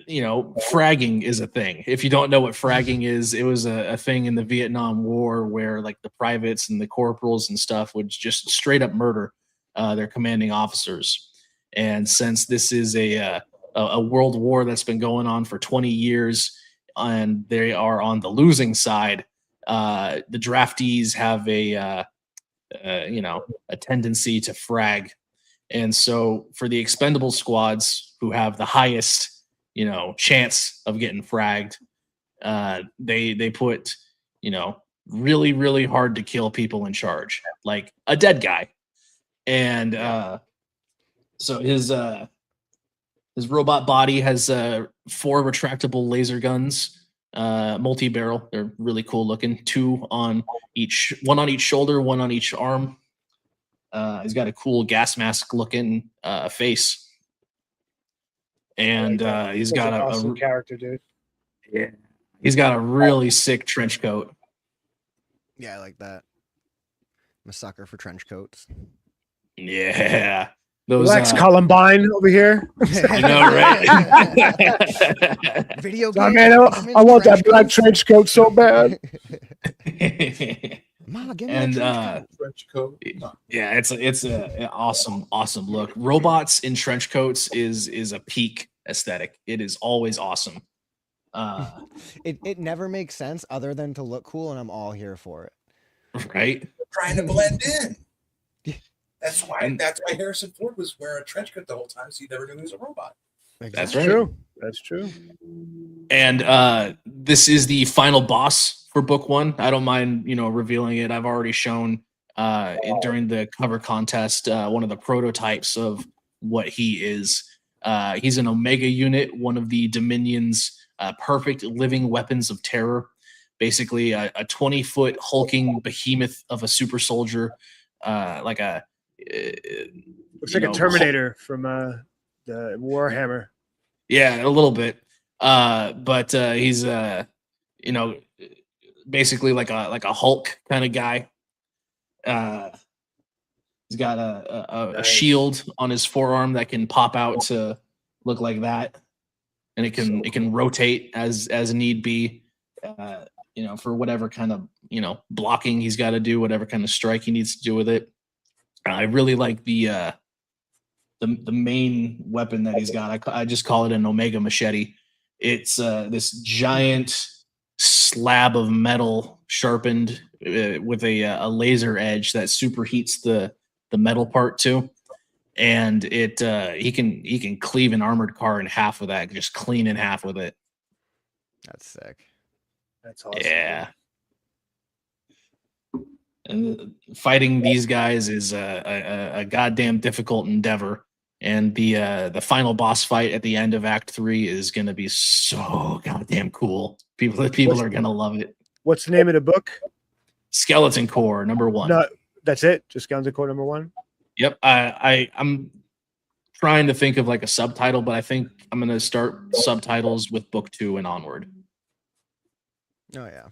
fragging is a thing. If you don't know what fragging is, it was a thing in the Vietnam War where like the privates and the corporals and stuff would just straight up murder their commanding officers. And since this is a world war that's been going on for 20 years and they are on the losing side, the draftees have a tendency to frag. And so for the expendable squads who have the highest chance of getting fragged, they put really, really hard to kill people in charge, like a dead guy. And so his robot body has 4 retractable laser guns, multi-barrel. They're really cool looking. 1 on each shoulder, 1 on each arm. He's got a cool gas mask looking face, and he's Such got an a awesome character, dude. he's got a really sick trench coat. Yeah, I like that. I'm a sucker for trench coats. Yeah, those Lex Columbine over here. I know, right? Video Oh, games. man, I want that black trench coat so bad. Mama, give me And a trench coat. Trench coat. yeah, it's an awesome look. Robots in trench coats is a peak aesthetic. It is always awesome. It never makes sense other than to look cool, and I'm all here for it. Right? Trying to blend in. That's why. And- That's why Harrison Ford was wearing a trench coat the whole time, so you never knew he was a robot. That's Exactly. right. True. That's true. And this is the final boss for book 1. I don't mind, revealing it. I've already shown during the cover contest one of the prototypes of what he is. He's an Omega unit, one of the Dominion's perfect living weapons of terror. Basically, a 20-foot hulking behemoth of a super soldier, like a Looks like a Terminator from the Warhammer. Yeah, a little bit. But he's basically like a Hulk kind of guy. He's got a Nice. shield on his forearm that can pop out to look like that, and it can rotate as need be. For whatever kind of blocking he's got to do, whatever kind of strike he needs to do with it. I really like the main weapon that he's got. I just call it an Omega machete. It's this giant slab of metal sharpened with a laser edge that superheats the metal part too, and it he can cleave an armored car in half with that, just clean in half with it. That's sick. That's awesome. Yeah. And fighting these guys is a goddamn difficult endeavor. And the final boss fight at the end of Act 3 is going to be so goddamn cool. People are going to love it. What's the name of the book? Skeleton Core #1. No, that's it. Just Skeleton Core #1. Yep. I'm trying to think of like a subtitle, but I think I'm going to start subtitles with book 2 and onward. Oh yeah.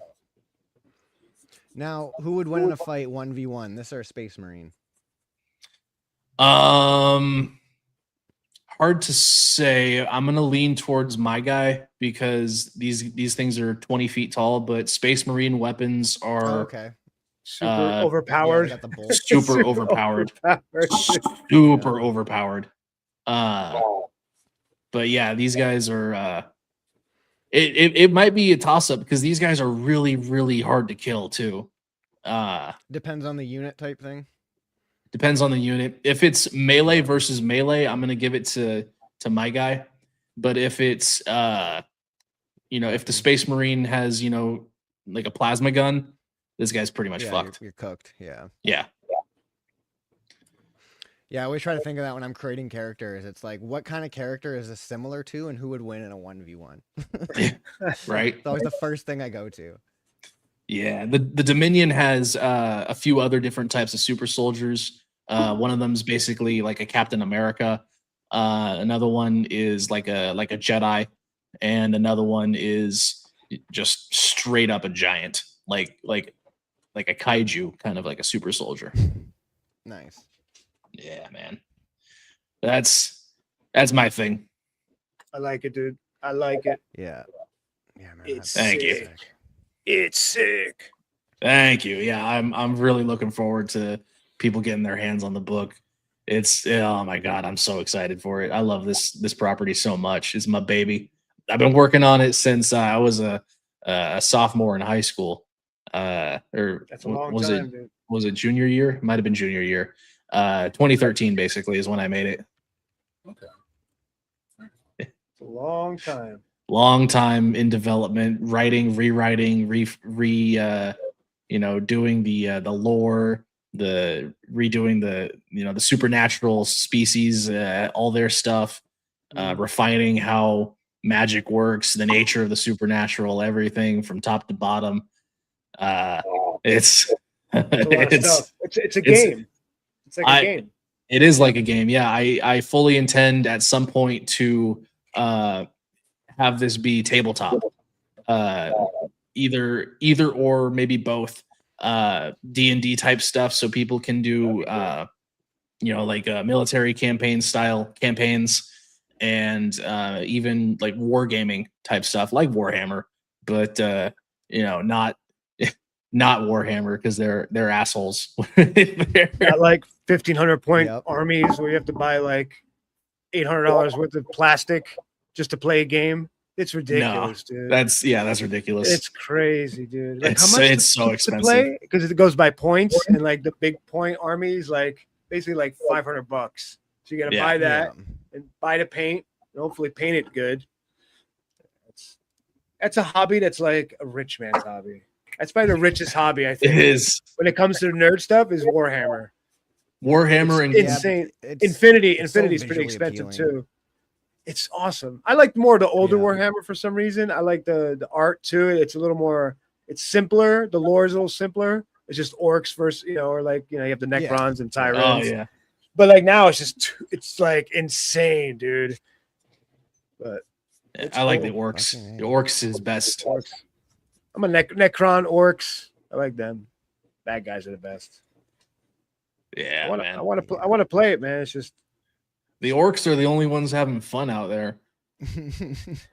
Now, who would win in a fight 1v1? This or a Space Marine? Hard to say. I'm gonna lean towards my guy because these things are 20 feet tall, but Space Marine weapons Oh, are okay. Super Uh, Yeah, they overpowered. got the bolt. super overpowered. Super overpowered. But yeah, these guys are it might be a toss-up because these guys are really, really hard to kill too. Depends on the unit type thing. Depends on the unit. If it's melee versus melee, I'm gonna give it to my guy. But if it's if the Space Marine has like a plasma gun, this guy's pretty much Yeah, fucked. You're cooked. Yeah. Yeah. Yeah, I always try to think of that when I'm creating characters. It's like, what kind of character is this similar to, and who would win in a 1v1? Right. It's always the first thing I go to. Yeah, the Dominion has a few other different types of super soldiers. One of them is basically like a Captain America. Another one is like a Jedi, and another one is just straight up a giant, like a kaiju, kind of like a super soldier. Nice. Yeah, man, that's my thing. I like it, dude. I like it. Yeah. Yeah, man. It's that's Thank you. sick. It's sick. Thank you. Yeah, I'm really looking forward to people getting their hands on the book. It's oh my god, I'm so excited for it. I love this property so much. It's my baby. I've been working on it since I was a sophomore in high school. Or That's a long was time, it dude. was it junior year? Might have been junior year. 2013 basically is when I made it. It's a long time. Long time in development, writing, rewriting, doing the lore, the redoing the supernatural species, all their stuff, refining how magic works, the nature of the supernatural, everything from top to bottom. It's It's a lot of stuff. It's a it's- game. It's like a game. It is like a game. Yeah, I fully intend at some point to have this be tabletop. Either or maybe both. D&D type stuff, so people can do like military campaign style campaigns, and even like wargaming type stuff like Warhammer, but not Warhammer, because they're assholes. Got like 1,500 point Yep. armies where you have to buy like $800 worth of plastic just to play a game. It's ridiculous, dude. That's ridiculous. It's crazy, dude. Like It's so to expensive. play? Because it goes by points, and like the big point armies, like basically like $500. So you got to Yeah. buy that Yeah. and buy the paint and hopefully paint it good. That's a hobby that's like a rich man's hobby. That's probably the richest hobby I It think. is When it comes to nerd stuff, is Warhammer. Warhammer and It's insane. It's Infinity's so pretty visually expensive appealing. too. It's awesome. I like more the older Yeah. Warhammer for some reason. I like the art too. It's a little more. It's simpler. The lore is a little simpler. It's just orcs versus or like you have the Necrons and Tyrants. oh yeah. But like now it's like insane, dude. But It's I like the cool. orcs. Fucking The orcs is best. orcs. I'm a Necron orcs. I like them. Bad guys are the best. Yeah, I man. want to play it, man. It's just The orcs are the only ones having fun out there. it's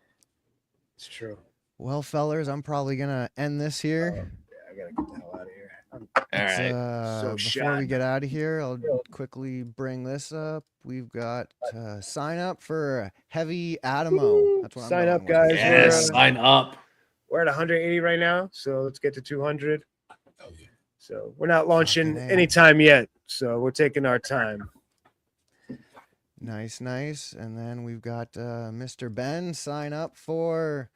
true. Well, fellers, I'm probably gonna end this here. I gotta get the hell out of here. All Let's, right. So before shot. we get out of here, I'll quickly bring this up. We've got sign up for Heavy Adamo. That's what I'm Sign going up, with. guys. Yes, sign up. We're at 180 right now, so let's get to 200. So we're not launching Fucking A. anytime yet, so we're taking our time. Nice. And then we've got Mr. Ben sign up for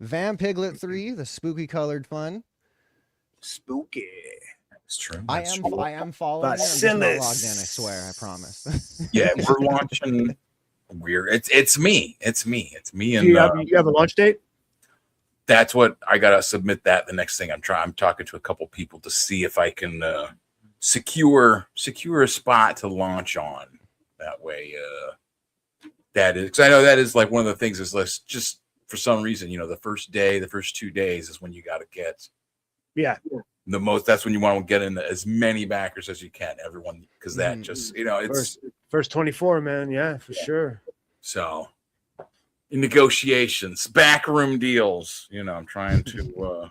Vampiglet 3, the spooky colored fun. Spooky. It's true. I That's am true. following it. I'm just not logged in, I Bacillus. swear, I promise. Yeah, we're launching. It's me. It's me, Do and you have a launch date? that's what I gotta submit. That the next thing I'm talking to a couple people to see if I can secure a spot to launch on. That way, that is because I know that is like one of the things is let's just for some reason the first 2 days is when you got to get Yeah. the most. That's when you want to get in as many backers as you can. Everyone because that Mhm. just it's First 24, man. Yeah, for sure. so. In negotiations, backroom deals. I'm trying to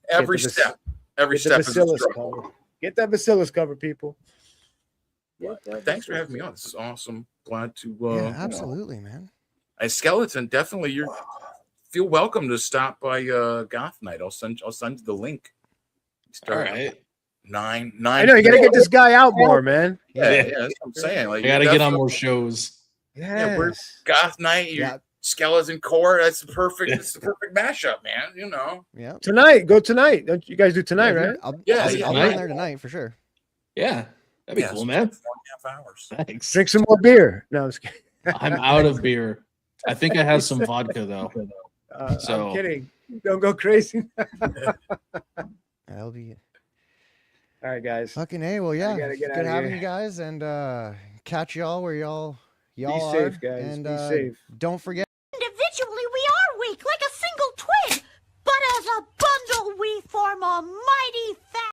every Get the step. Every Get the step is a bacillus struggle. cover. Get that bacillus cover, people. Thanks for having me on. This is awesome. Glad to. Yeah, absolutely, man. A skeleton, definitely. You feel welcome to stop by Goth Night. I'll send you the link. All Start right. nine. I know you got to get this guy out more, man. Yeah, that's what I'm saying. I Like gotta you get on definitely- more shows. Yeah, we're Yes. Goth Night. You Yeah. skeleton core. That's the perfect. It's the perfect mashup, man. Yeah. Tonight, go tonight. Don't you guys do tonight, Yeah, right? dude, I'll Yeah, I'll yeah. be Tonight? on there tonight for sure. Yeah, that'd be Yeah, cool, it's man. 4.5 hours. Thanks. Drink some more beer. No, I'm just kidding. I'm out of beer. I think I have some vodka though. So- I'm kidding. Don't go crazy. That'll be All right, guys. fucking A. Well, yeah. gotta get Good outta having here. you guys and catch y'all where y'all Be are. safe, guys. And Be safe. don't forget.